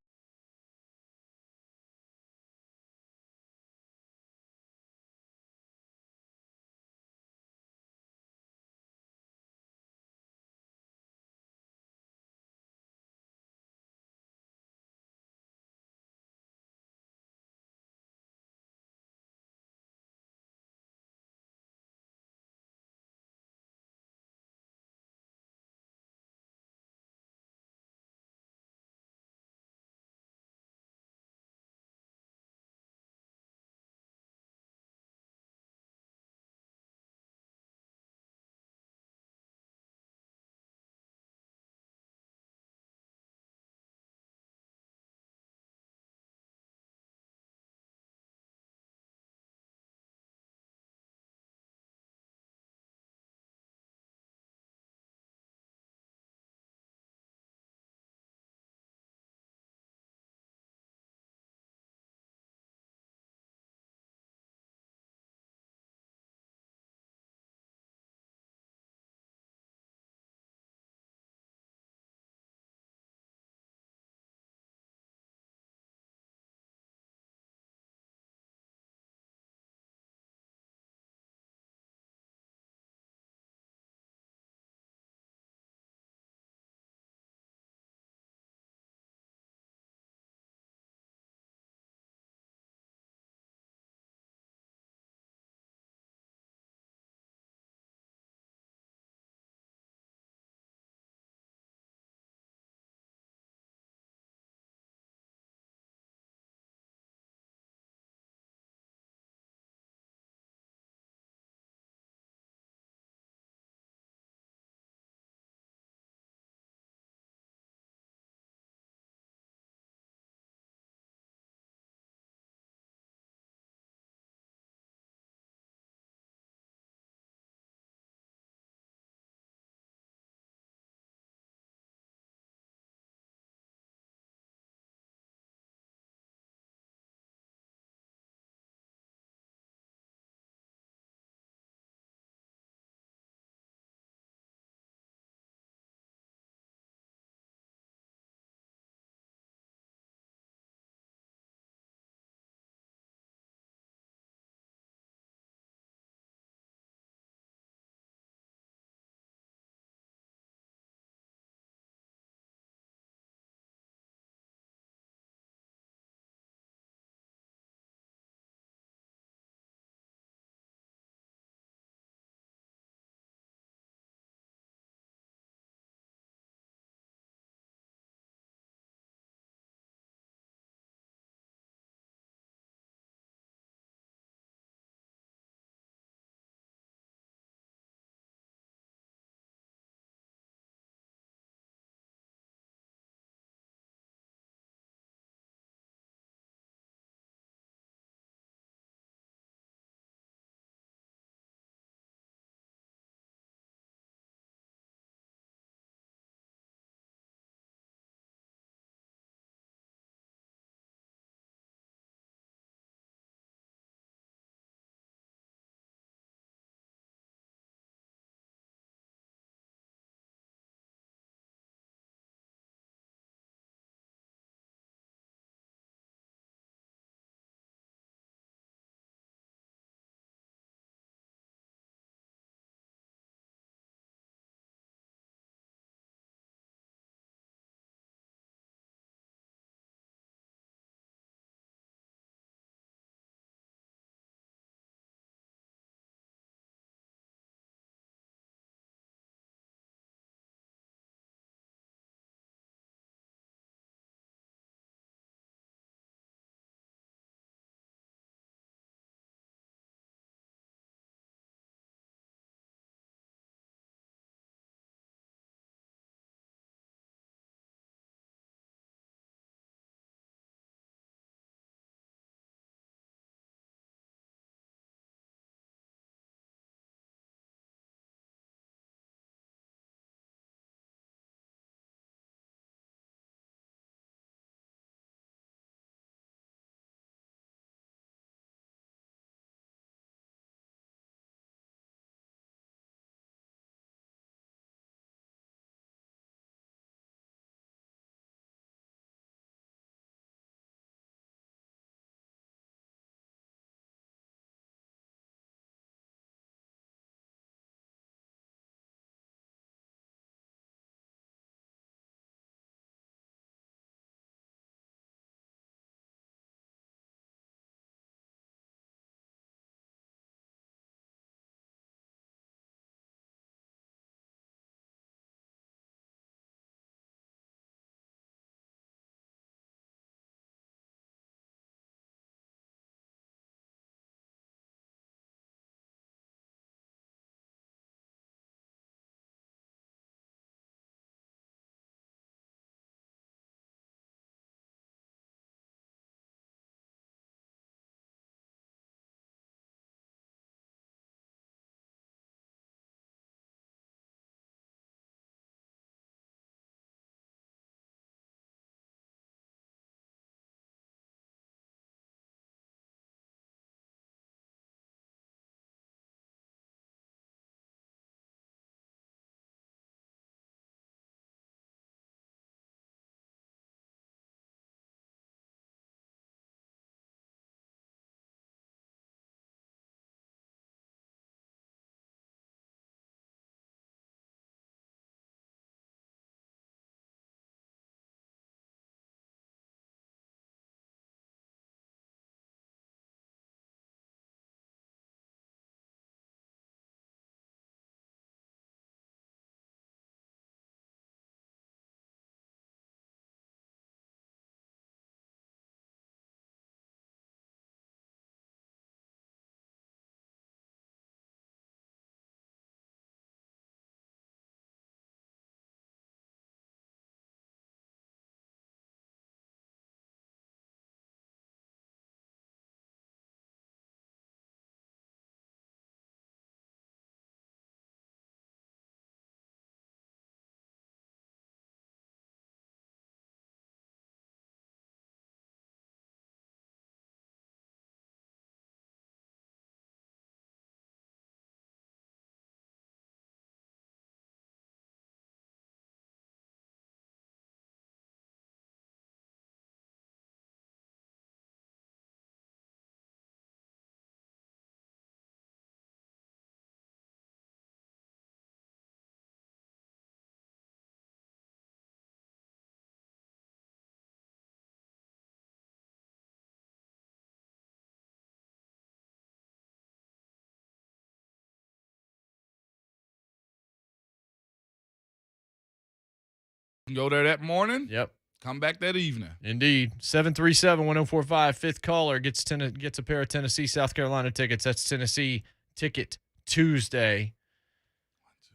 Go there that morning. Yep. Come back that evening. Indeed. 737-1045. Fifth caller gets a pair of Tennessee, South Carolina tickets. That's Tennessee Ticket Tuesday.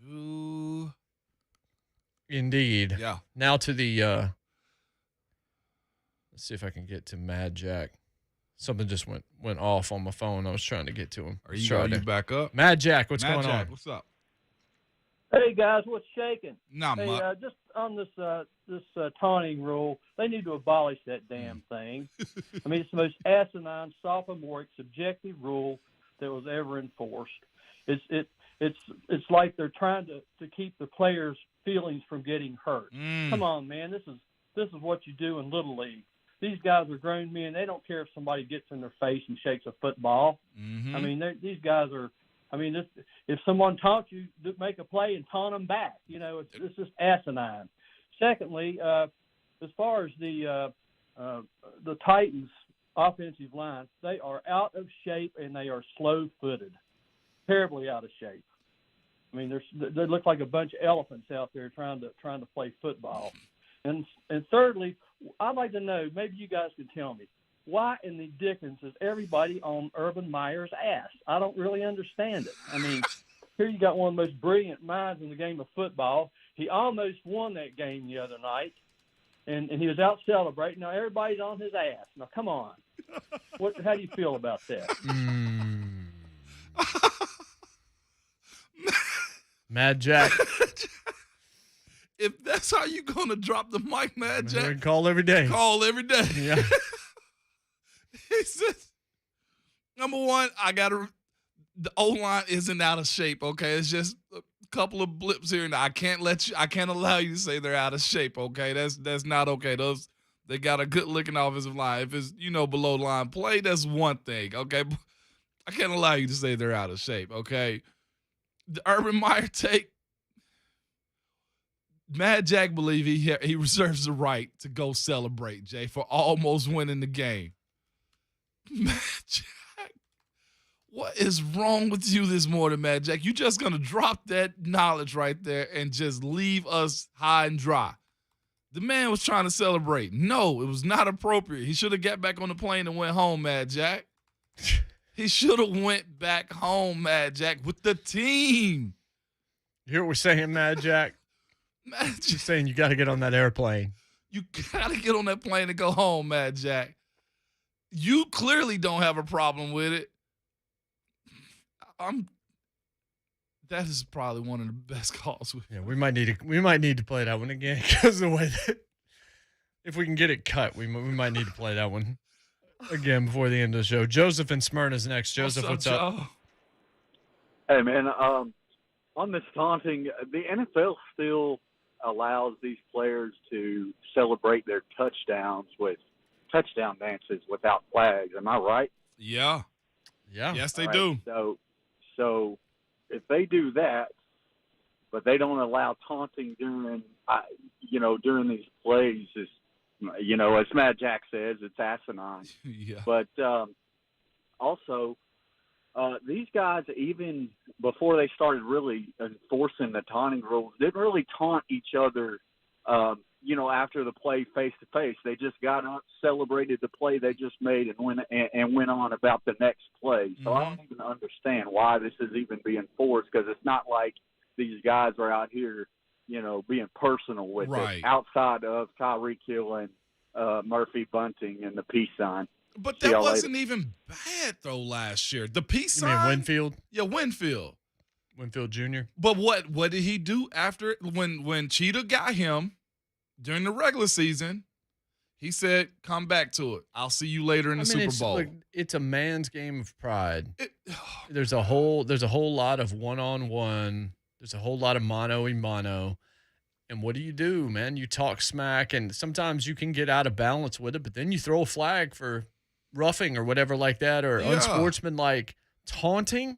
2. Indeed. Yeah. Now to the let's see if I can get to Mad Jack. Something just went off on my phone. I was trying to get to him. Are you back up? Mad Jack, what's Mad going Jack, on? What's up? Hey guys, what's shaking? Not much. Just on this taunting rule, they need to abolish that damn thing. I mean, it's the most asinine, sophomoric, subjective rule that was ever enforced. It's like they're trying to keep the players' feelings from getting hurt. Come on, man, this is what you do in Little League. These guys are grown men. They don't care if somebody gets in their face and shakes a football. Mm-hmm. I mean, these guys are. I mean, if someone taunts you, make a play and taunt them back. You know, it's just asinine. Secondly, as far as the Titans' offensive line, they are out of shape and they are slow-footed, terribly out of shape. I mean, they look like a bunch of elephants out there trying to play football. And thirdly, I'd like to know, maybe you guys can tell me, why in the dickens is everybody on Urban Meyer's ass? I don't really understand it. I mean, here you got one of the most brilliant minds in the game of football. He almost won that game the other night, and he was out celebrating. Now everybody's on his ass. Now, come on. How do you feel about that? Mad Jack. If that's how you going to drop the mic, Mad Jack. Call every day. Call every day. Yeah. He says, number one, the O-line isn't out of shape, okay? It's just a couple of blips here and there. I can't allow you to say they're out of shape, okay? That's not okay. They got a good looking offensive line. If it's, below the line play, that's one thing, okay? I can't allow you to say they're out of shape, okay? The Urban Meyer take, Mad Jack believe he reserves the right to go celebrate, Jay, for almost winning the game. Mad Jack, what is wrong with you this morning, Mad Jack? You just going to drop that knowledge right there and just leave us high and dry. The man was trying to celebrate. No, it was not appropriate. He should have got back on the plane and went home, Mad Jack. He should have went back home, Mad Jack, with the team. You hear what we're saying, Mad Jack? Mad Jack. You're saying you got to get on that airplane. You got to get on that plane and go home, Mad Jack. You clearly don't have a problem with it. That is probably one of the best calls. Yeah, we might need to play that one again because the way that if we can get it cut, we might need to play that one again before the end of the show. Joseph in Smyrna is next. Joseph, what's up? Joe? Hey man, on this taunting, the NFL still allows these players to celebrate their touchdowns with touchdown dances without flags. Am I right? Yeah. Yes, they do. So if they do that, but they don't allow taunting during these plays, as Matt Jack says, it's asinine. Yeah. But also, these guys, even before they started really enforcing the taunting rules, didn't really taunt each other after the play face-to-face. They just got up, celebrated the play they just made, and went on about the next play. So I don't even understand why this is even being forced, because it's not like these guys are out here, being personal with it, outside of Tyreek Hill and Murphy Bunting and the peace sign. But that wasn't even bad, though, last year. The peace sign? You mean Winfield? Yeah, Winfield. Winfield Jr.? But what did he do after when Cheetah got him during the regular season? He said, come back to it. I'll see you later in the Super Bowl. Look, it's a man's game of pride. There's a whole lot of one-on-one. There's a whole lot of mano-a-mano. And what do, man? You talk smack, and sometimes you can get out of balance with it, but then you throw a flag for roughing or whatever like that, or unsportsmanlike taunting.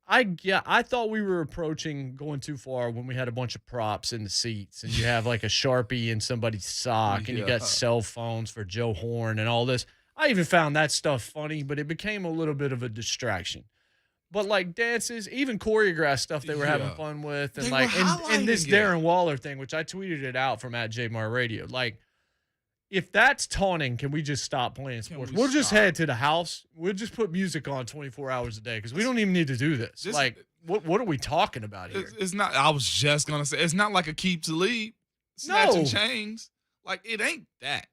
I thought we were approaching going too far when we had a bunch of props in the seats, and you have like a Sharpie in somebody's sock, and you got cell phones for Joe Horn and all this. I even found that stuff funny, but it became a little bit of a distraction. But like dances, even choreographed stuff they were having fun with, and They like were and this highlighting it. Darren Waller thing, which I tweeted it out from at JMart Radio. Like, if that's taunting, can we just stop playing sports? We'll just head to the house. We'll just put music on 24 hours a day because we don't even need to do this. Like, what are we talking about here? It's not. I was just gonna say it's not like a keep to lead, snatching chains. Like it ain't that.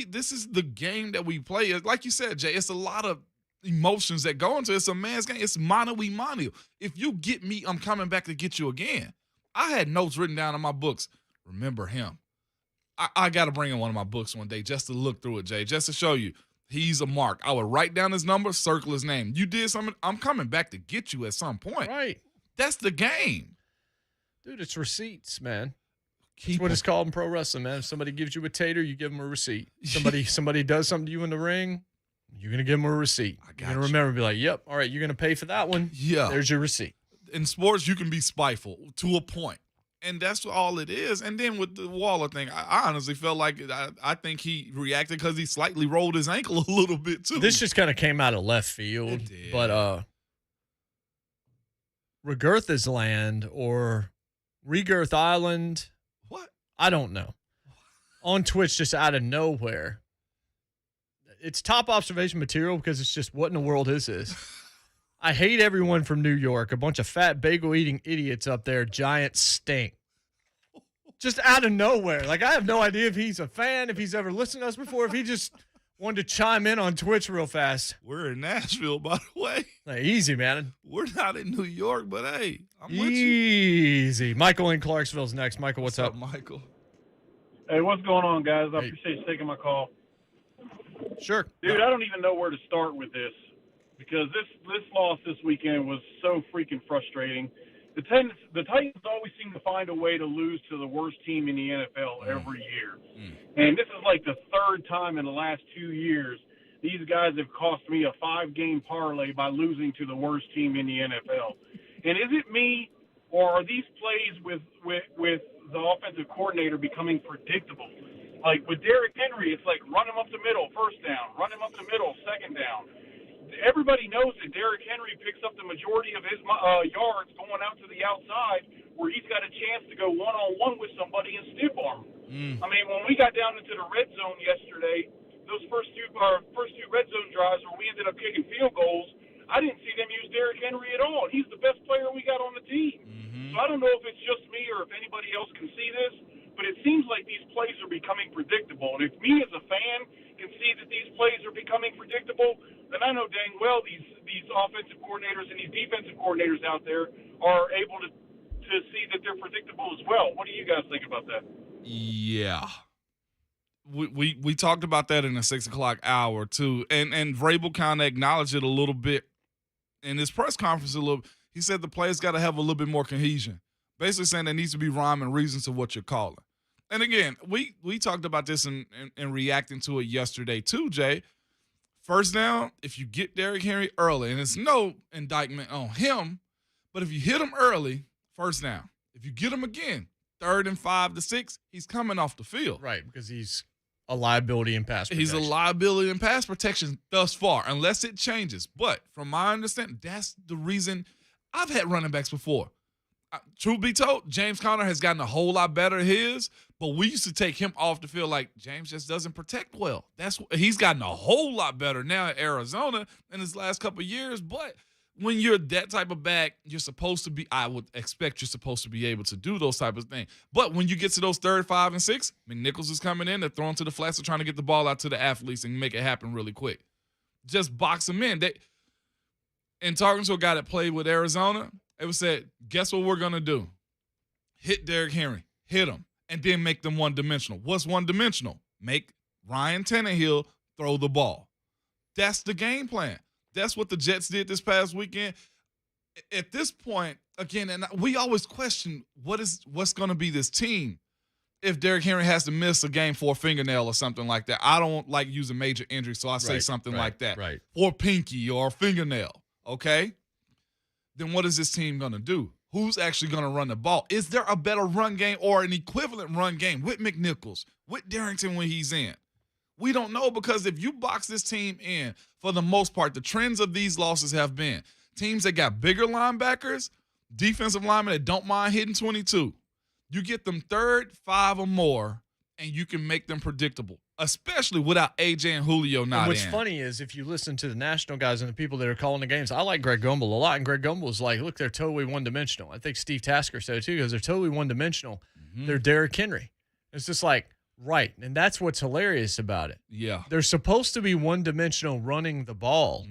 This is the game that we play. Like you said, Jay, it's a lot of emotions that go into it. It's a man's game. It's mano y mano. If you get me, I'm coming back to get you again. I had notes written down in my books. Remember him. I got to bring in one of my books one day just to look through it, Jay, just to show you he's a mark. I would write down his number, circle his name. You did something, I'm coming back to get you at some point. Right. That's the game. Dude, it's receipts, man. That's what it's called in pro wrestling, man. If somebody gives you a tater, you give them a receipt. Somebody does something to you in the ring, you're going to give them a receipt. You're going to remember and be like, yep, all right, you're going to pay for that one. Yeah. There's your receipt. In sports, you can be spiteful to a point. And that's all it is. And then with the Waller thing, I honestly felt like I think he reacted because he slightly rolled his ankle a little bit too. This just kind of came out of left field. It did. But Regurtha's land or Regurth Island, what? I don't know. On Twitch, just out of nowhere. It's top observation material because it's just, what in the world is this? I hate everyone from New York. A bunch of fat bagel-eating idiots up there. Giant stink. Just out of nowhere. Like, I have no idea if he's a fan, if he's ever listened to us before, if he just wanted to chime in on Twitch real fast. We're in Nashville, by the way. Like, easy, man. We're not in New York, but hey, I'm with you. Easy. Michael in Clarksville's next. Michael, what's up? Michael? Hey, what's going on, guys? I appreciate you taking my call. Sure. Dude, I don't even know where to start with this because this loss this weekend was so freaking frustrating. The Titans always seem to find a way to lose to the worst team in the NFL every year. And this is like the third time in the last 2 years these guys have cost me a 5-game parlay by losing to the worst team in the NFL. And is it me, or are these plays with the offensive coordinator becoming predictable? Like with Derrick Henry, it's like run him up the middle, first down, run him up the middle, second down. Everybody knows that Derrick Henry picks up the majority of his yards going out to the outside where he's got a chance to go one-on-one with somebody and stiff arm. I mean, when we got down into the red zone yesterday, those first two red zone drives where we ended up kicking field goals, I didn't see them use Derrick Henry at all. He's the best player we got on the team. So I don't know if it's just me or if anybody else can see this, but it seems like these plays are becoming predictable. And if me as a fan can see that these plays are becoming predictable, then I know dang well these offensive coordinators and these defensive coordinators out there are able to see that they're predictable as well. What do you guys think about that? Yeah. We talked about that in the 6 o'clock hour too. And Vrabel kind of acknowledged it a little bit in his press conference a little. He said the players got to have a little bit more cohesion. Basically saying there needs to be rhyme and reason to what you're calling. And again, we talked about this and reacting to it yesterday too, Jay. First down, if you get Derrick Henry early, and it's no indictment on him, but if you hit him early, first down. If you get him again, 3rd and 5 to 6, he's coming off the field. Right, because he's a liability in pass protection. He's a liability in pass protection thus far, unless it changes. But from my understanding, that's the reason I've had running backs before. Truth be told, James Conner has gotten a whole lot better at his, but we used to take him off the field like James just doesn't protect well. He's gotten a whole lot better now at Arizona in his last couple of years. But when you're that type of back, you're supposed to be, I would expect you're supposed to be able to do those type of things. But when you get to those 3rd, 5, and 6, McNichols is coming in, they're throwing to the flats, they're trying to get the ball out to the athletes and make it happen really quick. Just box them in. And talking to a guy that played with Arizona, it was said, guess what we're going to do? Hit Derrick Henry. Hit him. And then make them one-dimensional. What's one-dimensional? Make Ryan Tannehill throw the ball. That's the game plan. That's what the Jets did this past weekend. At this point, again, and we always question what's going to be this team if Derrick Henry has to miss a game for a fingernail or something like that. I don't like using major injury, so I say something like that. Right. Or pinky or fingernail, okay? Then what is this team going to do? Who's actually going to run the ball? Is there a better run game or an equivalent run game with McNichols, with Darrington when he's in? We don't know because if you box this team in, for the most part, the trends of these losses have been Teams that got bigger linebackers, defensive linemen that don't mind hitting 22. You get them third, 5 or more, and you can make them predictable, especially without AJ and Julio not in. And what's funny is if you listen to the national guys and the people that are calling the games, I like Greg Gumbel a lot, and Greg Gumbel is like, look, they're totally one-dimensional. I think Steve Tasker said it too, because they're totally one-dimensional. Mm-hmm. They're Derrick Henry. It's just like, right, and that's what's hilarious about it. Yeah. They're supposed to be one-dimensional running the ball,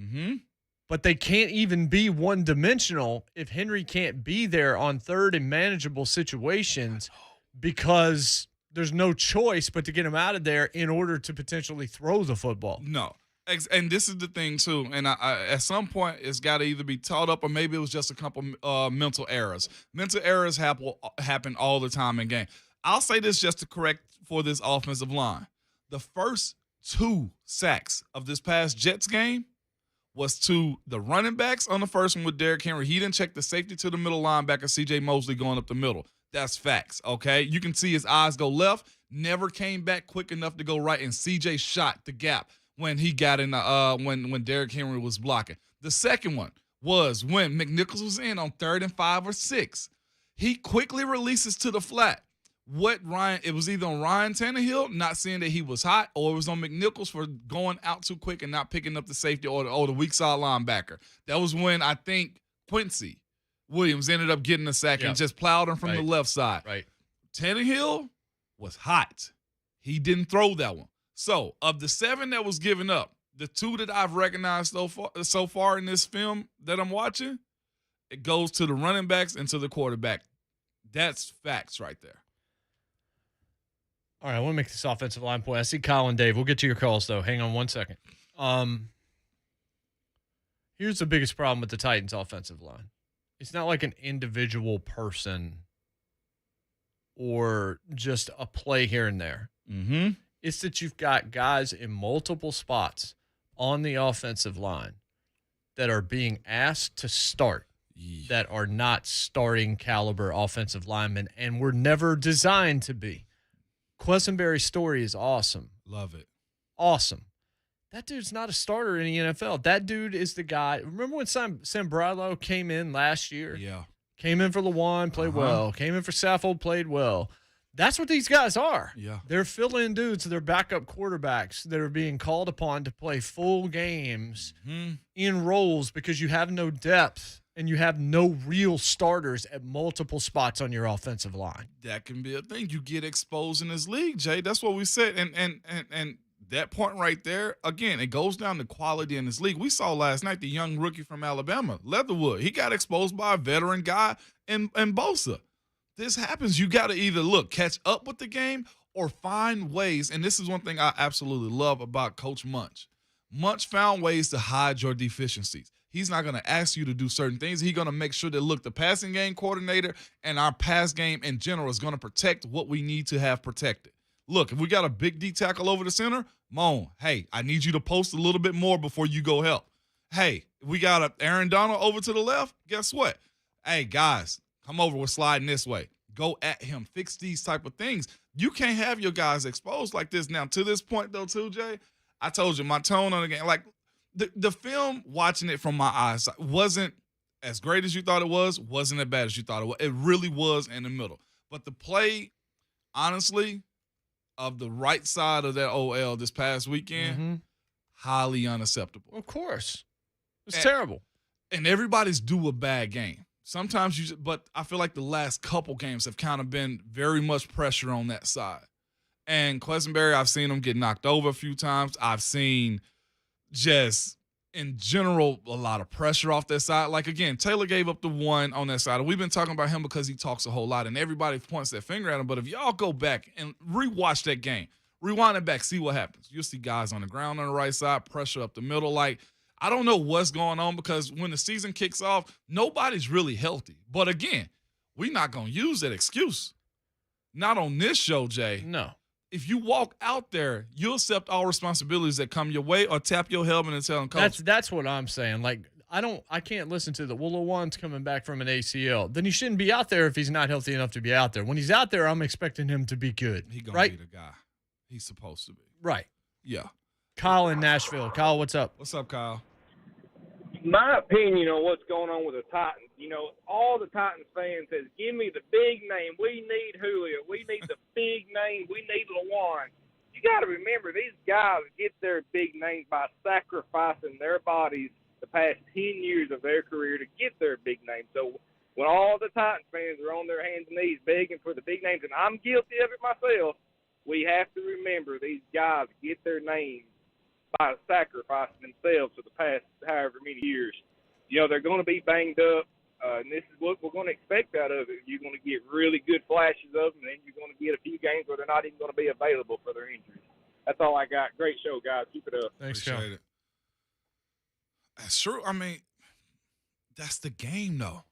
but they can't even be one-dimensional if Henry can't be there on third and manageable situations because there's no choice but to get him out of there in order to potentially throw the football. No. And this is the thing, too. And I at some point, it's got to either be taught up or maybe it was just a couple mental errors. Mental errors happen all the time in game. I'll say this just to correct for this offensive line. The first 2 sacks of this past Jets game was to the running backs on the first one with Derrick Henry. He didn't check the safety to the middle linebacker, C.J. Mosley, going up the middle. That's facts, okay? You can see his eyes go left, never came back quick enough to go right, and C.J. shot the gap when he got in the when Derrick Henry was blocking. The second one was when McNichols was in on 3rd and 5 or 6. He quickly releases to the flat. It was either on Ryan Tannehill not seeing that he was hot, or it was on McNichols for going out too quick and not picking up the safety or the weak side linebacker. That was when I think Quincy Williams ended up getting a sack and just plowed him from the left side. Right. Tannehill was hot. He didn't throw that one. So of the 7 that was given up, the 2 that I've recognized so far in this film that I'm watching, it goes to the running backs and to the quarterback. That's facts right there. All right, I want to make this offensive line point. I see Kyle and Dave. We'll get to your calls, though. Hang on one second. Here's the biggest problem with the Titans' offensive line. It's not like an individual person or just a play here and there. Mm-hmm. It's that you've got guys in multiple spots on the offensive line that are being asked to start that are not starting caliber offensive linemen and were never designed to be. Quessenberry's story is awesome. Love it. Awesome. That dude's not a starter in the NFL. That dude is the guy. Remember when Sam Bradlow came in last year? Yeah. Came in for Lewan, played well. Came in for Saffold, played well. That's what these guys are. Yeah. They're fill-in dudes. They're backup quarterbacks that are being called upon to play full games in roles because you have no depth and you have no real starters at multiple spots on your offensive line. That can be a thing. You get exposed in this league, Jay. That's what we said. And that point right there, again, it goes down to quality in this league. We saw last night the young rookie from Alabama, Leatherwood. He got exposed by a veteran guy in Bosa. This happens. You got to either, catch up with the game or find ways. And this is one thing I absolutely love about Coach Munch. Munch found ways to hide your deficiencies. He's not going to ask you to do certain things. He's going to make sure that, the passing game coordinator and our pass game in general is going to protect what we need to have protected. Look, if we got a big D tackle over the center, Moan, hey, I need you to post a little bit more before you go help. Hey, if we got a Aaron Donald over to the left, guess what? Hey, guys, come over. We're sliding this way. Go at him. Fix these type of things. You can't have your guys exposed like this. Now, to this point, though, too, Jay, I told you my tone on the game, the film, watching it from my eyes, wasn't as great as you thought it was, wasn't as bad as you thought it was. It really was in the middle. But the play, honestly, of the right side of that OL this past weekend, highly unacceptable. Of course. It's terrible. And everybody's due a bad game. Sometimes but I feel like the last couple games have kind of been very much pressure on that side. And Quessenberry, I've seen him get knocked over a few times. I've seen just, in general, a lot of pressure off that side. Again, Taylor gave up the one on that side. We've been talking about him because he talks a whole lot, and everybody points their finger at him. But if y'all go back and rewatch that game, rewind it back, see what happens. You'll see guys on the ground on the right side, pressure up the middle. I don't know what's going on because when the season kicks off, nobody's really healthy. But again, we're not going to use that excuse. Not on this show, Jay. No. If you walk out there, you'll accept all responsibilities that come your way or tap your helmet and tell them, Coach. That's what I'm saying. I can't listen to Lewan's coming back from an ACL. Then he shouldn't be out there if he's not healthy enough to be out there. When he's out there, I'm expecting him to be good. He's going to be the guy he's supposed to be. Right. Yeah. Kyle in Nashville. Kyle, what's up? What's up, Kyle? my opinion on what's going on with the Titans, all the Titans fans says, give me the big name. We need Julio. We need the big name. We need Lawan. You got to remember, these guys get their big names by sacrificing their bodies the past 10 years of their career to get their big name. So when all the Titans fans are on their hands and knees begging for the big names, and I'm guilty of it myself, we have to remember these guys get their names by sacrificing themselves for the past however many years. They're going to be banged up, and this is what we're going to expect out of it. You're going to get really good flashes of them, and then you're going to get a few games where they're not even going to be available for their injuries. That's all I got. Great show, guys. Keep it up. Thanks, Appreciate it. That's true. I mean, that's the game, though.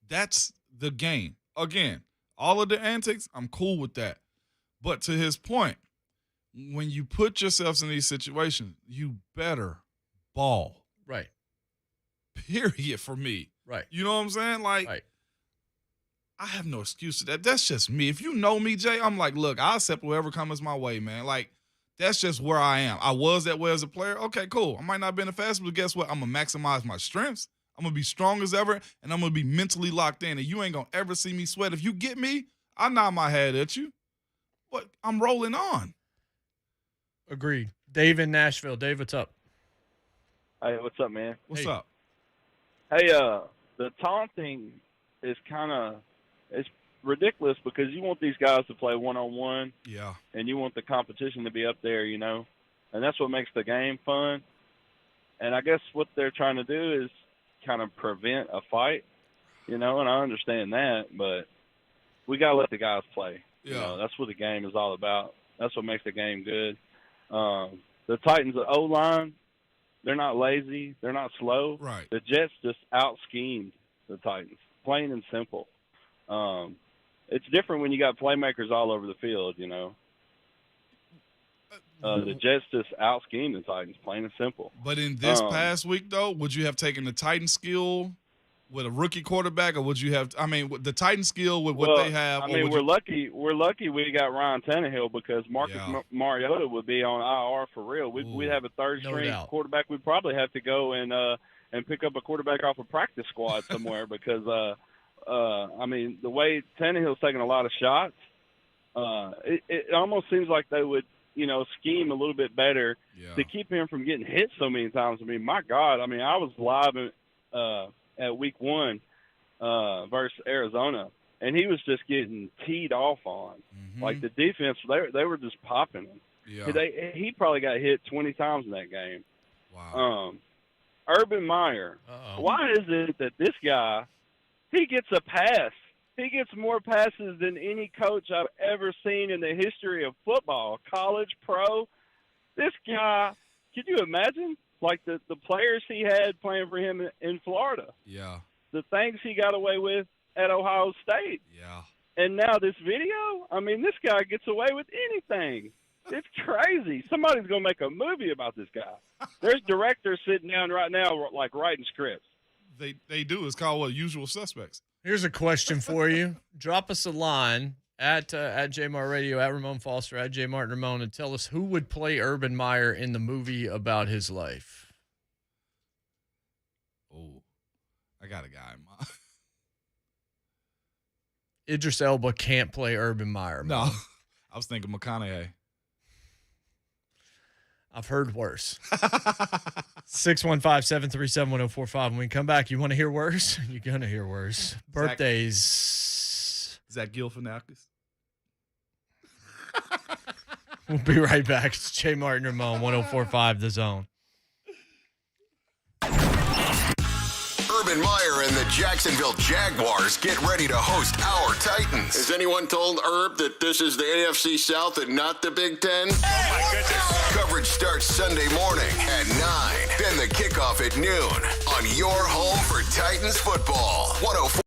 That's the game. Again, all of the antics, I'm cool with that. But to his point, when you put yourselves in these situations, you better ball. Right. Period for me. Right. You know what I'm saying? Like, right. I have no excuse to that. That's just me. If you know me, Jay, I'm like, look, I'll accept whatever comes my way, man. Like, that's just where I am. I was that way as a player. Okay, cool. I might not have been the fastest, but guess what? I'm going to maximize my strengths. I'm going to be strong as ever, and I'm going to be mentally locked in, and you ain't going to ever see me sweat. If you get me, I nod my head at you. But I'm rolling on. Agreed. Dave in Nashville. Dave, what's up? Hey, what's up, man? What's up? Hey, the taunting is it's ridiculous because you want these guys to play one-on-one. Yeah. And you want the competition to be up there, and that's what makes the game fun. And I guess what they're trying to do is kind of prevent a fight, and I understand that, but we got to let the guys play. Yeah. That's what the game is all about. That's what makes the game good. The Titans' O-line, they're not lazy. They're not slow. Right. The Jets just out-schemed the Titans, plain and simple. It's different when you got playmakers all over the field, The Jets just out-schemed the Titans, plain and simple. But in this past week, though, would you have taken the Titans skill with a rookie quarterback, or would you have? I mean, the Titans skill with what they have. I mean, we're lucky. We're lucky we got Ryan Tannehill because Marcus Mariota would be on IR for real. We'd have a third-string quarterback. We'd probably have to go and pick up a quarterback off a practice squad somewhere because, I mean, the way Tannehill's taking a lot of shots, it almost seems like they would, scheme a little bit better to keep him from getting hit so many times. I mean, my God. I mean, I was live at week 1 versus Arizona, and he was just getting teed off on. Mm-hmm. Like the defense, they were just popping him. Yeah. He probably got hit 20 times in that game. Wow. Urban Meyer, why is it that this guy, he gets a pass? He gets more passes than any coach I've ever seen in the history of football, college, pro. This guy, could you imagine? Like the players he had playing for him in Florida. Yeah. The things he got away with at Ohio State. Yeah. And now this video, I mean, this guy gets away with anything. It's crazy. Somebody's going to make a movie about this guy. There's directors sitting down right now like writing scripts. They do. It's called what? Usual Suspects. Here's a question for you. Drop us a line at JMart Radio, at Ramon Foster, at JMart Ramon, and tell us who would play Urban Meyer in the movie about his life. Oh, I got a guy in mind. Idris Elba can't play Urban Meyer. No, I was thinking McConaughey. I've heard worse. 615-737-1045. When we come back, you want to hear worse? You're going to hear worse. Birthdays. Zach Galifianakis. We'll be right back. It's Jay Martin Ramon, 1045 The Zone. Urban Meyer and the Jacksonville Jaguars get ready to host our Titans. Has anyone told Herb that this is the AFC South and not the Big Ten? Oh, my goodness. Coverage starts Sunday morning at 9. Then the kickoff at noon on your home for Titans football. 104.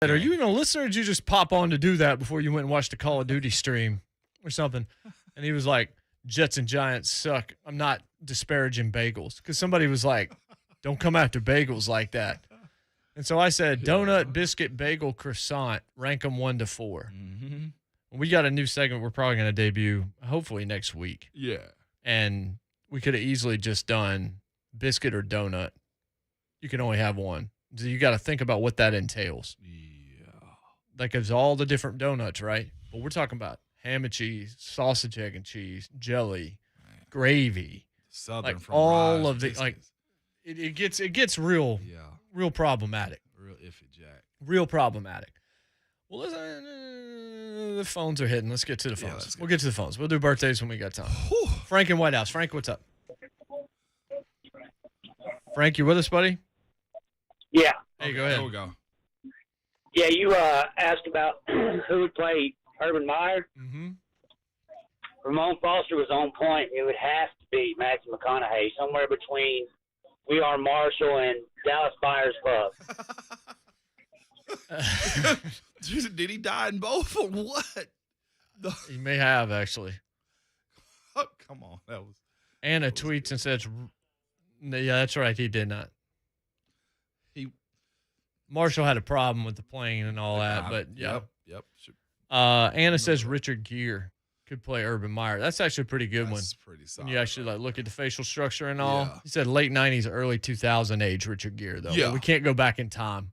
Are you even a listener, or did you just pop on to do that before you went and watched the Call of Duty stream or something? And he was like, Jets and Giants suck. I'm not disparaging bagels. Because somebody was like, don't come after bagels like that. And so I said, donut, biscuit, bagel, croissant, rank them 1 to 4. Mm-hmm. We got a new segment we're probably going to debut hopefully next week. Yeah. And we could have easily just done biscuit or donut. You can only have one. So you got to think about what that entails. Yeah. Like there's all the different donuts, right? But we're talking about ham and cheese, sausage, egg and cheese, jelly, gravy. Southern like from all Raj of the biscuits. like it gets real real problematic. Real iffy, Jack. Real problematic. Well, listen, the phones are hitting. Let's get to the phones. We'll get to the phones. We'll do birthdays when we got time. Frank in White House. Frank, what's up? Frank, you with us, buddy? Yeah. Hey, go ahead. There we go. Yeah, you asked about who would play Urban Meyer. Mm-hmm. Ramon Foster was on point. It would have to be Matthew McConaughey, somewhere between We Are Marshall and Dallas Buyers Club. Did he die in both or what? He may have, actually. Oh, come on. That was. Anna tweets and says, yeah, that's right. He did not. Marshall had a problem with the plane and all that, but yeah. Yep. Sure. Anna says Richard Gere could play Urban Meyer. That's actually a pretty good one. That's pretty solid. When you actually like look at the facial structure and all. Yeah. He said late 90s, early 2000 age Richard Gere, though. Yeah. We can't go back in time.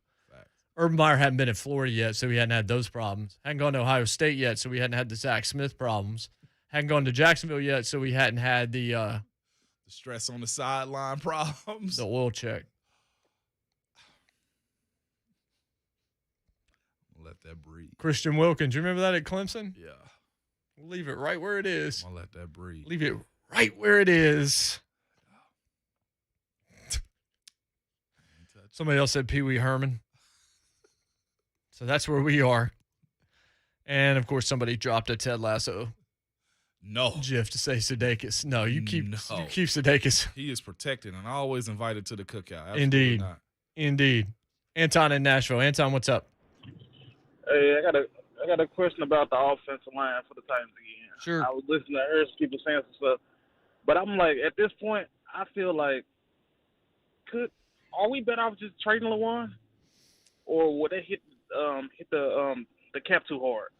Urban Meyer hadn't been in Florida yet, so he hadn't had those problems. Hadn't gone to Ohio State yet, so we hadn't had the Zach Smith problems. Hadn't gone to Jacksonville yet, so we hadn't had the stress on the sideline problems. The oil check. Let that breathe. Christian Wilkins, you remember that at Clemson? Yeah. Leave it right where it is. I'll let that breathe. Leave it right where it is. Somebody else said Pee Wee Herman. So that's where we are. And, of course, somebody dropped a Ted Lasso. No. GIF to say Sudeikis. No, you keep Sudeikis. He is protected and always invited to the cookout. Absolutely Indeed. not. Indeed. Anton in Nashville. Anton, what's up? Hey, I got a question about the offensive line for the Titans again. Sure. I was listening to hear some people saying some stuff, but I'm like, at this point, I feel like, are we better off just trading LaJuan, or would they hit the cap too hard?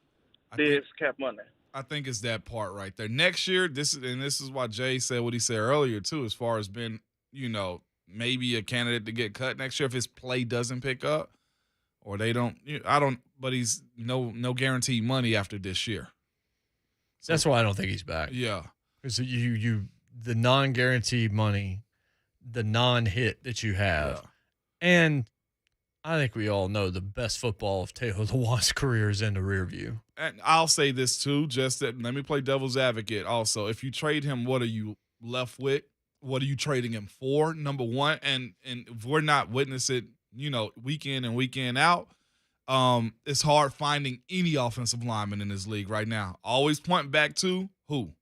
This cap money. I think it's that part right there. Next year, this is why Jay said what he said earlier too, as far as being, maybe a candidate to get cut next year if his play doesn't pick up, or they don't. But he's no guaranteed money after this year. So, that's why I don't think he's back. Yeah, because the non-guaranteed money, the non-hit that you have, and I think we all know the best football of Taylor Lewan's career is in the rear view. And I'll say this too, just that let me play devil's advocate also. If you trade him, what are you left with? What are you trading him for? Number one, and if we're not witnessing, week in and week in out, it's hard finding any offensive lineman in this league right now. Always point back to who?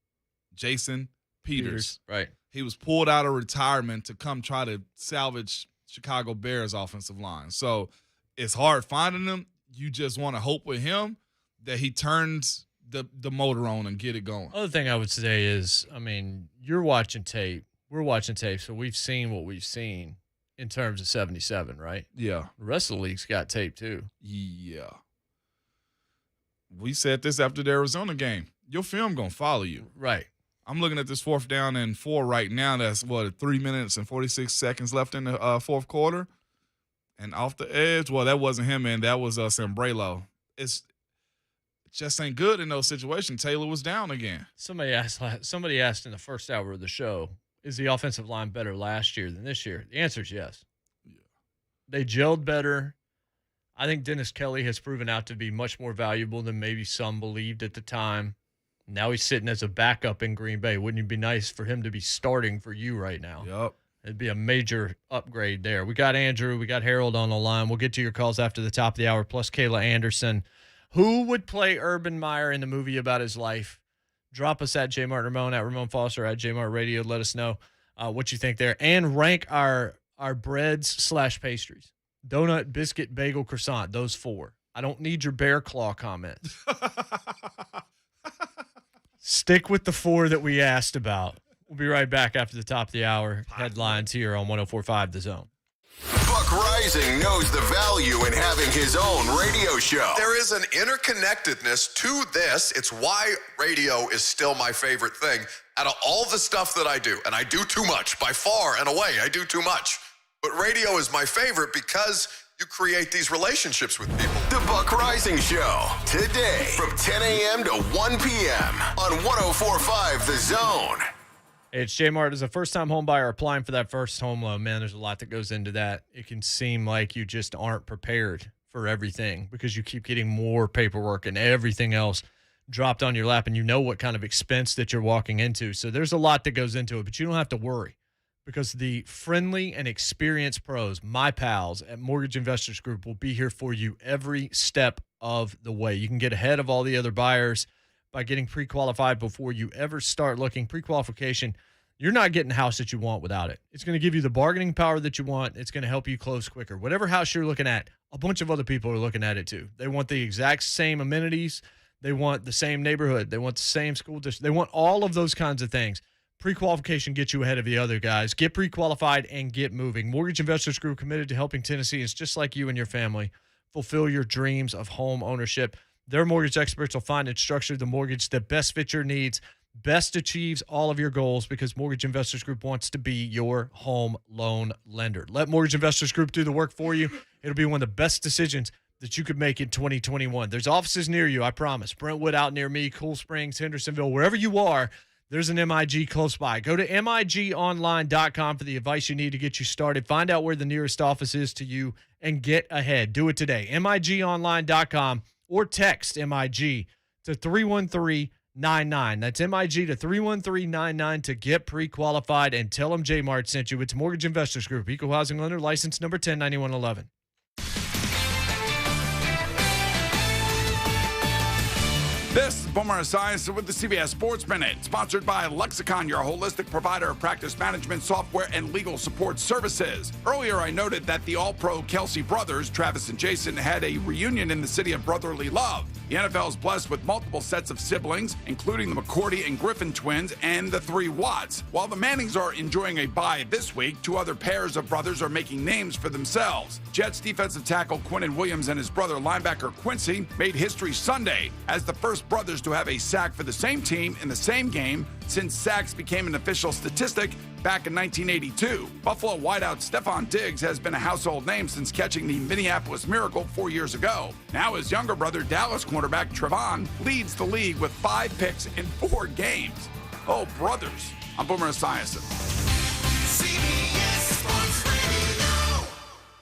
Jason Peters. Right. He was pulled out of retirement to come try to salvage Chicago Bears offensive line. So it's hard finding him. You just want to hope with him that he turns the motor on and get it going. Other thing I would say is, you're watching tape. We're watching tape, so we've seen what we've seen in terms of 77, right? Yeah. The rest of the league's got tape too. Yeah. We said this after the Arizona game. Your film going to follow you. Right. I'm looking at this 4th down and 4 right now. That's 3 minutes and 46 seconds left in the fourth quarter. And off the edge, that wasn't him, man. That was Sambrelo. It just ain't good in those situations. Taylor was down again. Somebody asked in the first hour of the show, is the offensive line better last year than this year? The answer is yes. Yeah. They gelled better. I think Dennis Kelly has proven out to be much more valuable than maybe some believed at the time. Now he's sitting as a backup in Green Bay. Wouldn't it be nice for him to be starting for you right now? Yep. It'd be a major upgrade there. We got Andrew. We got Harold on the line. We'll get to your calls after the top of the hour, plus Kayla Anderson. Who would play Urban Meyer in the movie about his life? Drop us at JMart Ramon, at Ramon Foster, at JMart Radio. Let us know what you think there. And rank our breads / pastries. Donut, biscuit, bagel, croissant. Those 4. I don't need your bear claw comment. Stick with the 4 that we asked about. We'll be right back after the top of the hour. Headlines here on 104.5 The Zone. Buck Rising knows the value in having his own radio show. There is an interconnectedness to this. It's why radio is still my favorite thing. Out of all the stuff that I do, and I do too much, by far and away, I do too much. But radio is my favorite because you create these relationships with people. The Buck Rising Show, today from 10 a.m. to 1 p.m. on 104.5 The Zone. Hey, it's JMart. As a first-time home buyer applying for that first home loan, man, there's a lot that goes into that. It can seem like you just aren't prepared for everything because you keep getting more paperwork and everything else dropped on your lap, and you know what kind of expense that you're walking into. So there's a lot that goes into it, but you don't have to worry because the friendly and experienced pros, my pals at Mortgage Investors Group, will be here for you every step of the way. You can get ahead of all the other buyers by getting pre-qualified before you ever start looking. Pre-qualification, you're not getting the house that you want without it. It's going to give you the bargaining power that you want. It's going to help you close quicker. Whatever house you're looking at, a bunch of other people are looking at it too. They want the exact same amenities. They want the same neighborhood. They want the same school district. They want all of those kinds of things. Pre-qualification gets you ahead of the other guys. Get pre-qualified and get moving. Mortgage Investors Group, committed to helping Tennesseans just like you and your family fulfill your dreams of home ownership. Their mortgage experts will find and structure the mortgage that best fits your needs, best achieves all of your goals, because Mortgage Investors Group wants to be your home loan lender. Let Mortgage Investors Group do the work for you. It'll be one of the best decisions that you could make in 2021. There's offices near you, I promise. Brentwood out near me, Cool Springs, Hendersonville, wherever you are, there's an MIG close by. Go to migonline.com for the advice you need to get you started. Find out where the nearest office is to you and get ahead. Do it today. migonline.com. Or text MIG to 31399. That's MIG to 31399 to get pre-qualified, and tell them JMart sent you. It's Mortgage Investors Group, Equal Housing Lender, license number 109111. This is Boomer Esiason with the CBS Sports Minute, sponsored by Lexicon, your holistic provider of practice management software and legal support services. Earlier, I noted that the All-Pro Kelsey brothers, Travis and Jason, had a reunion in the city of brotherly love. The NFL is blessed with multiple sets of siblings, including the McCourty and Griffin twins and the 3 Watts. While the Mannings are enjoying a bye this week, 2 other pairs of brothers are making names for themselves. Jets defensive tackle Quinnen Williams and his brother linebacker Quincy made history Sunday as the first brothers to have a sack for the same team in the same game since sacks became an official statistic back in 1982. Buffalo wideout Stephon Diggs has been a household name since catching the Minneapolis Miracle 4 years ago. Now his younger brother, Dallas cornerback Trevon, leads the league with 5 picks in 4 games. Oh, brothers. I'm Boomer Esiason.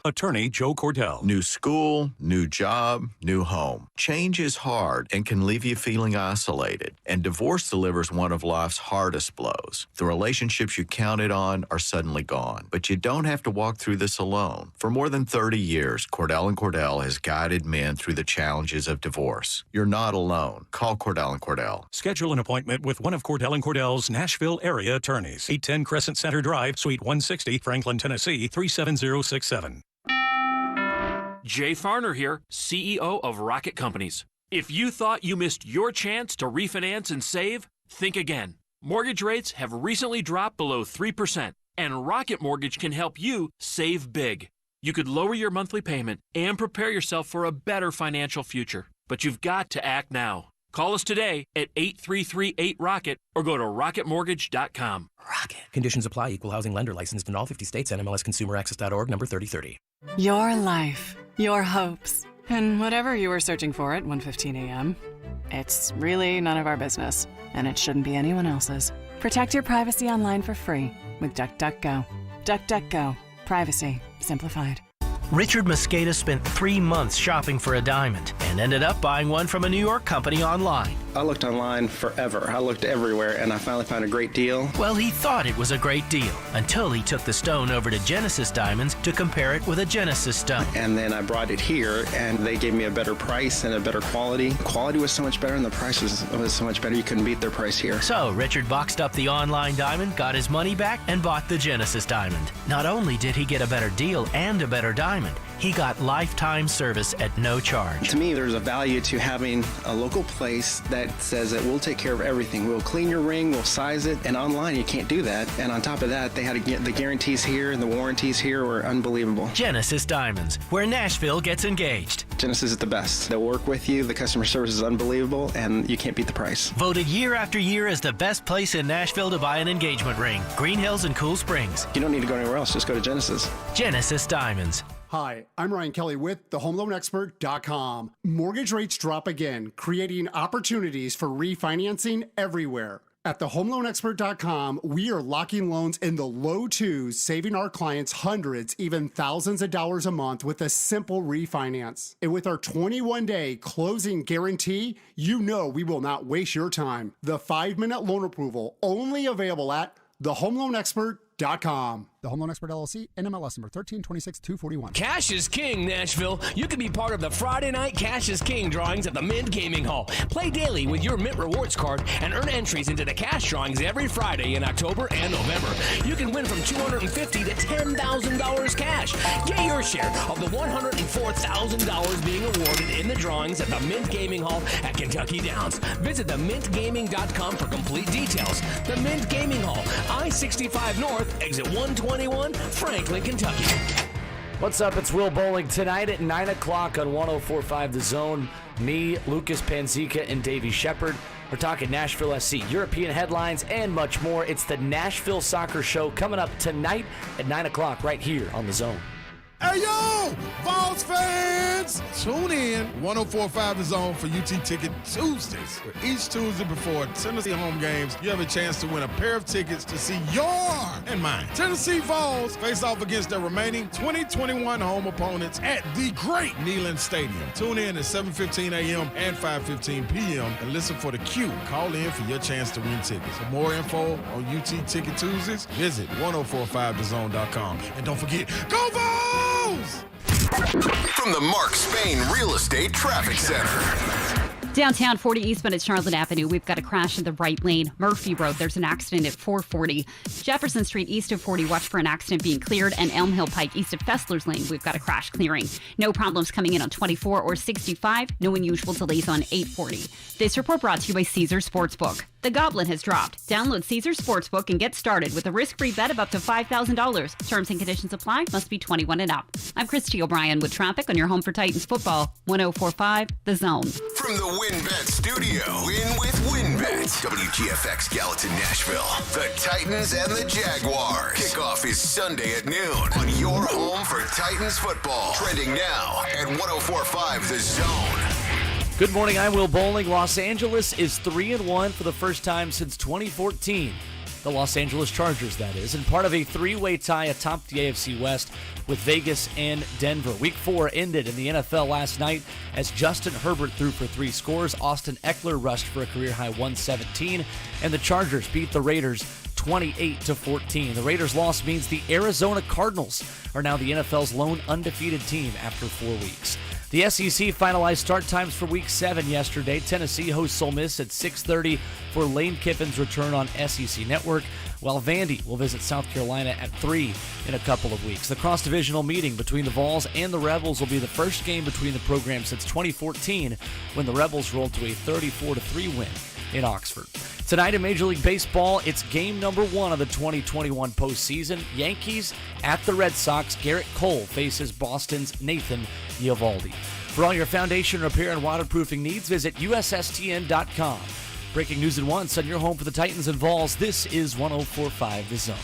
Attorney Joe Cordell. New school, new job, new home. Change is hard and can leave you feeling isolated. And divorce delivers one of life's hardest blows. The relationships you counted on are suddenly gone. But you don't have to walk through this alone. For more than 30 years, Cordell & Cordell has guided men through the challenges of divorce. You're not alone. Call Cordell & Cordell. Schedule an appointment with one of Cordell & Cordell's Nashville area attorneys. 810 Crescent Center Drive, Suite 160, Franklin, Tennessee, 37067. Jay Farner here, CEO of Rocket Companies. If you thought you missed your chance to refinance and save, think again. Mortgage rates have recently dropped below 3%, and Rocket Mortgage can help you save big. You could lower your monthly payment and prepare yourself for a better financial future. But you've got to act now. Call us today at 833-8ROCKET or go to rocketmortgage.com. Rocket. Conditions apply. Equal housing lender licensed in all 50 states. NMLSconsumeraccess.org number 3030. Your life, your hopes, and whatever you were searching for at 1:15 a.m. It's really none of our business, and it shouldn't be anyone else's. Protect your privacy online for free with DuckDuckGo. DuckDuckGo. Privacy simplified. Richard Mosqueda spent 3 months shopping for a diamond and ended up buying one from a New York company online. I looked online forever. I looked everywhere, and I finally found a great deal. Well, he thought it was a great deal until he took the stone over to Genesis Diamonds to compare it with a Genesis stone. And then I brought it here, and they gave me a better price and a better quality. The quality was so much better, and the price was so much better. You couldn't beat their price here. So Richard boxed up the online diamond, got his money back, and bought the Genesis diamond. Not only did he get a better deal and a better diamond, he got lifetime service at no charge. To me, there's a value to having a local place that says that we'll take care of everything. We'll clean your ring, we'll size it, and online you can't do that. And on top of that, they had to get the guarantees here and the warranties here were unbelievable. Genesis Diamonds, where Nashville gets engaged. Genesis is the best. They'll work with you, the customer service is unbelievable, and you can't beat the price. Voted year after year as the best place in Nashville to buy an engagement ring. Green Hills and Cool Springs. You don't need to go anywhere else, just go to Genesis. Genesis Diamonds. Hi, I'm Ryan Kelly with thehomeloanexpert.com. Mortgage rates drop again, creating opportunities for refinancing everywhere. At thehomeloanexpert.com, we are locking loans in the low twos, saving our clients hundreds, even thousands of dollars a month with a simple refinance. And with our 21-day closing guarantee, you know we will not waste your time. The 5-minute loan approval, only available at thehomeloanexpert.com. The Home Loan Expert LLC, NMLS number 1326241. Cash is king, Nashville. You can be part of the Friday night Cash is King drawings at the Mint Gaming Hall. Play daily with your Mint Rewards card and earn entries into the cash drawings every Friday in October and November. You can win from $250 to $10,000 cash. Get your share of the $104,000 being awarded in the drawings at the Mint Gaming Hall at Kentucky Downs. Visit themintgaming.com for complete details. The Mint Gaming Hall, I-65 North, exit 121, Franklin, Kentucky. What's up? It's Will Bowling tonight at 9 o'clock on 104.5 The Zone. Me, Lucas Panzica, and Davey Shepard. We're talking Nashville SC, European headlines, and much more. It's the Nashville Soccer Show coming up tonight at 9 o'clock right here on The Zone. Hey, yo, Vols fans! Tune in 104.5 The Zone for UT Ticket Tuesdays. Where each Tuesday before Tennessee home games, you have a chance to win a pair of tickets to see your and mine Tennessee Vols face off against their remaining 2021 home opponents at the great Neyland Stadium. Tune in at 7:15 a.m. and 5:15 p.m. and listen for the cue. Call in for your chance to win tickets. For more info on UT Ticket Tuesdays, visit 1045thezone.com. And don't forget, go Vols! From the Mark Spain Real Estate Traffic Center. Downtown 40 eastbound at Charlotte Avenue, we've got a crash in the right lane. Murphy Road, there's an accident at 440. Jefferson Street east of 40, watch for an accident being cleared. And Elm Hill Pike east of Fessler's Lane, we've got a crash clearing. No problems coming in on 24 or 65. No unusual delays on 840. This report brought to you by Caesars Sportsbook. The Goblin has dropped. Download Caesars Sportsbook and get started with a risk-free bet of up to $5,000. Terms and conditions apply. Must be 21 and up. I'm Christy O'Brien with traffic on your home for Titans football. 104.5 The Zone. From the WinBet Studio, win with WinBet. WGFX Gallatin, Nashville. The Titans and the Jaguars. Kickoff is Sunday at noon on your home for Titans football. Trending now at 104.5 The Zone. Good morning, I'm Will Bowling. Los Angeles is 3-1 for the first time since 2014. The Los Angeles Chargers, that is, and part of a three-way tie atop the AFC West with Vegas and Denver. Week 4 ended in the NFL last night as Justin Herbert threw for 3 scores. Austin Eckler rushed for a career-high 117, and the Chargers beat the Raiders 28-14. The Raiders' loss means the Arizona Cardinals are now the NFL's lone undefeated team after 4 weeks. The SEC finalized start times for Week 7 yesterday. Tennessee hosts Ole Miss at 6:30 for Lane Kiffin's return on SEC Network, while Vandy will visit South Carolina at 3 in a couple of weeks. The cross-divisional meeting between the Vols and the Rebels will be the first game between the programs since 2014, when the Rebels rolled to a 34-3 win in Oxford. Tonight in Major League Baseball, it's game number 1 of the 2021 postseason. Yankees at the Red Sox. Garrett Cole faces Boston's Nathan Eovaldi. For all your foundation repair and waterproofing needs, visit USSTN.com. Breaking news at once on your home for the Titans and Vols. This is 104.5 The Zone.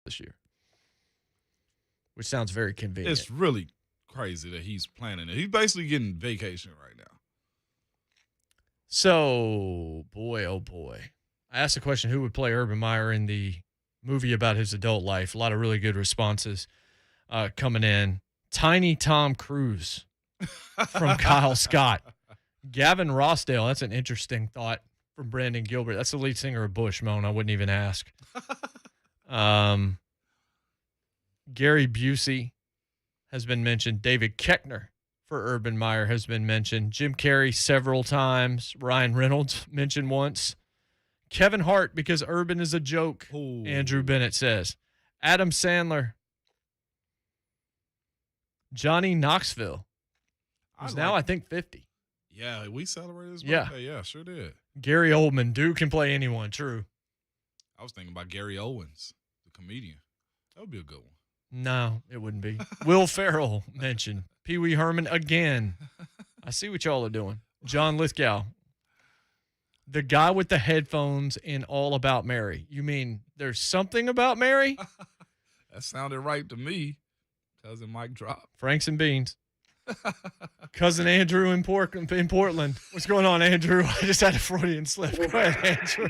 this year, which sounds very convenient. It's really crazy that he's planning it. He's basically getting vacation right now. So, boy, oh boy. I asked the question, who would play Urban Meyer in the movie about his adult life? A lot of really good responses coming in. Tiny Tom Cruise from Kyle Scott. Gavin Rossdale, that's an interesting thought from Brandon Gilbert. That's the lead singer of Bush, Moan. I wouldn't even ask. Gary Busey has been mentioned. David Koechner for Urban Meyer has been mentioned. Jim Carrey several times. Ryan Reynolds mentioned once. Kevin Hart, because Urban is a joke, Andrew Bennett says. Adam Sandler. Johnny Knoxville, who's now, I think, 50. Yeah, we celebrated his birthday. Yeah, sure did. Gary Oldman. Dude can play anyone, true. I was thinking about Gary Owens, the comedian. That would be a good one. No, it wouldn't be. Will Ferrell mentioned. Pee Wee Herman again. I see what y'all are doing. John Lithgow. The guy with the headphones in All About Mary. You mean there's something about Mary? That sounded right to me. Cousin Mike dropped. Franks and Beans. Cousin Andrew in Portland. What's going on, Andrew? I just had a Freudian slip. Go ahead, Andrew.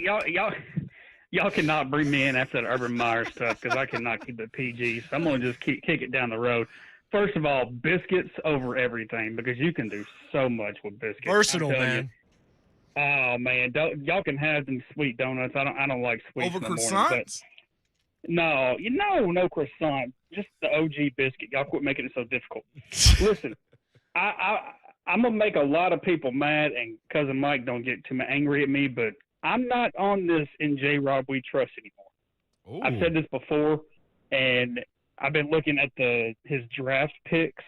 Y'all cannot bring me in after that Urban Meyer stuff because I cannot keep it PG. So I'm going to just kick it down the road. First of all, biscuits over everything because you can do so much with biscuits. Versatile, man. Oh man, y'all can have them sweet donuts. I don't like sweets over in the croissants. Morning, but no croissant. Just the OG biscuit. Y'all quit making it so difficult. Listen, I'm gonna make a lot of people mad, and Cousin Mike don't get too angry at me, but I'm not on this in J-Rob We Trust anymore. Ooh. I've said this before, and I've been looking at his draft picks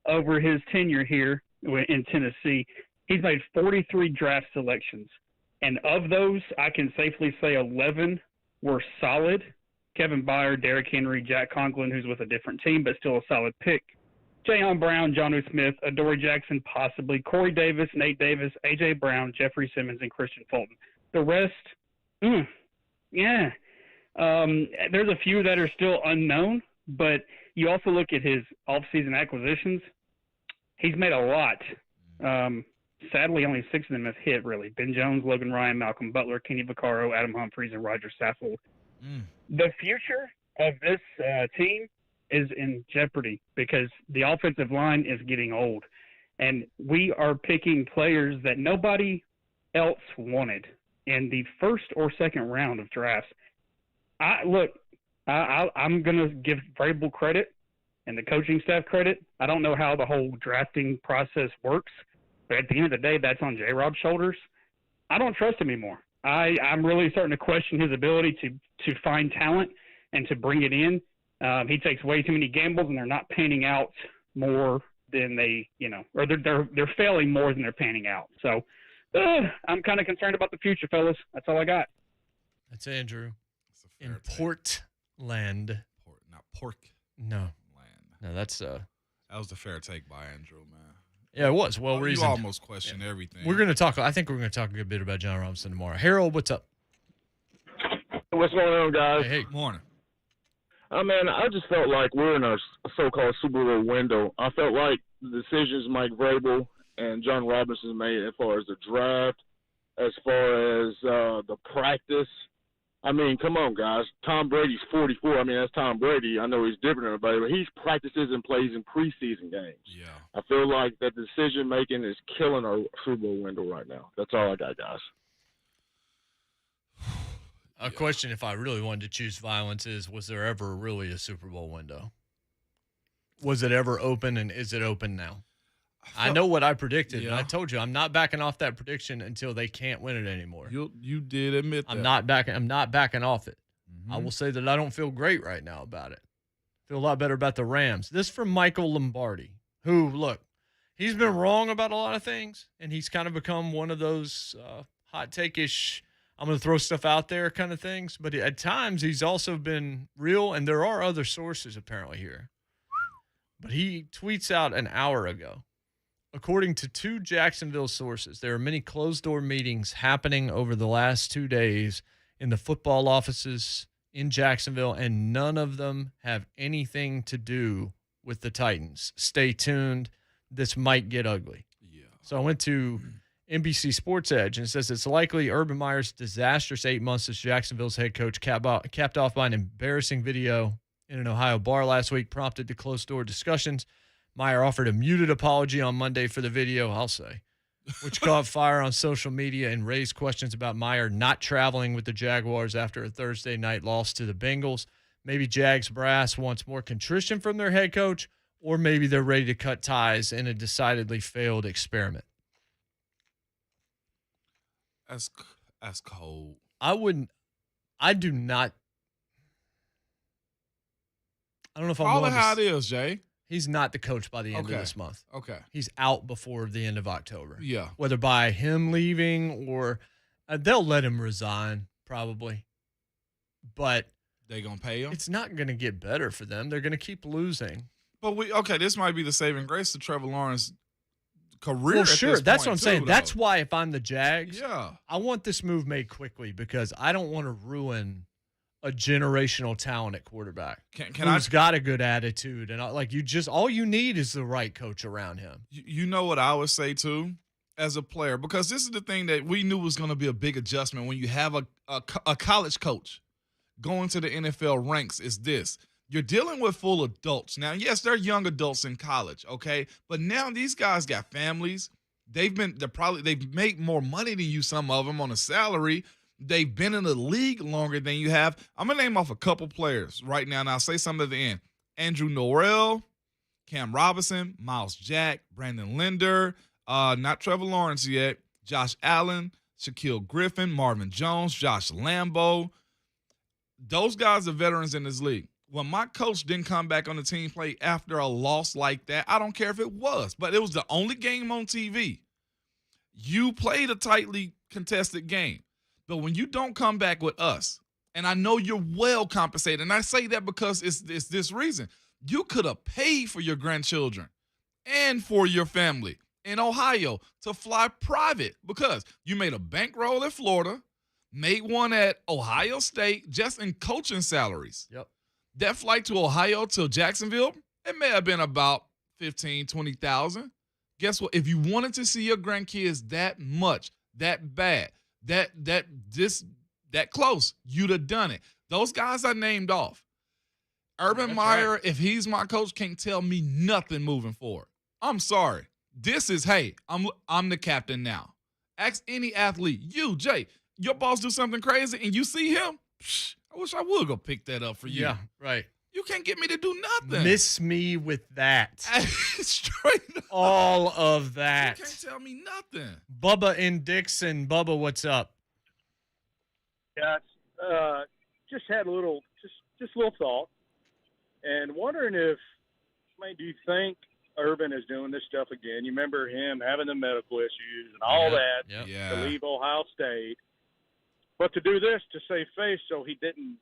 over his tenure here in Tennessee. He's made 43 draft selections, and of those, I can safely say 11 were solid. Kevin Byard, Derrick Henry, Jack Conklin, who's with a different team, but still a solid pick. Jayon Brown, Jonnu Smith, Adoree Jackson, possibly, Corey Davis, Nate Davis, A.J. Brown, Jeffrey Simmons, and Christian Fulton. The rest, yeah. There's a few that are still unknown, but you also look at his offseason acquisitions. He's made a lot. Sadly, only 6 of them have hit, really. Ben Jones, Logan Ryan, Malcolm Butler, Kenny Vaccaro, Adam Humphries, and Roger Saffold. The future of this team is in jeopardy because the offensive line is getting old. And we are picking players that nobody else wanted in the first or second round of drafts. I'm going to give Vrabel credit and the coaching staff credit. I don't know how the whole drafting process works, but at the end of the day, that's on J-Rob's shoulders. I don't trust him anymore. I'm really starting to question his ability to find talent and to bring it in. He takes way too many gambles, and they're not panning out more than they, or they're failing more than they're panning out. So I'm kind of concerned about the future, fellas. That's all I got. That's Andrew in Portland. Not pork. No. Land. No, that's that was the fair take by Andrew, man. Yeah, it was well reasoned. You almost question everything. We're going to talk. I think we're going to talk a good bit about John Robinson tomorrow. Harold, what's up? What's going on, guys? Hey, morning. Man, I just felt like we're in a so-called Super Bowl window. I felt like the decisions Mike Vrabel and John Robinson made as far as the draft, as far as the practice. I mean, come on, guys. Tom Brady's 44. I mean, that's Tom Brady. I know he's different than everybody, but he practices and plays in preseason games. Yeah. I feel like that decision-making is killing our Super Bowl window right now. That's all I got, guys. A question, if I really wanted to choose violence, is was there ever really a Super Bowl window? Was it ever open, and is it open now? I know what I predicted, and I told you I'm not backing off that prediction until they can't win it anymore. You did admit that. I'm not backing off it. Mm-hmm. I will say that I don't feel great right now about it. I feel a lot better about the Rams. This from Michael Lombardi, who, look, he's been wrong about a lot of things, and he's kind of become one of those hot take-ish, I'm going to throw stuff out there kind of things. But at times, he's also been real, and there are other sources apparently here. But he tweets out an hour ago, according to 2 Jacksonville sources, there are many closed-door meetings happening over the last 2 days in the football offices in Jacksonville, and none of them have anything to do with the Titans. Stay tuned. This might get ugly. Yeah. So I went to NBC Sports Edge, and it says it's likely Urban Meyer's disastrous 8 months as Jacksonville's head coach, capped off by an embarrassing video in an Ohio bar last week, prompted to closed-door discussions. Meyer offered a muted apology on Monday for the video, I'll say, which caught fire on social media and raised questions about Meyer not traveling with the Jaguars after a Thursday night loss to the Bengals. Maybe Jags brass wants more contrition from their head coach, or maybe they're ready to cut ties in a decidedly failed experiment. That's cold. I don't know if I'm Call willing it to how it is, Jay. He's not the coach by the end of this month. Okay. He's out before the end of October. Yeah. Whether by him leaving or they'll let him resign probably. But they going to pay him? It's not going to get better for them. They're going to keep losing. But this might be the saving grace to Trevor Lawrence's career. Well, sure. That's what I'm saying. Though. That's why if I'm the Jags, yeah, I want this move made quickly because I don't want to ruin a generational talent at quarterback who's got a good attitude. And all you need is the right coach around him. You know what I would say too as a player, because this is the thing that we knew was going to be a big adjustment when you have a college coach going to the NFL ranks is this. You're dealing with full adults. Now, yes, they're young adults in college, okay? But now these guys got families. They've made more money than you, some of them, on a salary. They've been in the league longer than you have. I'm going to name off a couple players right now, and I'll say some at the end. Andrew Norrell, Cam Robinson, Miles Jack, Brandon Linder, not Trevor Lawrence yet, Josh Allen, Shaquille Griffin, Marvin Jones, Josh Lambo. Those guys are veterans in this league. When my coach didn't come back on the team play after a loss like that, I don't care if it was, but it was the only game on TV. You played a tightly contested game. But when you don't come back with us, and I know you're well compensated, and I say that because it's this reason. You could have paid for your grandchildren and for your family in Ohio to fly private because you made a bankroll at Florida, made one at Ohio State just in coaching salaries. Yep. That flight to Ohio to Jacksonville, it may have been about 15,000, 20,000. Guess what? If you wanted to see your grandkids that much, that bad, that close, you'd have done it. Those guys I named off. Urban Meyer, right. If he's my coach, can't tell me nothing moving forward. I'm sorry. This is, hey, I'm the captain now. Ask any athlete. You, Jay, your boss do something crazy and you see him? Psh, I wish I would go pick that up for you. Yeah, right. You can't get me to do nothing. Miss me with that. Straight up. All of that. You can't tell me nothing. Bubba in Dixon. Bubba, what's up? Yeah, just had a little thought, and wondering if, do you think Urban is doing this stuff again? You remember him having the medical issues and all that to leave Ohio State, but to do this to save face so he didn't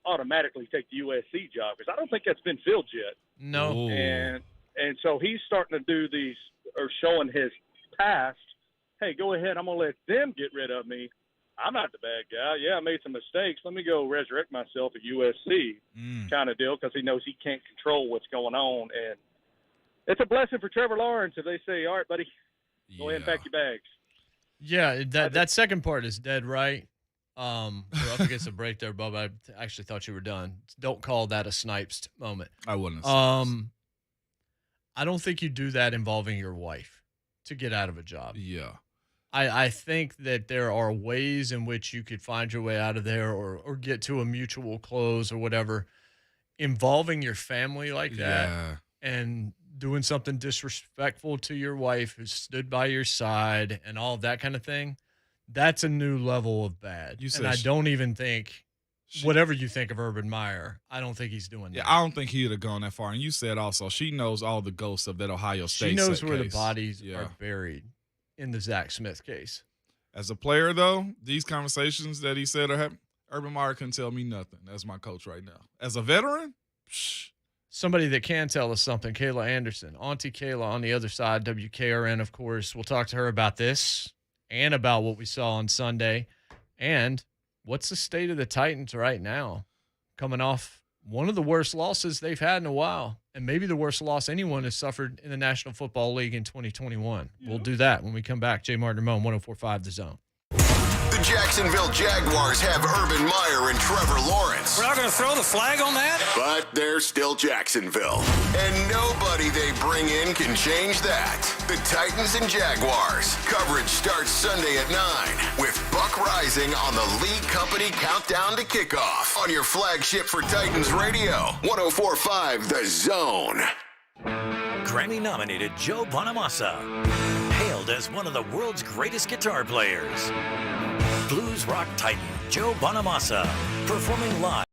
automatically take the USC job, because I don't think that's been filled yet. No. Ooh. And so he's starting to do these, or showing his past. Hey, go ahead. I'm going to let them get rid of me. I'm not the bad guy. Yeah, I made some mistakes. Let me go resurrect myself at USC kind of deal, because he knows he can't control what's going on. And it's a blessing for Trevor Lawrence if they say, all right, buddy, go ahead and pack your bags. Yeah, that second part is dead right. We're up against a break there, Bub. I actually thought you were done. Don't call that a Snipes moment. I wouldn't. I don't think you do that involving your wife to get out of a job. Yeah. I think that there are ways in which you could find your way out of there or get to a mutual close or whatever. Involving your family like that and doing something disrespectful to your wife who stood by your side and all of that kind of thing, that's a new level of bad. And I don't even think, whatever you think of Urban Meyer, I don't think he's doing that. Yeah, I don't think he'd have gone that far. And you said also, she knows all the ghosts of that Ohio State She knows where case. The bodies are buried in the Zach Smith case. As a player, though, these conversations that he said are happening, Urban Meyer couldn't tell me nothing. That's my coach right now. As a veteran, somebody that can tell us something, Kayla Anderson. Auntie Kayla on the other side, WKRN, of course. We'll talk to her about this and about what we saw on Sunday. And what's the state of the Titans right now? coming off one of the worst losses they've had in a while, and maybe the worst loss anyone has suffered in the National Football League in 2021. We'll do that when we come back. JMart Ramon, 104.5 The Zone. The Jacksonville Jaguars have Urban Meyer and Trevor Lawrence. We're not going to throw the flag on that? But they're still Jacksonville. And nobody they bring in can change that. The Titans and Jaguars. Coverage starts Sunday at 9 with Buck Rising on the League Company Countdown to Kickoff on your flagship for Titans Radio, 104.5 The Zone. Grammy-nominated Joe Bonamassa, hailed as one of the world's greatest guitar players. Blues rock titan Joe Bonamassa, performing live.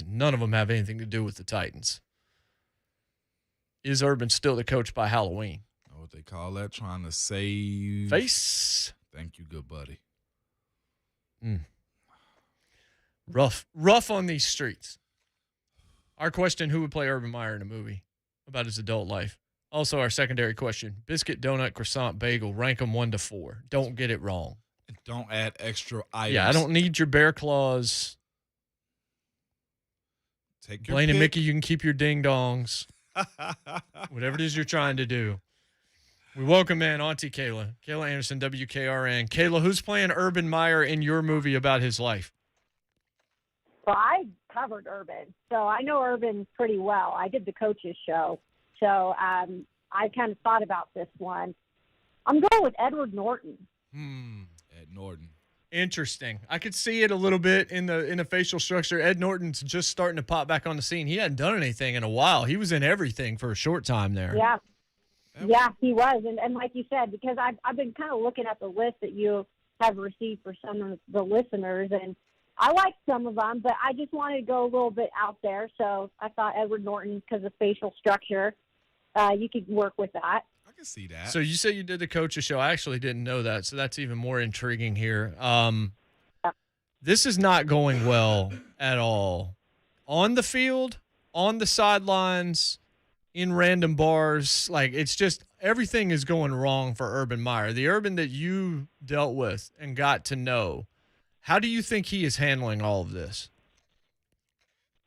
None of them have anything to do with the Titans. Is Urban still the coach by Halloween? Know what they call that? Trying to save face. Thank you, good buddy. Rough on these streets. Our question, who would play Urban Meyer in a movie about his adult life? Also, our secondary question, biscuit, donut, croissant, bagel, rank them 1 to 4. Don't get it wrong. And don't add extra items. Yeah, I don't need your bear claws. Take your Blaine and pick. Mickey, you can keep your ding-dongs. Whatever it is you're trying to do. We welcome in Auntie Kayla. Kayla Anderson, WKRN. Kayla, who's playing Urban Meyer in your movie about his life? Well, I covered Urban, so I know Urban pretty well. I did the coaches show, so I kind of thought about this one. I'm going with Edward Norton. Ed Norton. Interesting. I could see it a little bit in the facial structure. Ed Norton's just starting to pop back on the scene. He hadn't done anything in a while. He was in everything for a short time there. Yeah. Yeah, he was. And like you said, because I've been kind of looking at the list that you have received for some of the listeners, and I like some of them, but I just wanted to go a little bit out there. So I thought Edward Norton, because of facial structure, you could work with that. I can see that. So you say you did the coaches show. I actually didn't know that, so that's even more intriguing here. This is not going well at all. On the field, on the sidelines, in random bars, like it's just everything is going wrong for Urban Meyer. The Urban that you dealt with and got to know, how do you think he is handling all of this?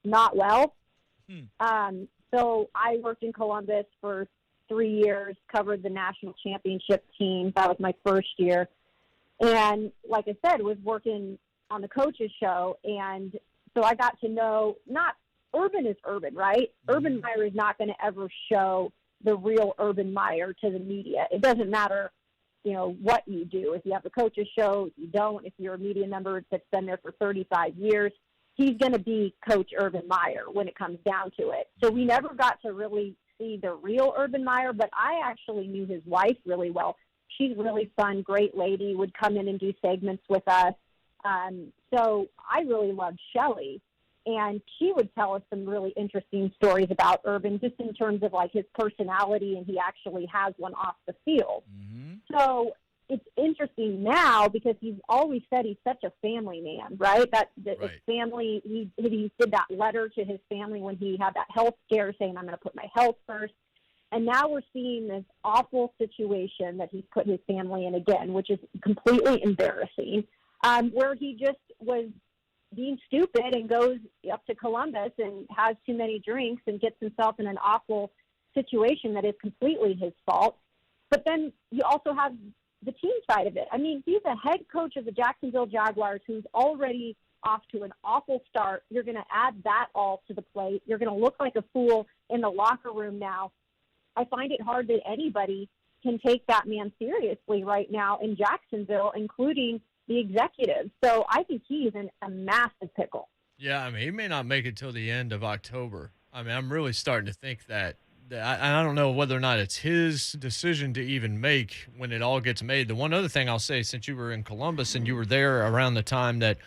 Not well. So I worked in Columbus for 3 years, covered the national championship team. That was my first year. And like I said, was working on the coaches show. And so I got to know, not Urban is Urban, right? Urban Meyer is not going to ever show the real Urban Meyer to the media. It doesn't matter, what you do. If you have a coaches show, if you don't, if you're a media member that's been there for 35 years, he's going to be Coach Urban Meyer when it comes down to it. So we never got to really see the real Urban Meyer, but I actually knew his wife really well. She's really fun, great lady, would come in and do segments with us. So I really loved Shelley, and she would tell us some really interesting stories about Urban, just in terms of like his personality, and he actually has one off the field. So it's interesting now because he's always said he's such a family man, right? That his family, he did that letter to his family when he had that health scare saying, I'm going to put my health first. And now we're seeing this awful situation that he's put his family in again, which is completely embarrassing, where he just was being stupid and goes up to Columbus and has too many drinks and gets himself in an awful situation that is completely his fault. But then you also have the team side of it. I mean, he's a head coach of the Jacksonville Jaguars who's already off to an awful start. You're going to add that all to the plate. You're going to look like a fool in the locker room now. I find it hard that anybody can take that man seriously right now in Jacksonville, including the executives. So I think he's in a massive pickle. Yeah, I mean, he may not make it till the end of October. I mean, I'm really starting to think that I don't know whether or not it's his decision to even make when it all gets made. The one other thing I'll say, since you were in Columbus and you were there around the time that,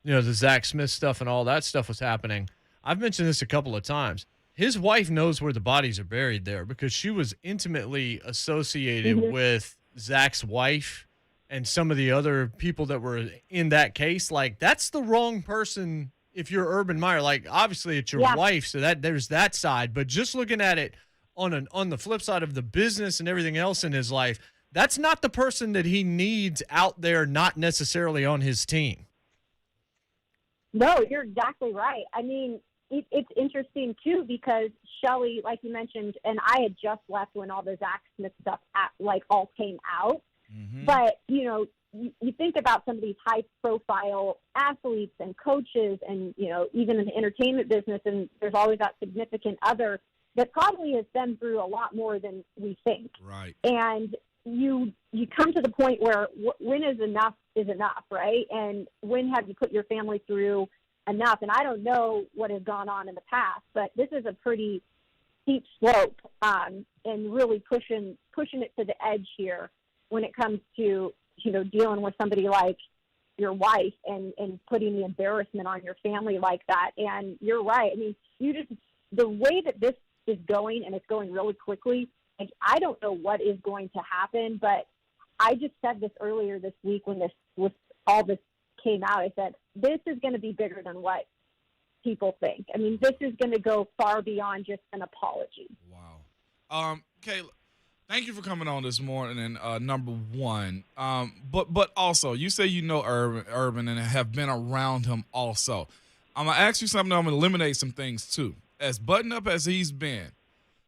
the Zach Smith stuff and all that stuff was happening, I've mentioned this a couple of times. His wife knows where the bodies are buried there because she was intimately associated with Zach's wife and some of the other people that were in that case. Like, that's the wrong person. If you're Urban Meyer, like, obviously it's your wife, so that there's that side. But just looking at it on the flip side of the business and everything else in his life, that's not the person that he needs out there, not necessarily on his team. No, you're exactly right. I mean, it's interesting, too, because Shelley, like you mentioned, and I had just left when all the Zach Smith stuff, all came out. But, you think about some of these high-profile athletes and coaches and, even in the entertainment business, and there's always that significant other that probably has been through a lot more than we think. Right. And you come to the point where when is enough, right? And when have you put your family through enough? And I don't know what has gone on in the past, but this is a pretty steep slope and really pushing it to the edge here when it comes to dealing with somebody like your wife and putting the embarrassment on your family like that. And you're right. I mean, the way that this is going, and it's going really quickly, like, I don't know what is going to happen, but I just said this earlier this week when all this came out. I said, this is going to be bigger than what people think. I mean, this is going to go far beyond just an apology. Wow. Kayla, thank you for coming on this morning, number one. But also, you say you know Urban and have been around him also. I'm going to ask you something. I'm going to eliminate some things, too. As buttoned up as he's been,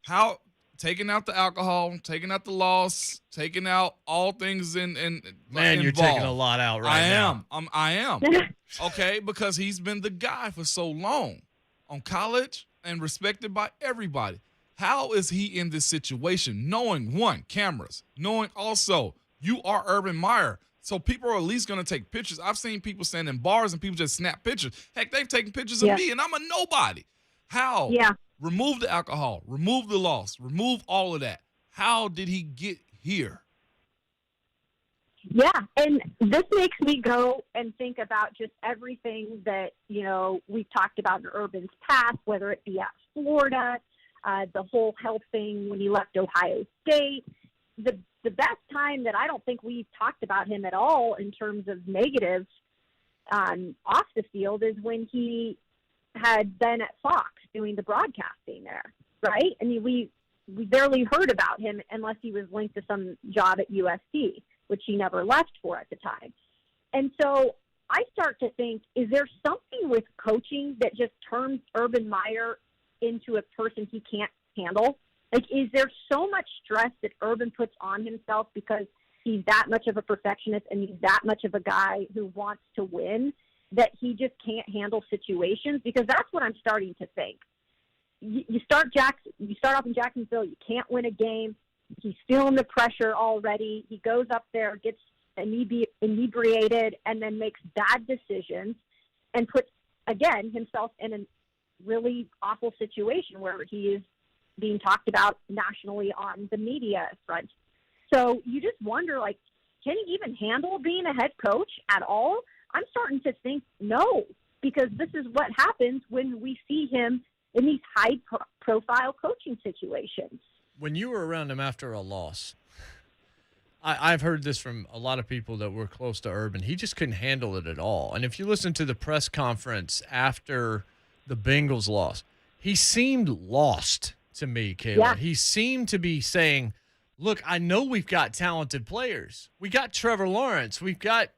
how taking out the alcohol, taking out the loss, taking out all things Man, involved. you're taking a lot out right now. I am. Okay, because he's been the guy for so long on college and respected by everybody. How is he in this situation, knowing, one, cameras, knowing also you are Urban Meyer, so people are at least going to take pictures. I've seen people stand in bars and people just snap pictures. Heck, they've taken pictures of me, and I'm a nobody. How? Yeah. Remove the alcohol, remove the loss, remove all of that. How did he get here? Yeah, and this makes me go and think about just everything that, we've talked about in Urban's past, whether it be at Florida, the whole health thing when he left Ohio State. The best time that I don't think we've talked about him at all in terms of negatives off the field is when he had been at Fox doing the broadcasting there, right? I mean, we barely heard about him unless he was linked to some job at USC, which he never left for at the time. And so I start to think, is there something with coaching that just turns Urban Meyer into a person he can't handle? Like, is there so much stress that Urban puts on himself because he's that much of a perfectionist and he's that much of a guy who wants to win that he just can't handle situations? Because that's what I'm starting to think. You start off in Jacksonville, you can't win a game. He's feeling the pressure already. He goes up there, gets inebriated, and then makes bad decisions and puts, again, himself in a really awful situation where he is being talked about nationally on the media front. So you just wonder, like, can he even handle being a head coach at all? I'm starting to think no, because this is what happens when we see him in these high-profile coaching situations. When you were around him after a loss, I've heard this from a lot of people that were close to Urban. He just couldn't handle it at all. And if you listen to the press conference after the Bengals loss, he seemed lost to me, Kayla. Yeah. He seemed to be saying, look, I know we've got talented players. We got Trevor Lawrence. We've got,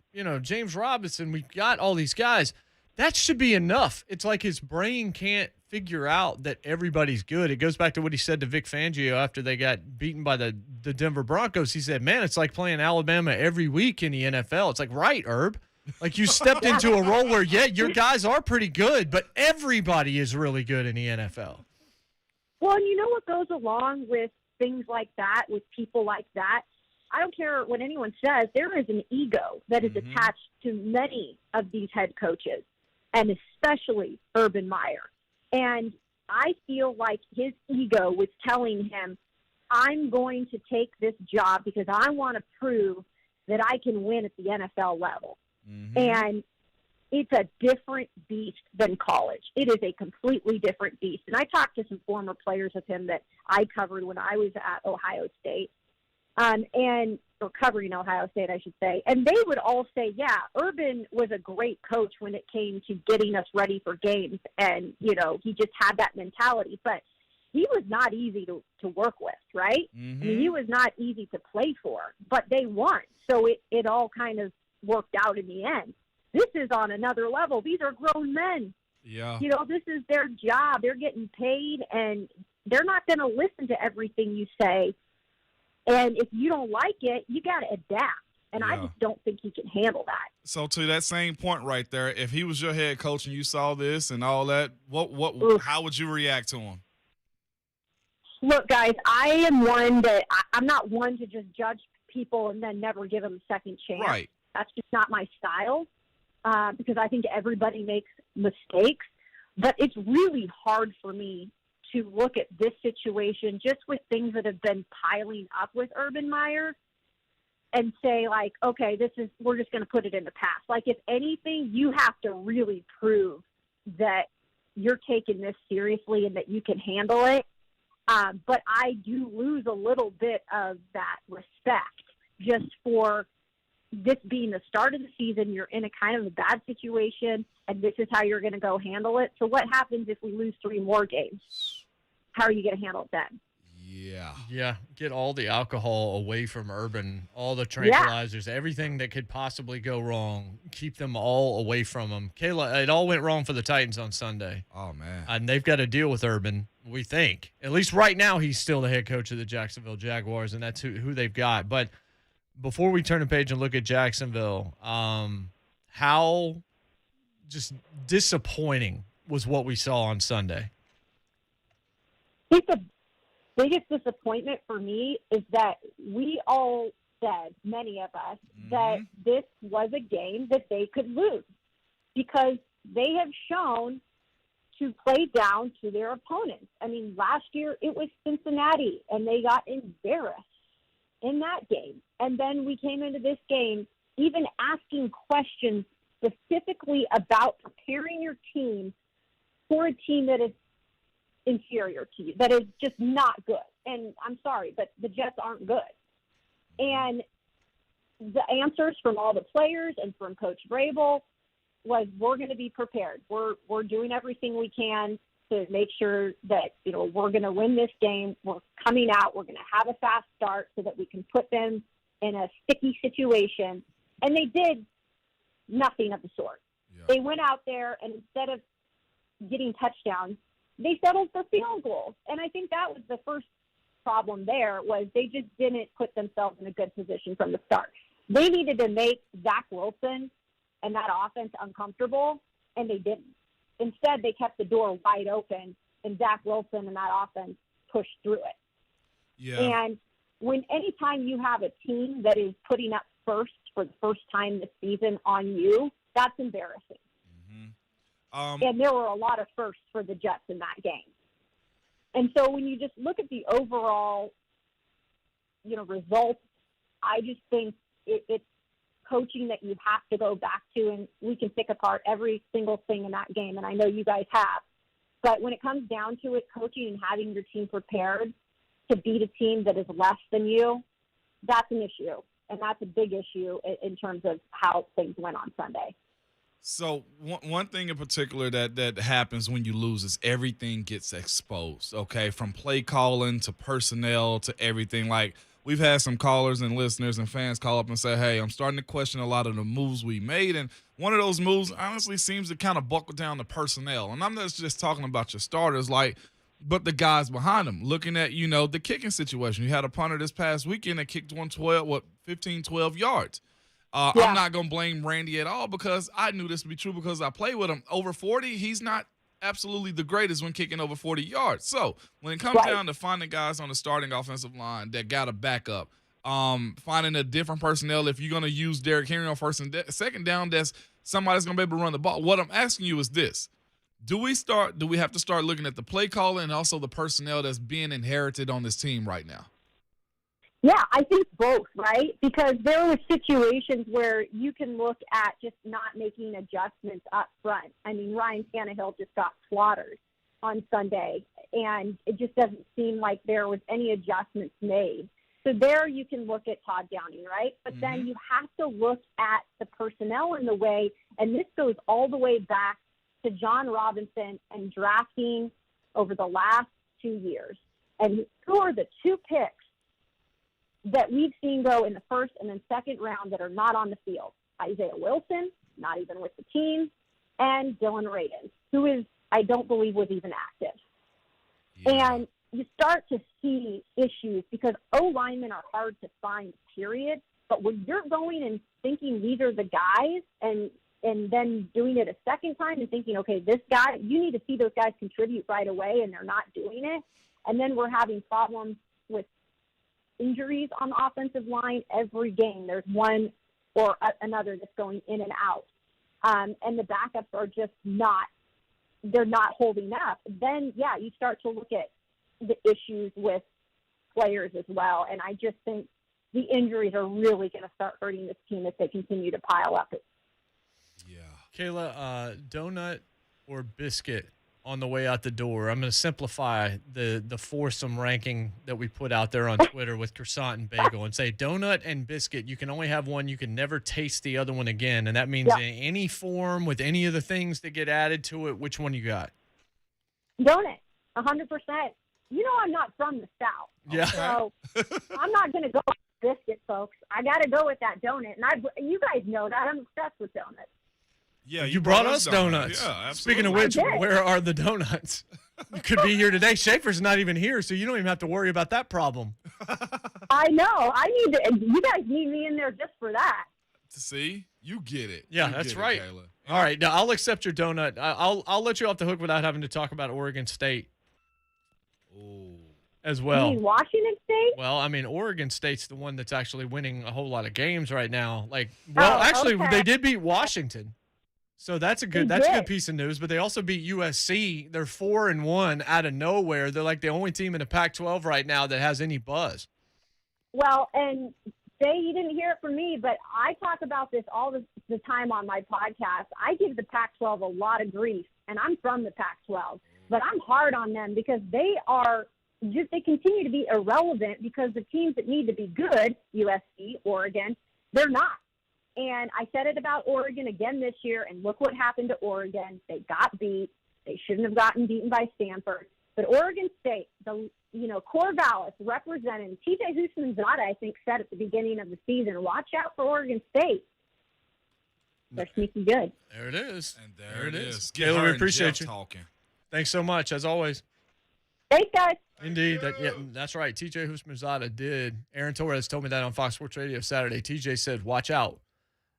James Robinson. We've got all these guys. That should be enough. It's like his brain can't figure out that everybody's good. It goes back to what he said to Vic Fangio after they got beaten by the Denver Broncos. He said, man, it's like playing Alabama every week in the NFL. It's like, right, Herb. Like, you stepped into a role where, yeah, your guys are pretty good, but everybody is really good in the NFL. Well, and you know what goes along with things like that, with people like that? I don't care what anyone says. There is an ego that is attached to many of these head coaches, and especially Urban Meyer. And I feel like his ego was telling him, I'm going to take this job because I want to prove that I can win at the NFL level. And it's a different beast than college. It is a completely different beast. And I talked to some former players of him that I covered when I was at Ohio State, or covering Ohio State, I should say. And they would all say, yeah, Urban was a great coach when it came to getting us ready for games. And, he just had that mentality. But he was not easy to work with, right? I mean, he was not easy to play for, but they won. So it all kind of worked out in the end. This is on another level. These are grown men. Yeah. This is their job. They're getting paid, and they're not going to listen to everything you say. And if you don't like it, you got to adapt. And I just don't think he can handle that. So to that same point right there, if he was your head coach and you saw this and all that, how would you react to him? Look, guys, I am one that I'm not one to just judge people and then never give them a second chance. Right. That's just not my style, because I think everybody makes mistakes. But it's really hard for me to look at this situation just with things that have been piling up with Urban Meyer and say, like, okay, we're just going to put it in the past. Like, if anything, you have to really prove that you're taking this seriously and that you can handle it. But I do lose a little bit of that respect just for this being the start of the season. You're in a kind of a bad situation, and this is how you're going to go handle it. So what happens if we lose 3 more games? How are you going to handle it then? Yeah. Get all the alcohol away from Urban, all the tranquilizers, everything that could possibly go wrong. Keep them all away from them. Kayla, it all went wrong for the Titans on Sunday. Oh, man. And they've got to deal with Urban, we think. At least right now, he's still the head coach of the Jacksonville Jaguars, and that's who they've got. But before we turn the page and look at Jacksonville, how just disappointing was what we saw on Sunday? I think the biggest disappointment for me is that we all said, many of us, that this was a game that they could lose because they have shown to play down to their opponents. I mean, last year it was Cincinnati, and they got embarrassed in that game. And then we came into this game even asking questions specifically about preparing your team for a team that is inferior to you, that is just not good. And I'm sorry, but the Jets aren't good. And the answers from all the players and from Coach Vrabel was, we're going to be prepared. We're doing everything we can to make sure that, we're going to win this game. We're coming out. We're going to have a fast start so that we can put them in a sticky situation. And they did nothing of the sort. Yeah. They went out there, and instead of getting touchdowns, they settled for field goals. And I think that was the first problem there, was they just didn't put themselves in a good position from the start. They needed to make Zach Wilson and that offense uncomfortable, and they didn't. Instead, they kept the door wide open, and Zach Wilson and that offense pushed through it. Yeah. And anytime you have a team that is putting up first for the first time this season on you, that's embarrassing. And there were a lot of firsts for the Jets in that game. And so when you just look at the overall, results, I just think it's coaching that you have to go back to, and we can pick apart every single thing in that game, and I know you guys have. But when it comes down to it, coaching and having your team prepared to beat a team that is less than you, that's an issue. And that's a big issue in terms of how things went on Sunday. So one thing in particular that happens when you lose is everything gets exposed, okay? From play calling to personnel to everything. Like, we've had some callers and listeners and fans call up and say, hey, I'm starting to question a lot of the moves we made. And one of those moves honestly seems to kind of buckle down the personnel. And I'm not just talking about your starters, but the guys behind them. Looking at, the kicking situation. You had a punter this past weekend that kicked 15, 12 yards. I'm not going to blame Randy at all, because I knew this to be true because I played with him. Over 40, he's not absolutely the greatest when kicking over 40 yards. So when it comes down to finding guys on the starting offensive line that got a backup, finding a different personnel, if you're going to use Derrick Henry on first and second down, that's somebody's going to be able to run the ball. What I'm asking you is this. Do we have to start looking at the play calling and also the personnel that's being inherited on this team right now? Yeah, I think both, right? Because there were situations where you can look at just not making adjustments up front. I mean, Ryan Tannehill just got slaughtered on Sunday, and it just doesn't seem like there was any adjustments made. So there you can look at Todd Downing, right? But then you have to look at the personnel in the way, and this goes all the way back to John Robinson and drafting over the last 2 years. And who are the 2 picks that we've seen go in the first and then second round that are not on the field? Isaiah Wilson, not even with the team, and Dylan Radin, who is, I don't believe, was even active. Yeah. And you start to see issues because O-linemen are hard to find, period. But when you're going and thinking these are the guys and then doing it a second time and thinking, okay, this guy, you need to see those guys contribute right away, and they're not doing it. And then we're having problems with injuries on the offensive line every game. There's one or another that's going in and out. And the backups are just they're not holding up. Then, you start to look at the issues with players as well. And I just think the injuries are really going to start hurting this team if they continue to pile up. Kayla, donut or biscuit on the way out the door? I'm going to simplify the foursome ranking that we put out there on Twitter with croissant and bagel and say donut and biscuit. You can only have one. You can never taste the other one again. And that means in any form with any of the things that get added to it. Which one you got? Donut, 100%. You know I'm not from the South. Yeah. So I'm not going to go with biscuit, folks. I got to go with that donut. And you guys know that. I'm obsessed with donuts. Yeah, you brought us donuts. Yeah, absolutely. Speaking of which, where are the donuts? You could be here today. Schaefer's not even here, so you don't even have to worry about that problem. I know. You guys need me in there just for that. See, you get it. Yeah, You that's get it, right. Kayla. All right, now I'll accept your donut. I'll let you off the hook without having to talk about Oregon State. As well. You mean Washington State? Well, I mean, Oregon State's the one that's actually winning a whole lot of games right now. Actually, they did beat Washington. So that's a good piece of news. But they also beat USC. They're 4-1 out of nowhere. They're like the only team in the Pac-12 right now that has any buzz. Well, and you didn't hear it from me, but I talk about this all the time on my podcast. I give the Pac-12 a lot of grief, and I'm from the Pac-12. But I'm hard on them because they continue to be irrelevant because the teams that need to be good, USC, Oregon, they're not. And I said it about Oregon again this year, and look what happened to Oregon. They got beat. They shouldn't have gotten beaten by Stanford. But Oregon State, Corvallis representing TJ Houshmandzadeh, I think, said at the beginning of the season, watch out for Oregon State. They're sneaky good. There it is. And there it is. Kayla, we appreciate Jeff you. Talking. Thanks so much, as always. Thanks, guys. Indeed. That's right. TJ Houshmandzadeh did. Aaron Torres told me that on Fox Sports Radio Saturday. TJ said, watch out.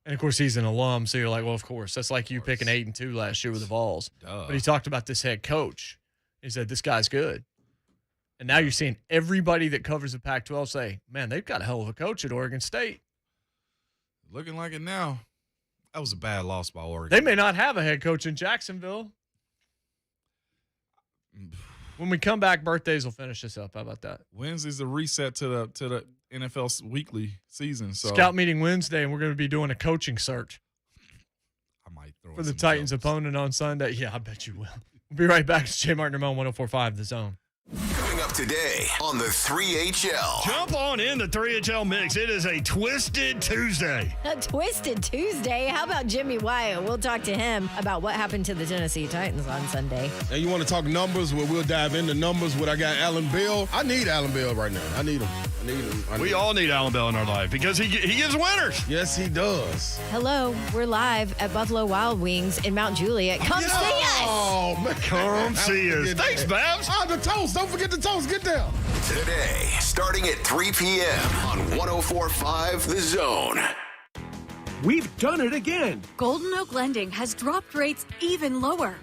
And, of course, he's an alum, so you're like, well, of course. That's like you picking 8-2 last year with the Vols. Duh. But he talked about this head coach. He said, this guy's good. And now you're seeing everybody that covers the Pac-12 say, man, they've got a hell of a coach at Oregon State. Looking like it now. That was a bad loss by Oregon. They may not have a head coach in Jacksonville. When we come back, birthdays will finish this up. How about that? Wednesday's a reset to the NFL weekly season. So Scout meeting Wednesday, and we're going to be doing a coaching search. I might throw for the Titans opponent on Sunday. Yeah, I bet you will. We'll be right back. It's JMart Ramon, 104.5 The Zone. Coming up today on the 3HL. Jump on in the 3HL mix. It is a Twisted Tuesday. A Twisted Tuesday? How about Jimmy Wyatt? We'll talk to him about what happened to the Tennessee Titans on Sunday. And you want to talk numbers? Well, we'll dive into numbers. What I got Alan Bell. I need Alan Bell right now. I need him. We all need Alan Bell in our life because he gives winners. Yes, he does. Hello, we're live at Buffalo Wild Wings in Mount Juliet. Come see us. Oh, man. Come see us. Thanks, Babs. Oh, the toast. Don't forget the toast. Get down. Today, starting at 3 p.m. on 104.5 The Zone. We've done it again. Golden Oak Lending has dropped rates even lower.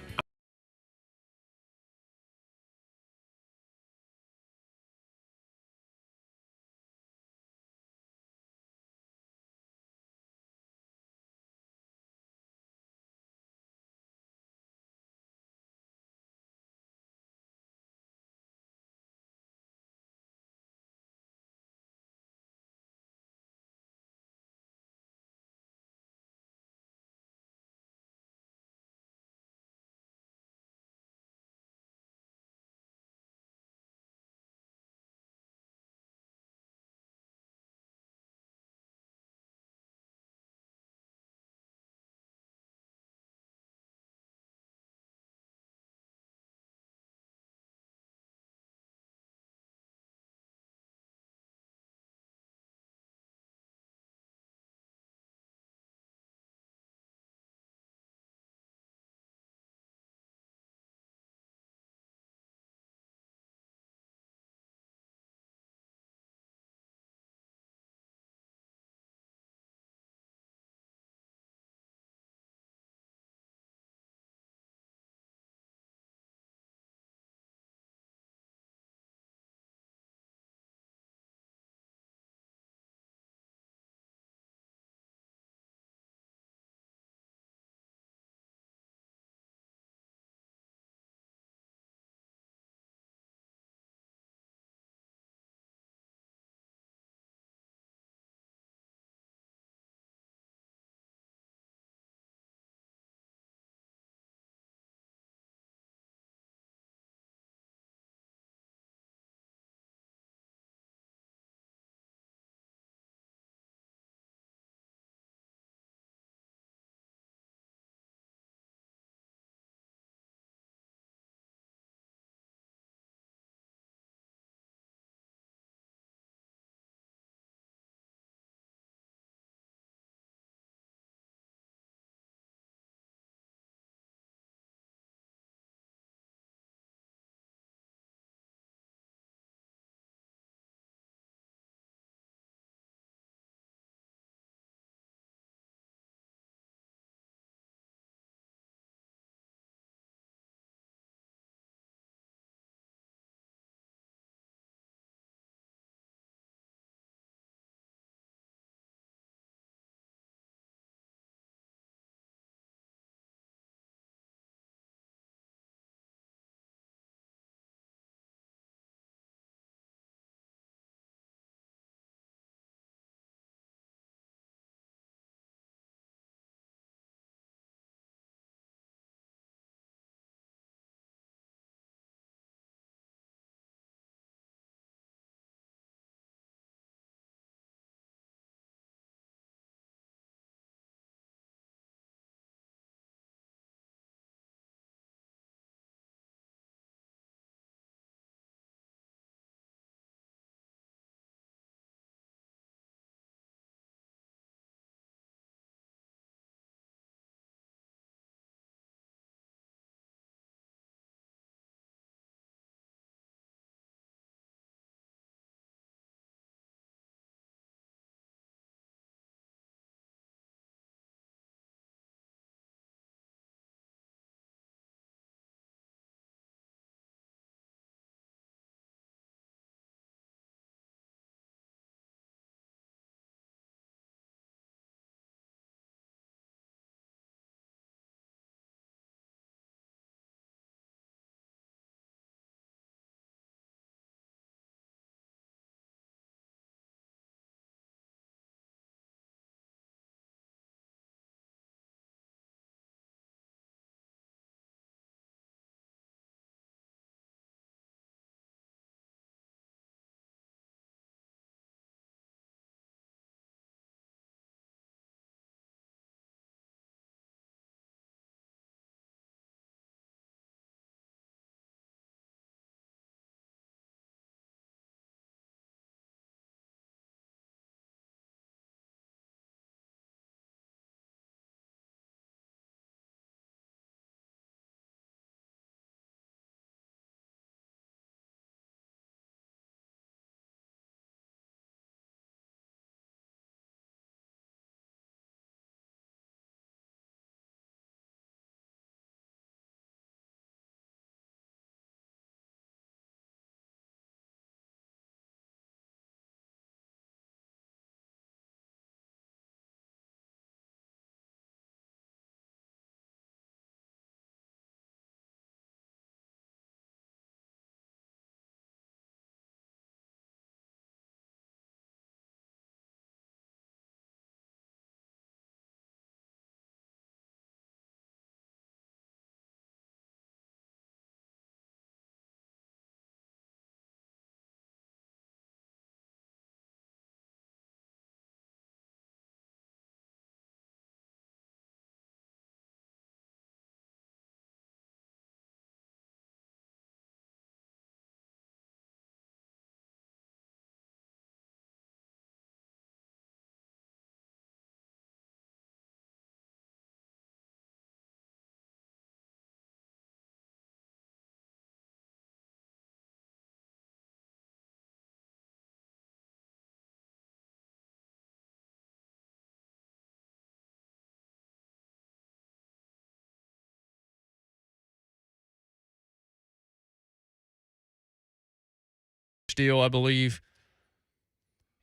deal, I believe.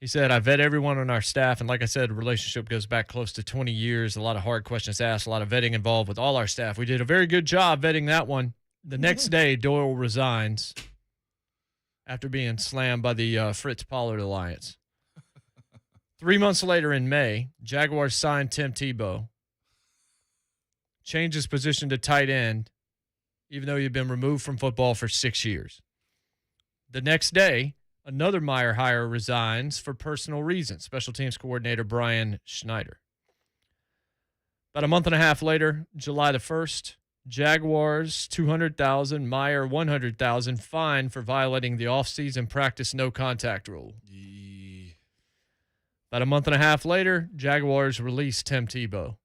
He said, I vet everyone on our staff, and like I said, the relationship goes back close to 20 years. A lot of hard questions asked, a lot of vetting involved with all our staff. We did a very good job vetting that one. The next day, Doyle resigns after being slammed by the Fritz Pollard Alliance. 3 months later in May, Jaguars signed Tim Tebow, changed his position to tight end, even though he had been removed from football for 6 years. The next day, another Meyer hire resigns for personal reasons, special teams coordinator Brian Schneider. About a month and a half later, July the 1st, Jaguars $200,000, Meyer $100,000 fine for violating the offseason practice no contact rule. About a month and a half later, Jaguars release Tim Tebow.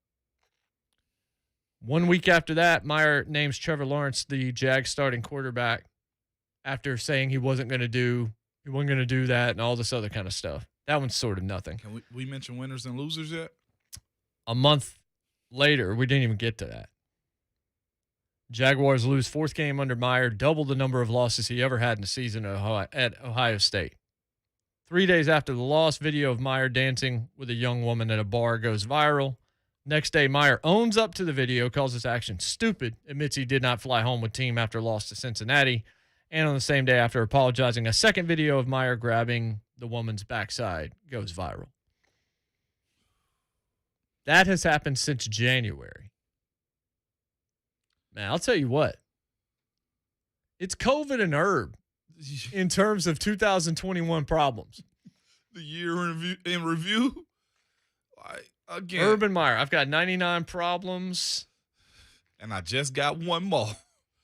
1 week after that, Meyer names Trevor Lawrence the Jags starting quarterback after saying he wasn't going to do that and all this other kind of stuff. That one's sort of nothing. Can we mention winners and losers yet? A month later, we didn't even get to that. Jaguars lose fourth game under Meyer, double the number of losses he ever had in a season at Ohio State. 3 days after the loss, video of Meyer dancing with a young woman at a bar goes viral. Next day, Meyer owns up to the video, calls his action stupid, admits he did not fly home with team after loss to Cincinnati, and on the same day after apologizing, a second video of Meyer grabbing the woman's backside goes viral. That has happened since January. Man, I'll tell you what. It's COVID and Herb in terms of 2021 problems. The year in review? Again. Herb and Meyer. I've got 99 problems. And I just got one more.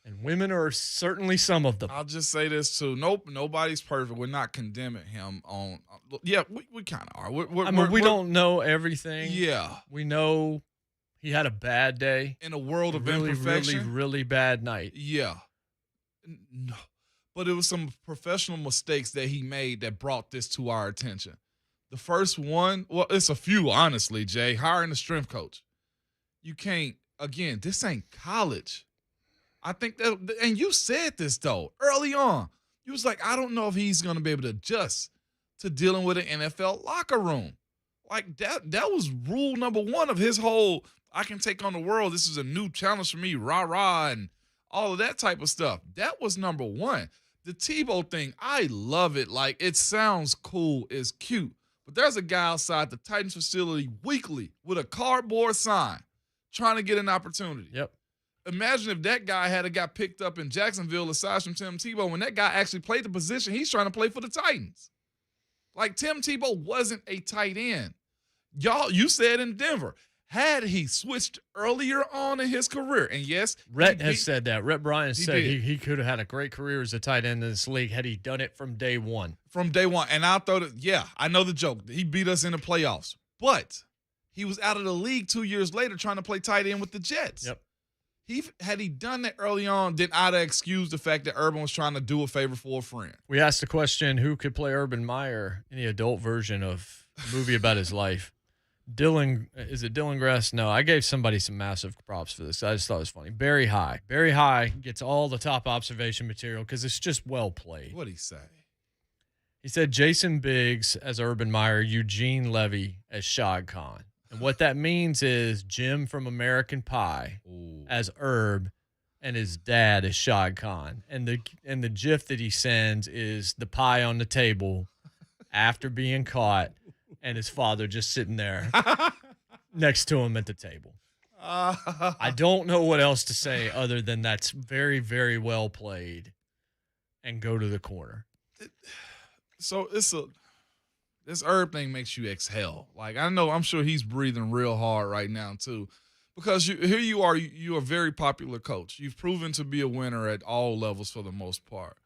And women are certainly some of them. I'll just say this, too. Nope, nobody's perfect. We're not condemning him on – yeah, we kind of are. We don't know everything. Yeah. We know he had a bad day. In a world of really, imperfection. Really, really bad night. Yeah. No. But it was some professional mistakes that he made that brought this to our attention. The first one, well, it's a few, honestly, Jay. Hiring a strength coach. You can't, again, this ain't college. I think that, and you said this, though, early on. You was like, I don't know if he's going to be able to adjust to dealing with an NFL locker room. Like, that was rule number one of his whole, I can take on the world. This is a new challenge for me, rah-rah, and all of that type of stuff. That was number one. The Tebow thing, I love it. Like, it sounds cool. It's cute. But there's a guy outside the Titans facility weekly with a cardboard sign trying to get an opportunity. Yep. Imagine if that guy had got picked up in Jacksonville aside from Tim Tebow when that guy actually played the position he's trying to play for the Titans. Like, Tim Tebow wasn't a tight end. Y'all, you said in Denver, had he switched earlier on in his career, and yes, Rhett has said that. Rhett Bryant said did. he could have had a great career as a tight end in this league had he done it from day one. From day one. And I thought, I know the joke. He beat us in the playoffs. But he was out of the league 2 years later trying to play tight end with the Jets. Yep. Had he done that early on, then I'd have excused the fact that Urban was trying to do a favor for a friend. We asked the question, who could play Urban Meyer in the adult version of a movie about his life? Is it Dylan Grass? No, I gave somebody some massive props for this. I just thought it was funny. Barry High. Barry High gets all the top observation material because it's just well played. What'd he say? He said Jason Biggs as Urban Meyer, Eugene Levy as Shad Khan. And what that means is Jim from American Pie as Herb and his dad as Shad Khan. And the gif that he sends is the pie on the table after being caught and his father just sitting there next to him at the table. I don't know what else to say other than that's very, very well played and go to the corner. So this Herb thing makes you exhale. Like, I'm sure he's breathing real hard right now too, because here you are, you're a very popular coach. You've proven to be a winner at all levels for the most part.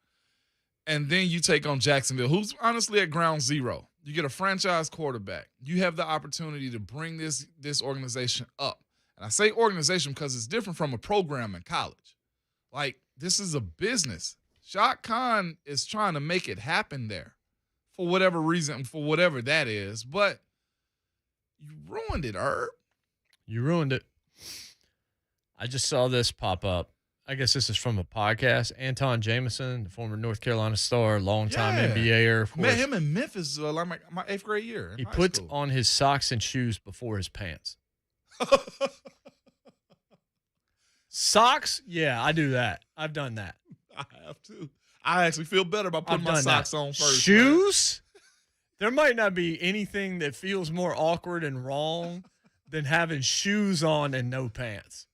And then you take on Jacksonville, who's honestly at ground zero. You get a franchise quarterback. You have the opportunity to bring this organization up. And I say organization because it's different from a program in college. Like, this is a business. Shad Khan is trying to make it happen there for whatever reason, for whatever that is. But you ruined it, Herb. You ruined it. I just saw this pop up. I guess this is from a podcast. Anton Jameson, the former North Carolina star, longtime NBAer. Of course. Met him in Memphis like my 8th grade year. He puts on his socks and shoes before his pants. Socks? Yeah, I do that. I've done that. I have too. I actually feel better about putting my socks on first. Shoes? Man. There might not be anything that feels more awkward and wrong than having shoes on and no pants.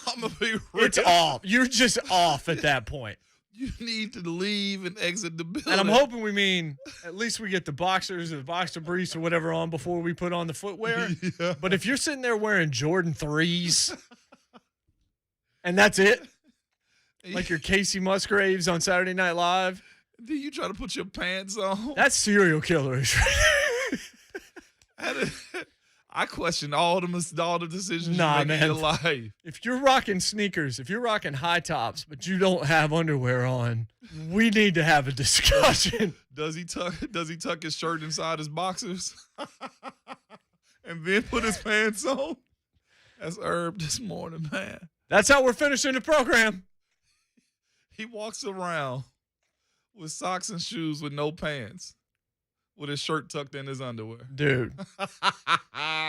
I'm going to be real. It's off. You're just off at that point. You need to leave and exit the building. And I'm hoping we mean at least we get the boxers or the boxer briefs or whatever on before we put on the footwear. Yeah. But if you're sitting there wearing Jordan 3s and that's it, like your Casey Musgraves on Saturday Night Live. Then you try to put your pants on. That's serial killers. I question all the decisions you make in your life. If you're rocking sneakers, if you're rocking high tops, but you don't have underwear on, we need to have a discussion. Does he tuck his shirt inside his boxers and then put his pants on? That's Herb this morning, man. That's how we're finishing the program. He walks around with socks and shoes with no pants, with his shirt tucked in his underwear. Dude,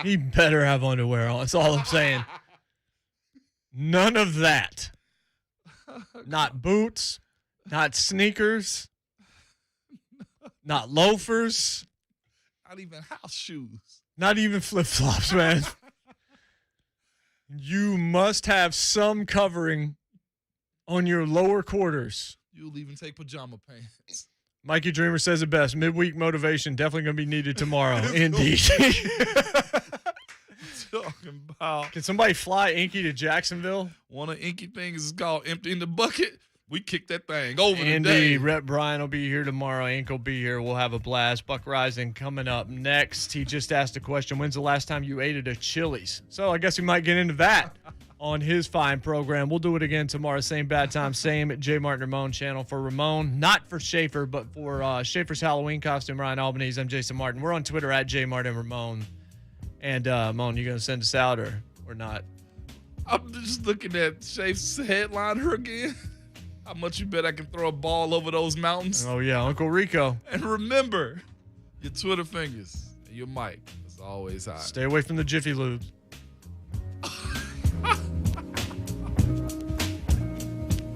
he better have underwear on. That's all I'm saying. None of that. Not boots, not sneakers, not loafers. Not even house shoes. Not even flip-flops, man. You must have some covering on your lower quarters. You'll even take pajama pants. Mikey Dreamer says it best. Midweek motivation definitely going to be needed tomorrow. Indeed. Talking about. Can somebody fly Inky to Jacksonville? One of Inky things is called empty in the bucket. We kick that thing over today. Indeed. Rep Brian will be here tomorrow. Ink will be here. We'll have a blast. Buck Rising coming up next. He just asked a question. When's the last time you ate at a Chili's? So I guess we might get into that on his fine program. We'll do it again tomorrow. Same bad time, same JMart Ramon channel for Ramon. Not for Schaefer, but for Schaefer's Halloween costume, Ryan Albanese. I'm Jason Martin. We're on Twitter at JMart and Ramon. And, Ramon, you going to send us out or not? I'm just looking at Schaefer's headliner again. How much you bet I can throw a ball over those mountains? Oh, yeah, Uncle Rico. And remember, your Twitter fingers and your mic is always high. Stay away from the Jiffy Lube.